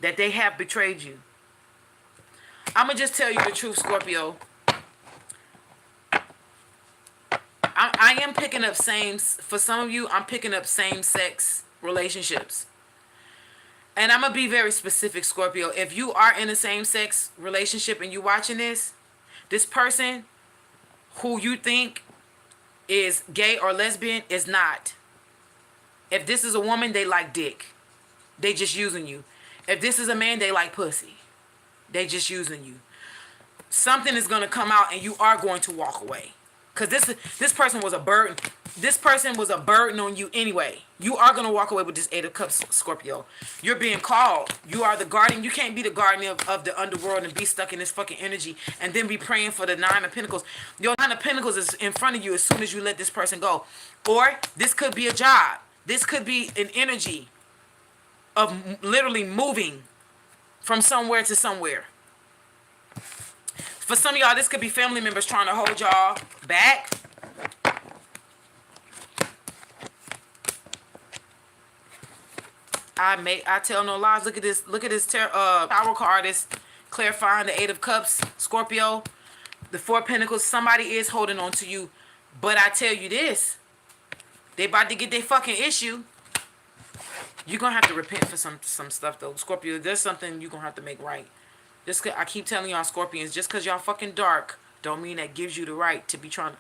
That they have betrayed you. I'm going to just tell you the truth, Scorpio. I am picking up for some of you, I'm picking up same-sex relationships. And I'm going to be very specific, Scorpio. If you are in a same-sex relationship and you watching this person who you think is gay or lesbian is not. If this is a woman, they like dick. They just using you. If this is a man, they like pussy. They just using you. Something is going to come out and you are going to walk away. Because this person was a burden. This person was a burden on you anyway. You are going to walk away with this Eight of Cups, Scorpio. You're being called. You are the guardian. You can't be the guardian of the underworld and be stuck in this fucking energy and then be praying for the Nine of Pentacles. Your Nine of Pentacles is in front of you as soon as you let this person go. Or this could be a job. This could be an energy of literally moving from somewhere to somewhere. For some of y'all, this could be family members trying to hold y'all back. I tell no lies. Look at this. Look at this power card. It's clarifying the Eight of Cups, Scorpio. The Four of Pentacles. Somebody is holding on to you. But I tell you this. They about to get their fucking issue. You're going to have to repent for some stuff, though. Scorpio, there's something you're going to have to make right. I keep telling y'all, Scorpions, just because y'all fucking dark, don't mean that gives you the right to be trying to...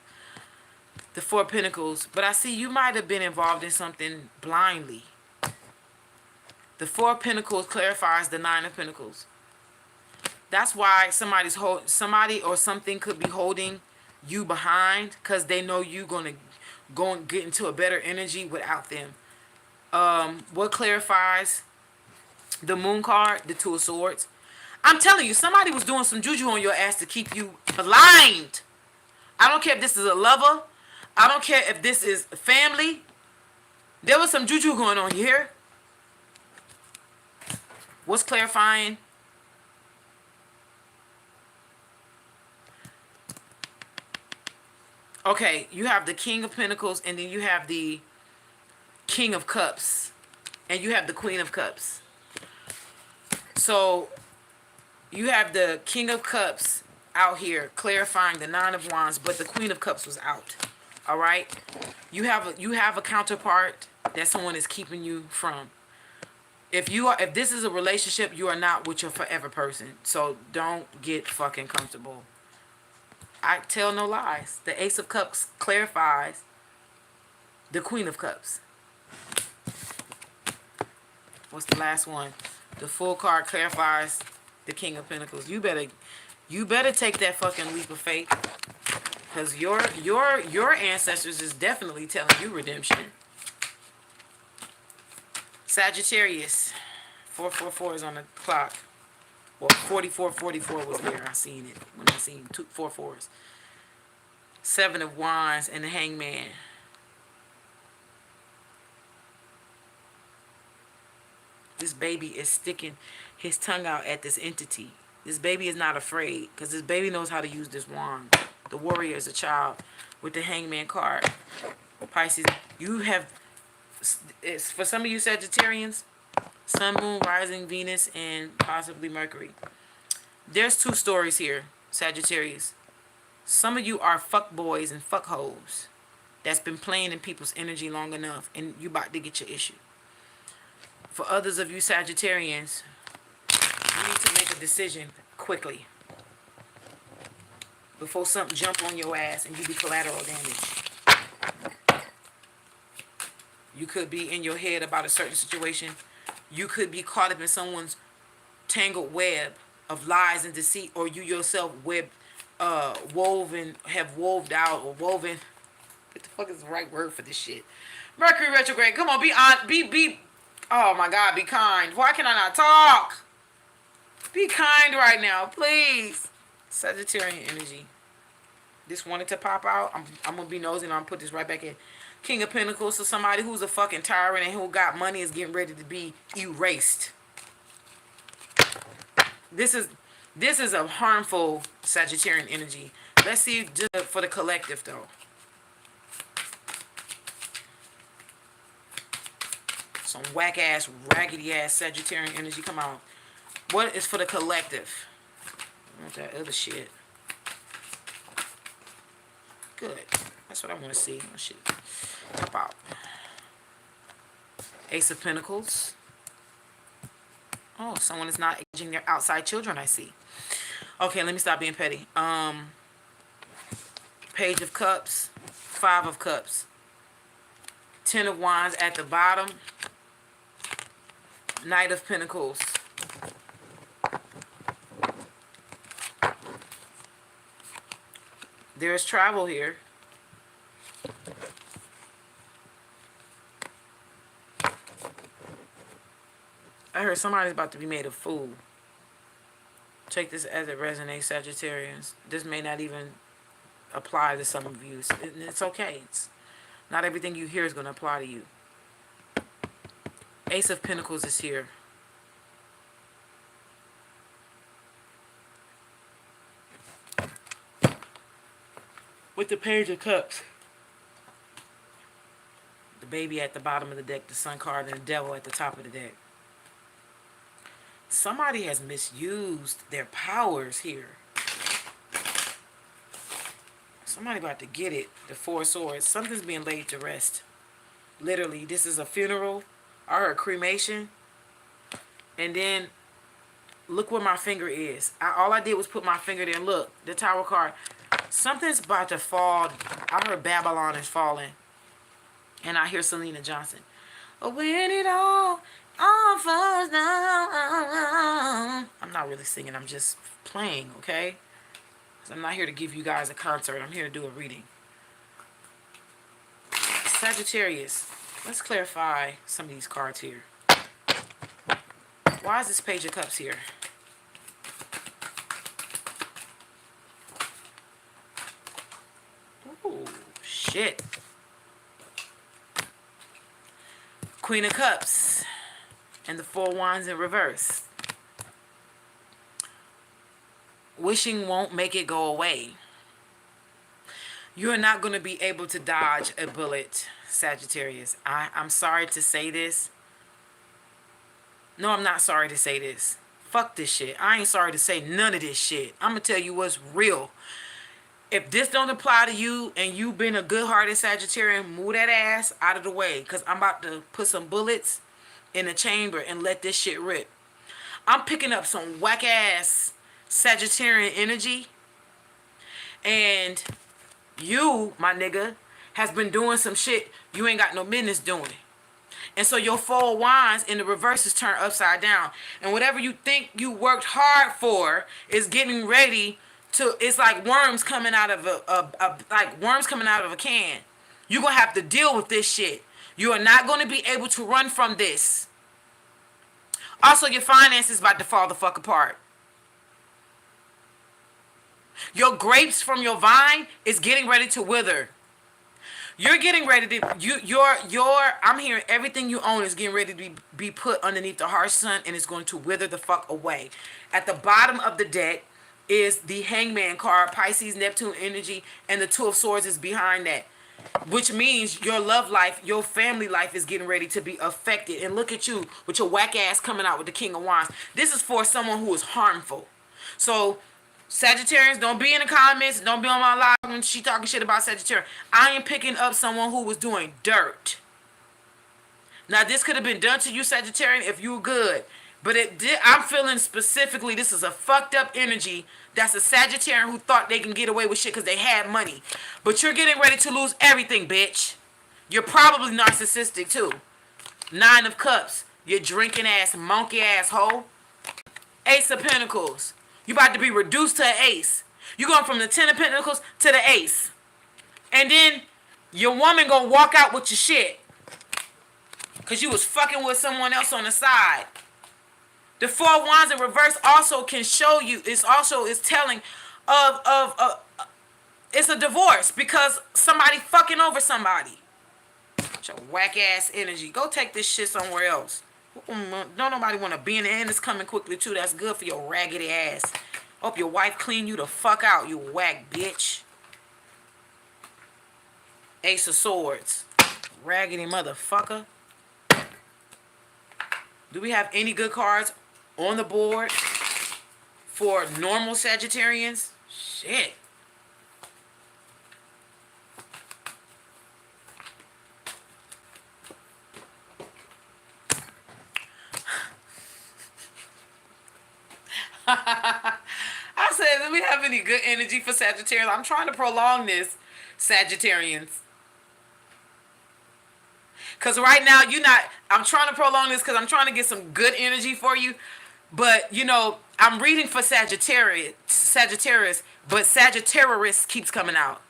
The Four of Pentacles. But I see you might have been involved in something blindly. The Four of Pentacles clarifies the Nine of Pentacles. That's why somebody or something could be holding you behind because they know you're going to go and get into a better energy without them. What clarifies the Moon card? The Two of Swords. I'm telling you, somebody was doing some juju on your ass to keep you blind. I don't care if this is a lover. I don't care if this is family. There was some juju going on, you hear? What's clarifying? Okay, you have the King of Pentacles, and then you have the King of Cups, and you have the Queen of Cups. So you have the King of Cups out here clarifying the Nine of Wands, but the Queen of Cups was out. All right, you have a counterpart that someone is keeping you from. If this is a relationship, you are not with your forever person. So don't get fucking comfortable. I tell no lies. The Ace of Cups clarifies the Queen of Cups. What's the last one? The Full card clarifies the King of Pentacles. You better take that fucking leap of faith. Because your ancestors is definitely telling you redemption. Sagittarius. 444 is on the clock. Well, 4444 was there. I seen it when I seen 4 4s. Seven of Wands and the Hangman. This baby is sticking his tongue out at this entity. This baby is not afraid because this baby knows how to use this wand. The warrior is a child with the Hangman card. Pisces, you have... It's for some of you Sagittarians, Sun, Moon, Rising, Venus, and possibly Mercury. There's two stories here, Sagittarius. Some of you are fuck boys and fuck hoes that's been playing in people's energy long enough, and you about to get your issue. For others of you Sagittarians, you need to make a decision quickly before something jump on your ass and you be collateral damage. You could be in your head about a certain situation. You could be caught up in someone's tangled web of lies and deceit, or you yourself have woved out or woven. What the fuck is the right word for this shit? Mercury retrograde. Come on, be. Oh my God, be kind. Why can I not talk? Be kind right now, please. Sagittarian energy. This wanted to pop out. I'm gonna be nosy and I'm gonna put this right back in. King of Pentacles. So somebody who's a fucking tyrant and who got money is getting ready to be erased. This is a harmful Sagittarian energy. Let's see just for the collective though. Some whack ass, raggedy ass Sagittarian energy come out. What is for the collective? I want that other shit. Good. That's what I want to see. Oh, shit. Pop out. Ace of Pentacles. Oh, someone is not aging their outside children, I see. Okay, let me stop being petty. Page of Cups. 5 of Cups. 10 of Wands at the bottom. Knight of Pentacles. There's travel here. I heard somebody's about to be made a fool. Take this as it resonates, Sagittarians. This may not even apply to some of you. It's okay. Not everything you hear is going to apply to you. Ace of Pentacles is here. With the Page of Cups. The baby at the bottom of the deck, the Sun card, and the Devil at the top of the deck. Somebody has misused their powers here. Somebody about to get it. The 4 of Swords. Something's being laid to rest. Literally, this is a funeral. I heard cremation. And then, look where my finger is. All I did was put my finger there. Look, the Tower card. Something's about to fall. I heard Babylon is falling. And I hear Selena Johnson. Oh, when it all falls down. I'm not really singing. I'm just playing, okay? I'm not here to give you guys a concert. I'm here to do a reading. Sagittarius. Let's clarify some of these cards here. Why is this Page of Cups here? Ooh, shit. Queen of Cups. And the 4 Wands in reverse. Wishing won't make it go away. You're not going to be able to dodge a bullet, Sagittarius. I'm sorry to say this. No, I'm not sorry to say this. Fuck this shit. I ain't sorry to say none of this shit. I'm going to tell you what's real. If this don't apply to you and you've been a good-hearted Sagittarian, move that ass out of the way. Because I'm about to put some bullets in the chamber and let this shit rip. I'm picking up some whack-ass Sagittarian energy. And you, my nigga, has been doing some shit you ain't got no business doing. And so your 4 Wands in the reverse is turned upside down. And whatever you think you worked hard for is getting ready to, it's like worms coming out of a can. You're going to have to deal with this shit. You are not going to be able to run from this. Also, your finances about to fall the fuck apart. Your grapes from your vine is getting ready to wither. You're getting ready to, I'm hearing everything you own is getting ready to be put underneath the harsh sun and it's going to wither the fuck away. At the bottom of the deck is the Hangman card, Pisces, Neptune energy, and the 2 of Swords is behind that. Which means your love life, your family life is getting ready to be affected. And look at you with your whack ass coming out with the King of Wands. This is for someone who is harmful. So, Sagittarians, don't be in the comments. Don't be on my live when she talking shit about Sagittarius. I am picking up someone who was doing dirt. Now, this could have been done to you, Sagittarian, if you were good. But it did. I'm feeling specifically this is a fucked up energy. That's a Sagittarian who thought they can get away with shit because they had money. But you're getting ready to lose everything, bitch. You're probably narcissistic, too. 9 of Cups. You drinking ass, monkey ass hoe. Ace of Pentacles. You about to be reduced to an ace. You going from the 10 of Pentacles to the ace. And then your woman gonna walk out with your shit. Because you was fucking with someone else on the side. The 4 of Wands in reverse also can show you, it's telling of it's a divorce because somebody fucking over somebody. It's a whack ass energy. Go take this shit somewhere else. Don't nobody want to be in the end. It's coming quickly too. That's good for your raggedy ass. Hope your wife clean you the fuck out, you whack bitch. Ace of Swords. Raggedy motherfucker. Do we have any good cards on the board for normal Sagittarians? Shit. I said, do we have any good energy for Sagittarians? I'm trying to prolong this, Sagittarians. Because right now, I'm trying to prolong this because I'm trying to get some good energy for you. But, you know, I'm reading for Sagittarius, but Sagittarius keeps coming out.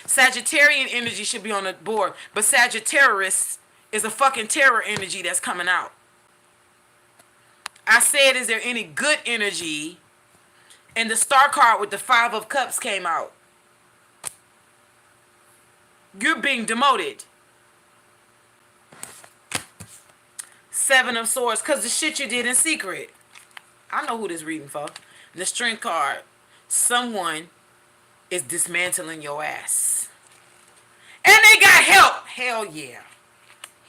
Sagittarian energy should be on the board, but Sagittarius is a fucking terror energy that's coming out. I said, is there any good energy? And the star card with the 5 of Cups came out. You're being demoted. 7 of Swords, because the shit you did in secret. I know who this reading for. The Strength card. Someone is dismantling your ass. And they got help. Hell yeah.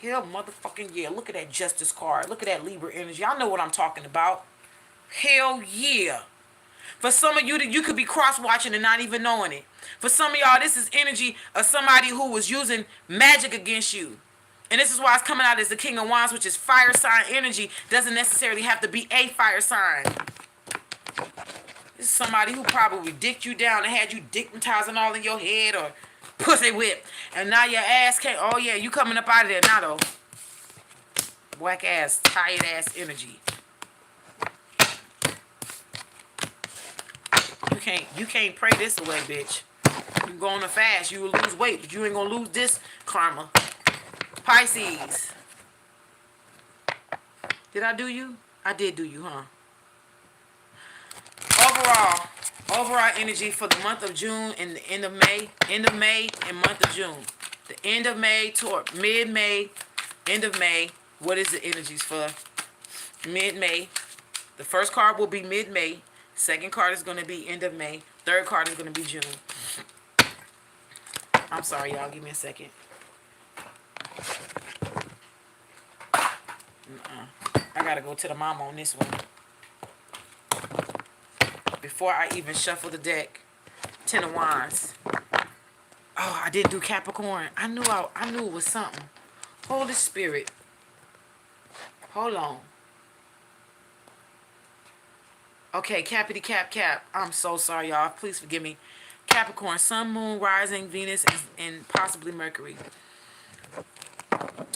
Hell motherfucking yeah. Look at that Justice card. Look at that Libra energy. I know what I'm talking about. Hell yeah. For some of you, you could be cross-watching and not even knowing it. For some of y'all, this is energy of somebody who was using magic against you. And this is why it's coming out as the King of Wands, which is fire sign energy. Doesn't necessarily have to be a fire sign. This is somebody who probably dicked you down and had you dickmatizing all in your head or pussy whip. And now your ass can't. Oh yeah, you coming up out of there now though. Whack ass, tired ass energy. You can't pray this away, bitch. You can go on a fast. You will lose weight, but you ain't gonna lose this karma. Pisces. Did I do you? I did do you, huh? Overall energy for the month of June and the end of May and month of June. The end of May to mid-May, end of May. What is the energies for mid-May? The first card will be mid-May. Second card is going to be end of May. Third card is going to be June. I'm sorry, y'all. Give me a second. I gotta go to the mama on this one. Before I even shuffle the deck. 10 of Wands. Oh, I didn't do Capricorn. I knew it was something. Holy Spirit. Hold on. Okay, Cappity Cap. I'm so sorry, y'all. Please forgive me. Capricorn, Sun, Moon, Rising, Venus, and possibly Mercury.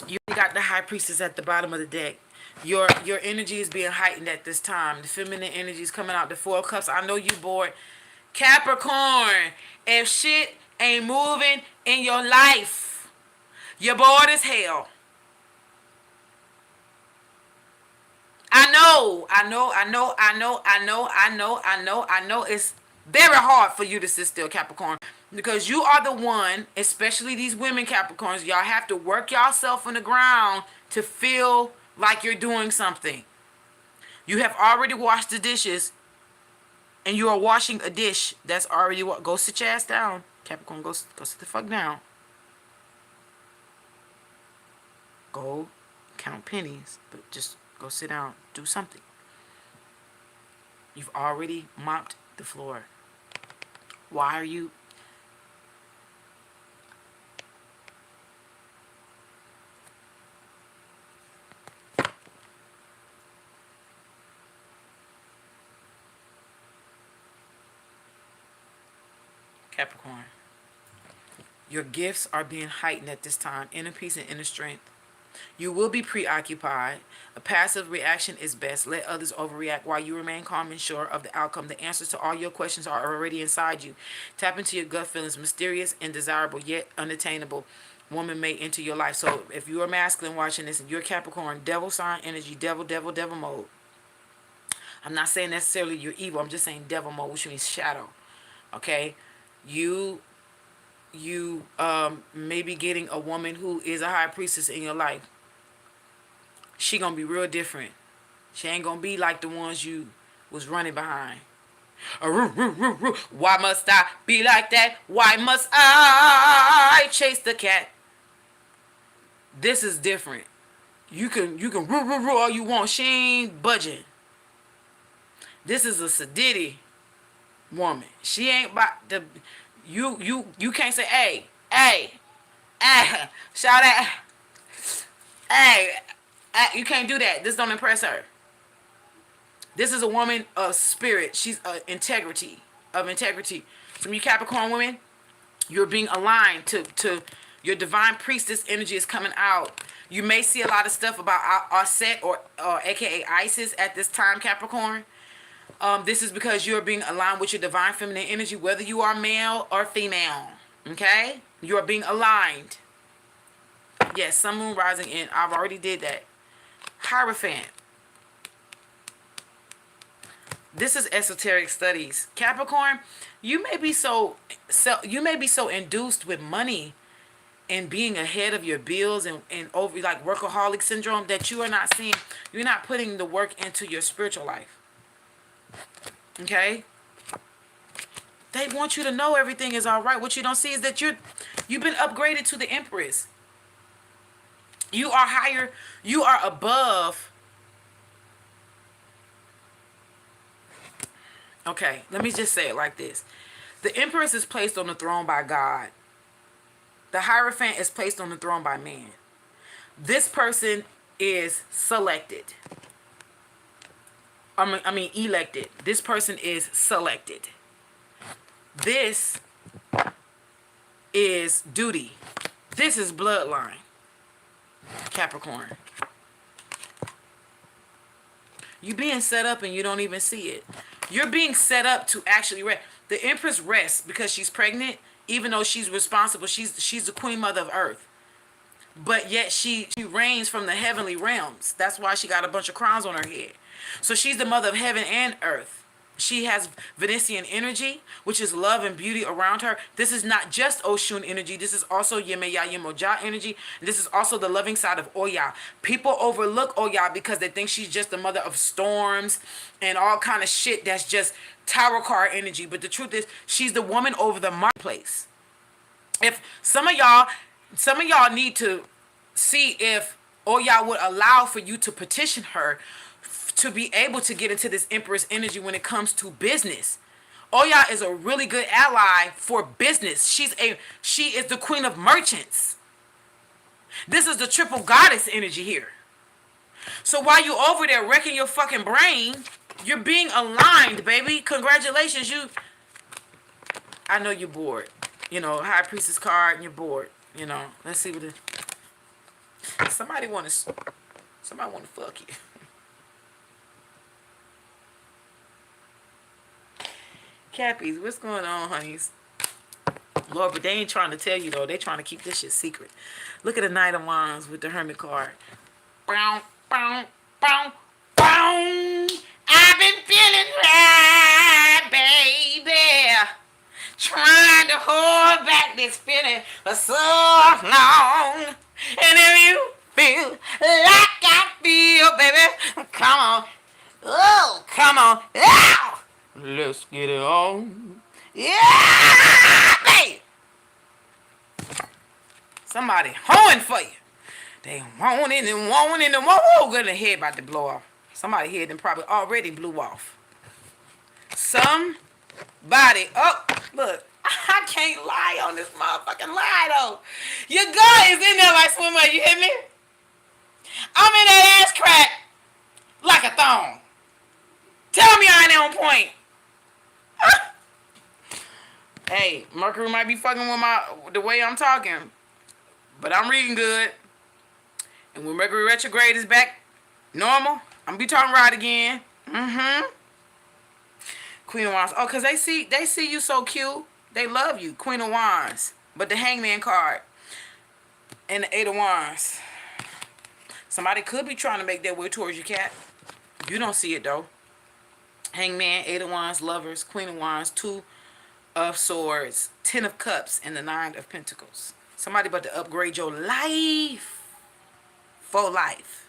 You got the High Priestess at the bottom of the deck. Your energy is being heightened at this time. The feminine energy is coming out. The 4 of Cups. I know you bored. Capricorn, if shit ain't moving in your life, you're bored as hell. I know it's very hard for you to sit still, Capricorn. Because you are the one, especially these women Capricorns, y'all have to work yourself on the ground to feel like you're doing something. You have already washed the dishes, and you are washing a dish that's already what? Go sit your ass down, Capricorn. Go sit the fuck down. Go count pennies, but just go sit down. Do something. You've already mopped the floor. Why are you? Capricorn. Your gifts are being heightened at this time. Inner peace and inner strength. You will be preoccupied. A passive reaction is best. Let others overreact while you remain calm and sure of the outcome. The answers to all your questions are already inside you. Tap into your gut feelings. Mysterious and desirable, yet unattainable woman may enter your life. So if you are masculine watching this and you're Capricorn, devil sign energy, devil mode. I'm not saying necessarily you're evil. I'm just saying devil mode, which means shadow. Okay? You may be getting a woman who is a high priestess in your life. She gonna be real different. She ain't gonna be like the ones you was running behind. Why must I be like that? Why must I chase the cat? This is different. You can all you want. She ain't budging. This is a sedity woman. She ain't about to. You can't say hey, shout out, hey. You can't do that. This don't impress her. This is a woman of spirit. She's of integrity. Some of you Capricorn women, you're being aligned to your divine priestess energy is coming out. You may see a lot of stuff about Aset or aka Isis at this time, Capricorn. This is because you're being aligned with your divine feminine energy, whether you are male or female. Okay? You are being aligned. Yes, sun, moon, rising in. I've already did that. Hierophant. This is esoteric studies. Capricorn, you may be so induced with money and being ahead of your bills and over like workaholic syndrome that you're not putting the work into your spiritual life. Okay? They want you to know everything is all right. What you don't see is that you've been upgraded to the Empress. You are higher. You are above. Okay, let me just say it like this. The Empress is placed on the throne by God. The Hierophant is placed on the throne by man. This person is selected. I mean elected. This person is selected. This is duty. This is bloodline. Capricorn. You're being set up and you don't even see it. You're being set up to actually rest. The Empress rests because she's pregnant, even though she's responsible. She's the Queen Mother of Earth. But yet she reigns from the heavenly realms. That's why she got a bunch of crowns on her head. So she's the mother of heaven and earth. She has Venusian energy, which is love and beauty around her. This is not just Oshun energy. This is also Yemeya Yemoja energy. And this is also the loving side of Oya. People overlook Oya because they think she's just the mother of storms and all kind of shit that's just tarot card energy. But the truth is, she's the woman over the marketplace. If some of y'all need to see if Oya would allow for you to petition her to be able to get into this Empress energy when it comes to business. Oya is a really good ally for business. She is the queen of merchants. This is the triple goddess energy here. So while you over there wrecking your fucking brain, you're being aligned, baby. Congratulations, I know you're bored. You know, High Priestess card and you're bored. You know, let's see what somebody want to fuck you. Cappies, what's going on, honeys? Lord, but they ain't trying to tell you, though. They trying to keep this shit secret. Look at the Knight of Wands with the Hermit card. Bow, bow, bow, bow. I've been feeling right, baby. Trying to hold back this feeling for so long. And if you feel like I feel, baby, come on. Oh, come on. Ow! Let's get it on. Yeah, baby. Somebody hoeing for you. They want it and want it and want it. Oh, good, the head about to blow off. Somebody head then probably already blew off. Somebody. Oh, look. I can't lie on this motherfucking lie, though. Your girl is in there like swimmer. You hear me? I'm in that ass crack like a thong. Tell me I ain't on point. Hey, Mercury might be fucking with the way I'm talking, but I'm reading good. And when Mercury retrograde is back normal, I'm gonna be talking right again. Mm-hmm. Queen of Wands. Oh, cause they see you so cute. They love you. Queen of Wands. But the Hangman card and the Eight of Wands. Somebody could be trying to make their way towards you, cat. You don't see it though. Hangman, Eight of Wands, Lovers, Queen of Wands, Two of Swords, Ten of Cups, and the Nine of Pentacles. Somebody about to upgrade your life for life.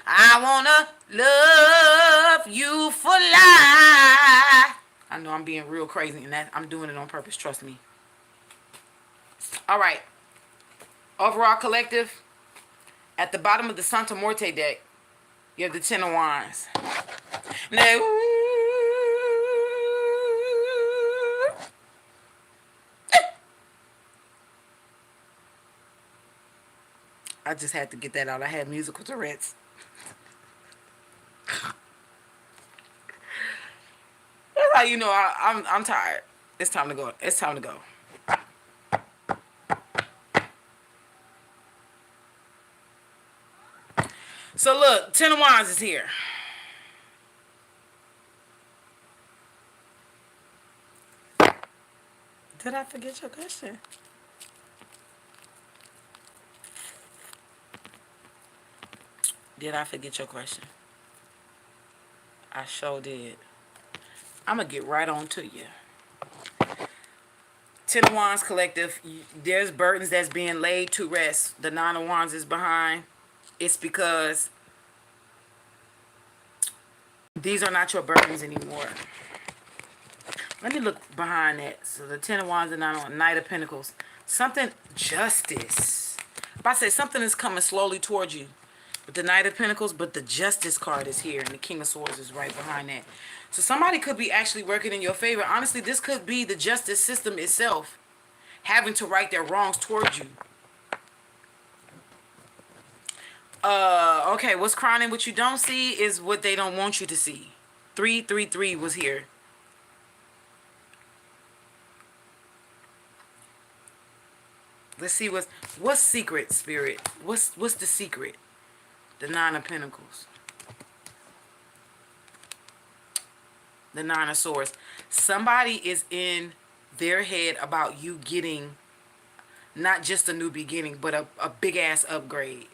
I wanna love you for life. I know I'm being real crazy, and that I'm doing it on purpose. Trust me. All right. Overall collective. At the bottom of the Santa Morte deck, you have the Ten of Wands. Now, I just had to get that out. I had musical Tourette's. That's how you know I'm tired. It's time to go. It's time to go. So look, Ten of Wands is here. Did I forget your question? Did I forget your question? I sure did. I'm going to get right on to you. Ten of Wands collective, there's burdens that's being laid to rest. The Nine of Wands is behind. It's because these are not your burdens anymore. Let me look behind that. So the Ten of Wands and Knight of Pentacles. Something, justice. If I say something is coming slowly towards you with the Knight of Pentacles, but the Justice card is here and the King of Swords is right behind that. So somebody could be actually working in your favor. Honestly, this could be the justice system itself having to right their wrongs towards you. Okay, what's crowning what you don't see is what they don't want you to see. 333 was here. Let's see what's secret, spirit. What's the secret? The Nine of Pentacles. The Nine of Swords. Somebody is in their head about you getting not just a new beginning, but a big ass upgrade.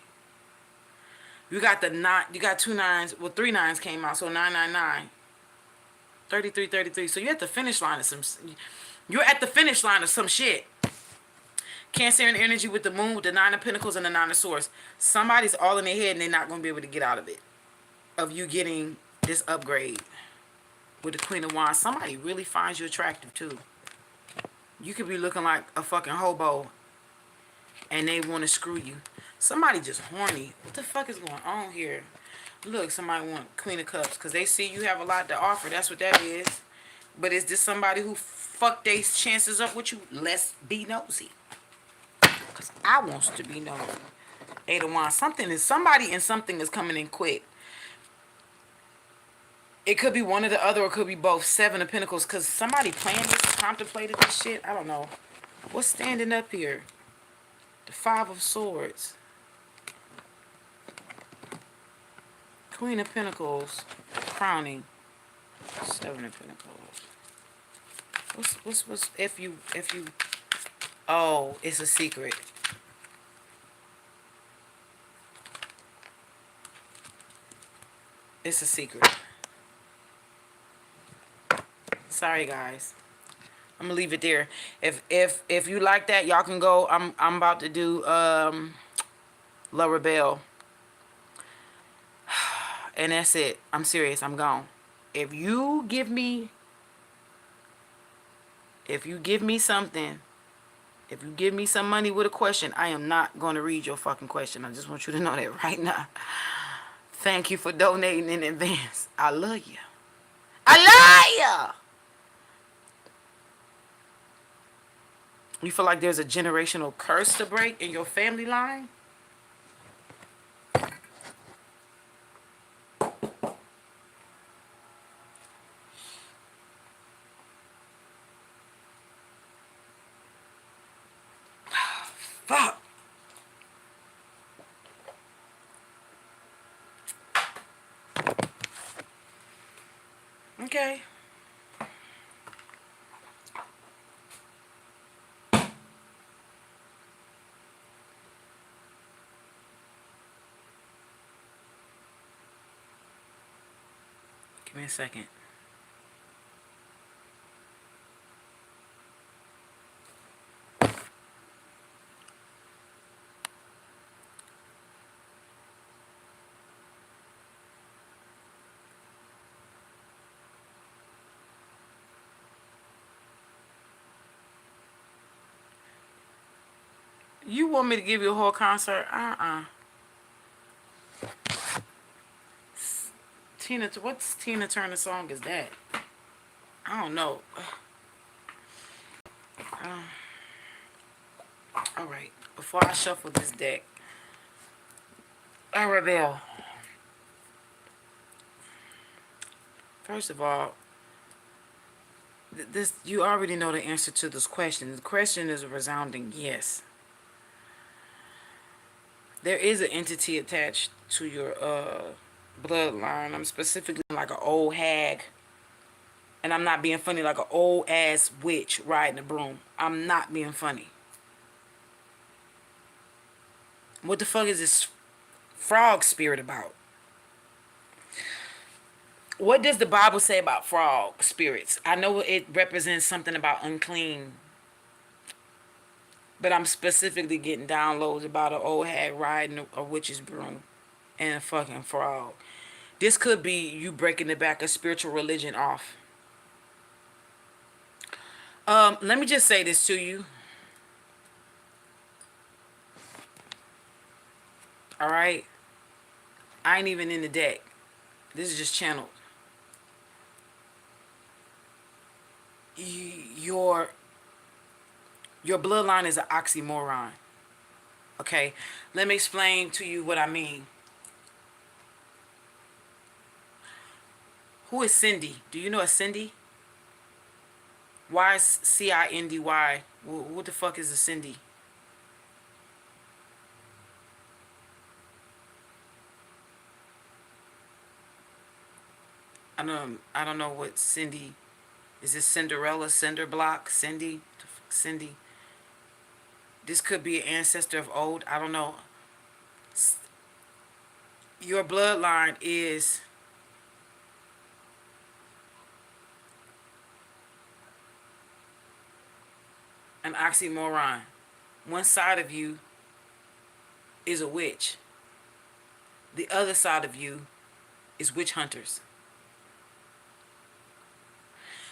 You got the nine, you got two nines, well, three nines came out, so 999. 33, 33. So you're at the finish line of some shit. Cancer and energy with the moon, with the Nine of Pentacles and the Nine of Swords. Somebody's all in their head and they're not going to be able to get out of it. Of you getting this upgrade. With the Queen of Wands. Somebody really finds you attractive too. You could be looking like a fucking hobo and they want to screw you. Somebody just horny. What the fuck is going on here? Look, somebody want Queen of Cups because they see you have a lot to offer. That's what that is. But is this somebody who fucked their chances up with you? Let's be nosy. Because I wants to be nosy. Eight of Wands. Somebody and something is coming in quick. It could be one or the other, or it could be both. Seven of Pentacles, because somebody planned this, contemplated this shit. I don't know. What's standing up here? The Five of Swords. Queen of Pentacles. Crowning. Seven of Pentacles. What's if you oh, it's a secret. It's a secret. Sorry guys, I'm gonna leave it there. If you like that, y'all can go. I'm about to do La Rebelle, and that's it. I'm serious. I'm gone. If you give me something, if you give me some money with a question, I am not going to read your fucking question. I just want you to know that right now. Thank you for donating in advance. I love you. I love you. You feel like there's a generational curse to break in your family line? Okay. Give me a second. You want me to give you a whole concert? What's Tina Turner song is that? I don't know. All right. Before I shuffle this deck, Arabelle. First of all, this you already know the answer to this question. The question is a resounding yes. There is an entity attached to your bloodline. I'm specifically like an old hag. And I'm not being funny, like an old ass witch riding a broom. I'm not being funny. What the fuck is this frog spirit about? What does the Bible say about frog spirits? I know it represents something about unclean, but I'm specifically getting downloads about an old hag riding a witch's broom and a fucking frog. This could be you breaking the back of spiritual religion off. Let me just say this to you. All right? I ain't even in the deck. This is just channeled. Your bloodline is an oxymoron. Okay? Let me explain to you what I mean. Who is Cindy? Do you know a Cindy? Why is Cindy? What the fuck is a Cindy? I don't know what Cindy. Is this Cinderella, Cinderblock, Cindy? Cindy. This could be an ancestor of old. I don't know. Your bloodline is an oxymoron. One side of you is a witch. The other side of you is witch hunters.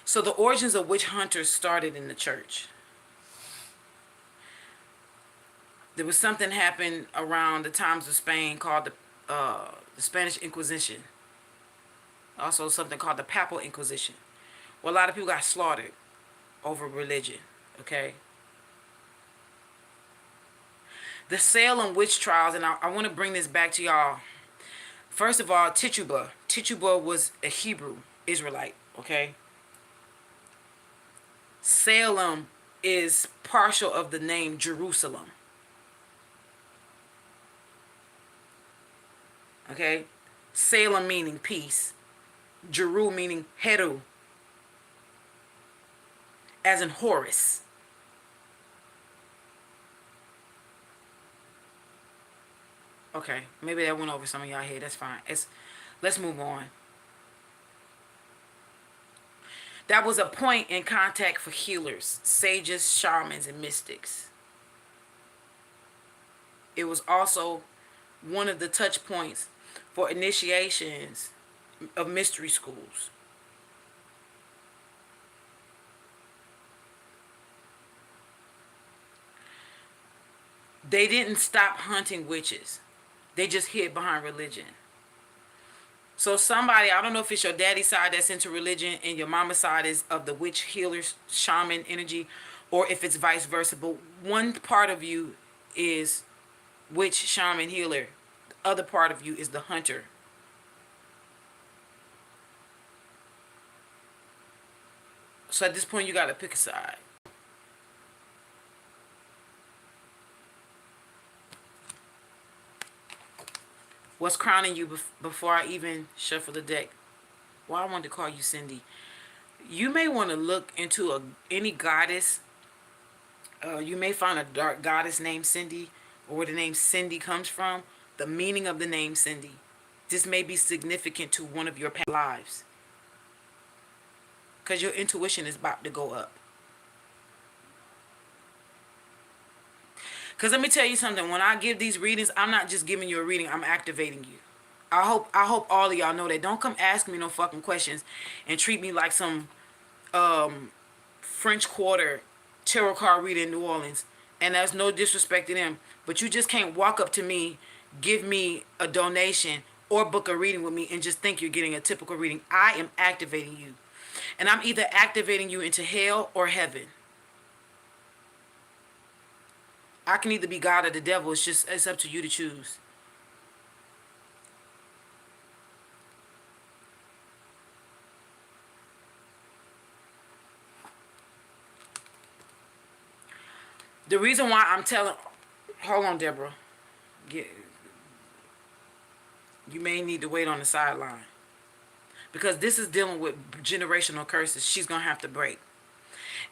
So the origins of witch hunters started in the church. There was something happened around the times of Spain called the Spanish Inquisition. Also something called the Papal Inquisition. Where a lot of people got slaughtered over religion. Okay? The Salem witch trials, and I want to bring this back to y'all. First of all, Tituba. Tituba was a Hebrew Israelite. Okay? Salem is partial of the name Jerusalem. Okay? Salem meaning peace. Jeru meaning Heru. As in Horus. Okay, maybe that went over some of y'all head. That's fine. Let's move on. That was a point in contact for healers, sages, shamans, and mystics. It was also one of the touch points for initiations of mystery schools. They didn't stop hunting witches. They just hid behind religion. So somebody, I don't know if it's your daddy's side that's into religion and your mama's side is of the witch healer shaman energy, or if it's vice versa. But one part of you is witch shaman healer. The other part of you is the hunter. So at this point, you got to pick a side. What's crowning you before I even shuffle the deck? Well, I wanted to call you Cindy. You may want to look into any goddess. You may find a dark goddess named Cindy, or where the name Cindy comes from. The meaning of the name Cindy. This may be significant to one of your past lives. Because your intuition is about to go up. Because let me tell you something. When I give these readings, I'm not just giving you a reading. I'm activating you. I hope all of y'all know that. Don't come ask me no fucking questions and treat me like some French Quarter tarot card reader in New Orleans. And that's no disrespect to them. But you just can't walk up to me, give me a donation, or book a reading with me and just think you're getting a typical reading. I am activating you. And I'm either activating you into hell or heaven. I can either be God or the devil. It's up to you to choose. The reason why I'm telling... Hold on, Deborah. You may need to wait on the sideline. Because this is dealing with generational curses she's going to have to break.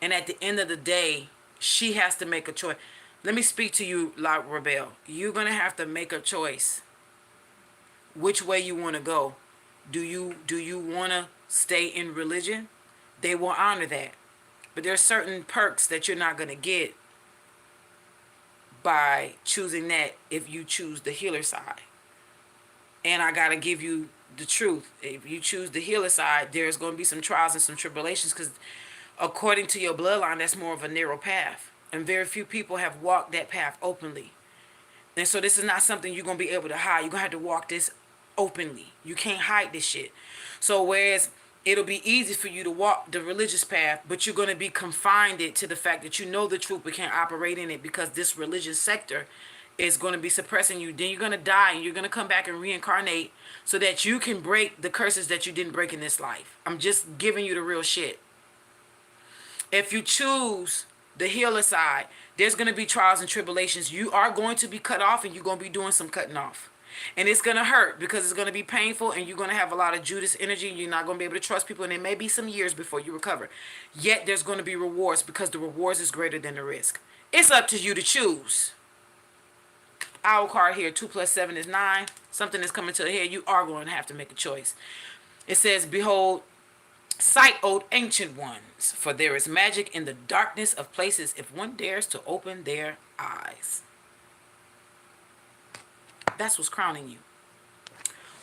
And at the end of the day, she has to make a choice. Let me speak to you, La Rebel. You're going to have to make a choice. Which way you want to go. Do you want to stay in religion? They will honor that. But there's certain perks that you're not going to get by choosing that if you choose the healer side. And I got to give you the truth. If you choose the healer side, there's going to be some trials and some tribulations, because according to your bloodline, that's more of a narrow path. And very few people have walked that path openly. And so this is not something you're going to be able to hide. You're going to have to walk this openly. You can't hide this shit. So whereas it'll be easy for you to walk the religious path, but you're going to be confined to the fact that you know the truth but can't operate in it, because this religious sector is going to be suppressing you. Then you're going to die and you're going to come back and reincarnate so that you can break the curses that you didn't break in this life. I'm just giving you the real shit. If you choose the healer side, there's going to be trials and tribulations. You are going to be cut off, and you're going to be doing some cutting off. And it's going to hurt because it's going to be painful, and you're going to have a lot of Judas energy. You're not going to be able to trust people, and it may be some years before you recover. Yet there's going to be rewards, because the rewards is greater than the risk. It's up to you to choose. Owl card here, 2 + 7 is 9. Something is coming to a head. You are going to have to make a choice. It says, behold, sight, O ancient ones, for there is magic in the darkness of places if one dares to open their eyes. That's what's crowning you.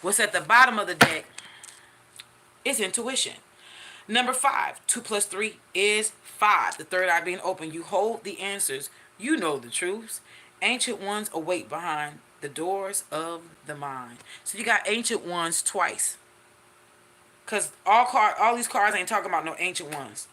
What's at the bottom of the deck is intuition. Number 5, 2 + 3 is 5. The third eye being open. You hold the answers. You know the truths. Ancient ones await behind the doors of the mind. So you got ancient ones twice. Because all these cards ain't talking about no ancient ones.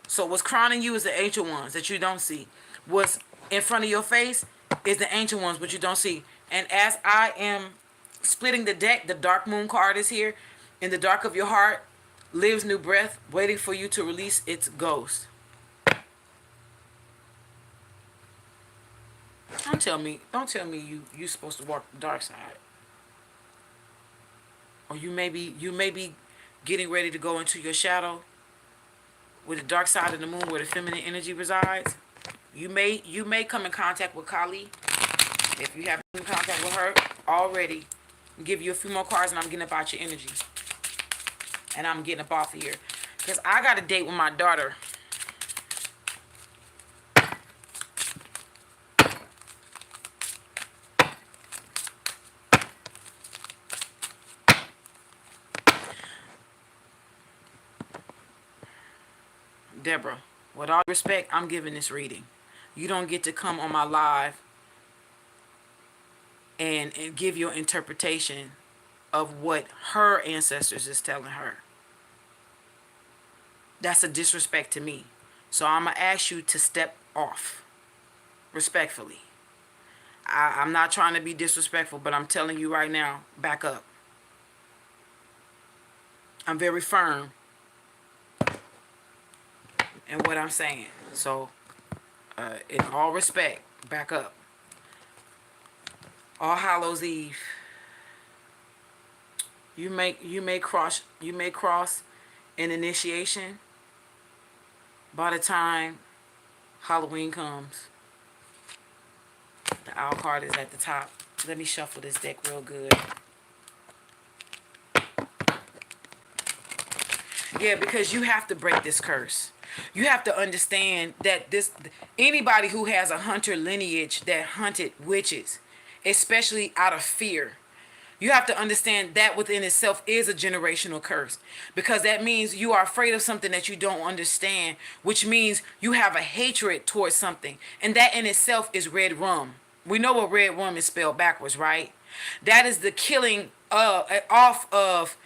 So what's crowning you is the ancient ones that you don't see. What's in front of your face is the ancient ones, but you don't see. And as I am splitting the deck, the dark moon card is here. In the dark of your heart lives new breath, waiting for you to release its ghost. Don't tell me you supposed to walk the dark side. Or you may be getting ready to go into your shadow with the dark side of the moon where the feminine energy resides. You may come in contact with Kali. If you haven't been in contact with her already, I'll give you a few more cards and I'm getting up out your energy. And I'm getting up off of here. Because I got a date with my daughter. Deborah, with all respect, I'm giving this reading. You don't get to come on my live and give your interpretation of what her ancestors is telling her. That's a disrespect to me. So I'm going to ask you to step off respectfully. I'm not trying to be disrespectful, but I'm telling you right now, back up. I'm very firm in what I'm saying. So, in all respect, back up. All Hallows Eve. You may cross an initiation by the time Halloween comes. The owl card is at the top. Let me shuffle this deck real good. Yeah, because you have to break this curse. You have to understand that anybody who has a hunter lineage that hunted witches, especially out of fear, you have to understand that within itself is a generational curse, because that means you are afraid of something that you don't understand, which means you have a hatred towards something. And that in itself is red rum. We know what red rum is spelled backwards, right? That is the killing off of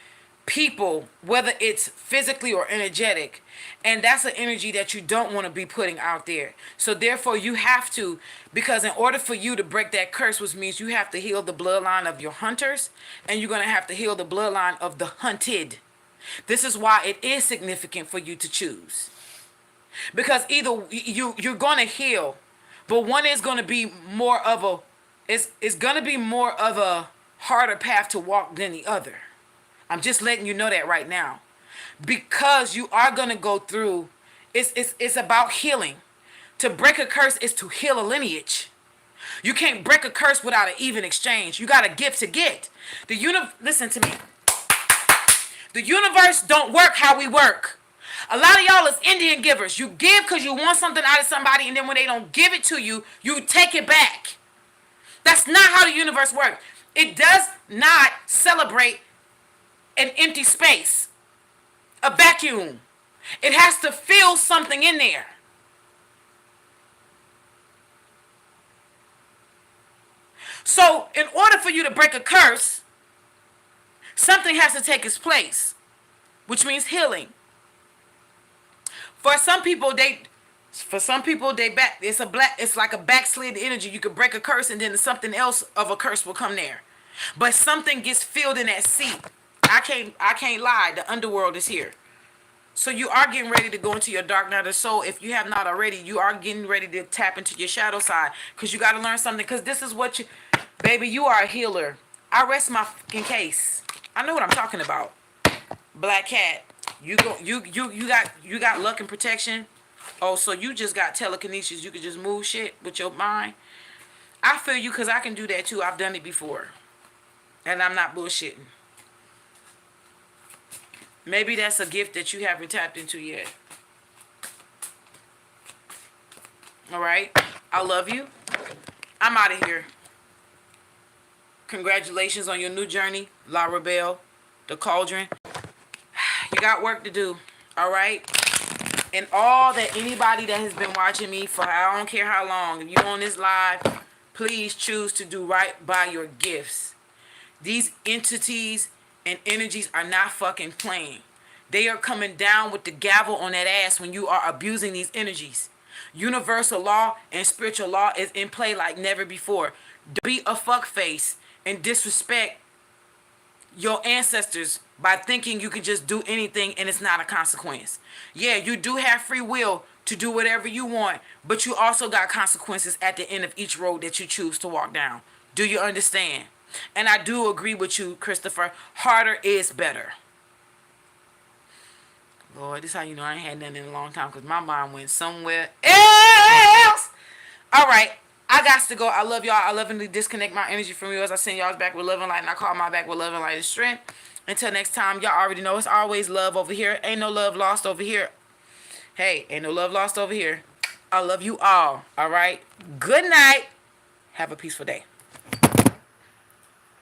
people, whether it's physically or energetic. And that's an energy that you don't want to be putting out there. So therefore you have to, because in order for you to break that curse, which means you have to heal the bloodline of your hunters, and you're going to have to heal the bloodline of the hunted. This is why it is significant for you to choose. Because either you're going to heal, but one is going to be more of a, it's going to be more of a harder path to walk than the other. I'm just letting you know that right now. Because you are going to go through, it's about healing. To break a curse is to heal a lineage. You can't break a curse without an even exchange. You got a gift to get. Listen to me. The universe don't work how we work. A lot of y'all is Indian givers. You give because you want something out of somebody, and then when they don't give it to you, you take it back. That's not how the universe works. It does not celebrate an empty space, a vacuum. It has to fill something in there. So in order for you to break a curse, something has to take its place, which means healing. For some people, it's like a backslid energy. You could break a curse and then something else of a curse will come there. But something gets filled in that seat. I can't lie. The underworld is here. So you are getting ready to go into your dark night of soul. If you have not already, you are getting ready to tap into your shadow side. Because you got to learn something. Because this is what baby, you are a healer. I rest my fucking case. I know what I'm talking about. Black cat. You got luck and protection. Oh, so you just got telekinesis. You can just move shit with your mind. I feel you, because I can do that too. I've done it before. And I'm not bullshitting. Maybe that's a gift that you haven't tapped into yet. All right. I love you. I'm out of here. Congratulations on your new journey, La Rebelle, the Cauldron. You got work to do. All right. And all that anybody that has been watching me for I don't care how long, if you're on this live, please choose to do right by your gifts. These entities and energies are not fucking playing. They are coming down with the gavel on that ass when you are abusing these energies. Universal law and spiritual law is in play like never before. Don't be a fuckface and disrespect your ancestors by thinking you can just do anything and it's not a consequence. Yeah, you do have free will to do whatever you want, but you also got consequences at the end of each road that you choose to walk down. Do you understand? And I do agree with you, Christopher. Harder is better. Lord, this is how you know I ain't had nothing in a long time, because my mind went somewhere else. All right. I got to go. I love y'all. I lovingly disconnect my energy from you as I send y'all back with love and light, and I call my back with love and light and strength. Until next time, y'all already know it's always love over here. Ain't no love lost over here. Hey, ain't no love lost over here. I love you all. All right. Good night. Have a peaceful day.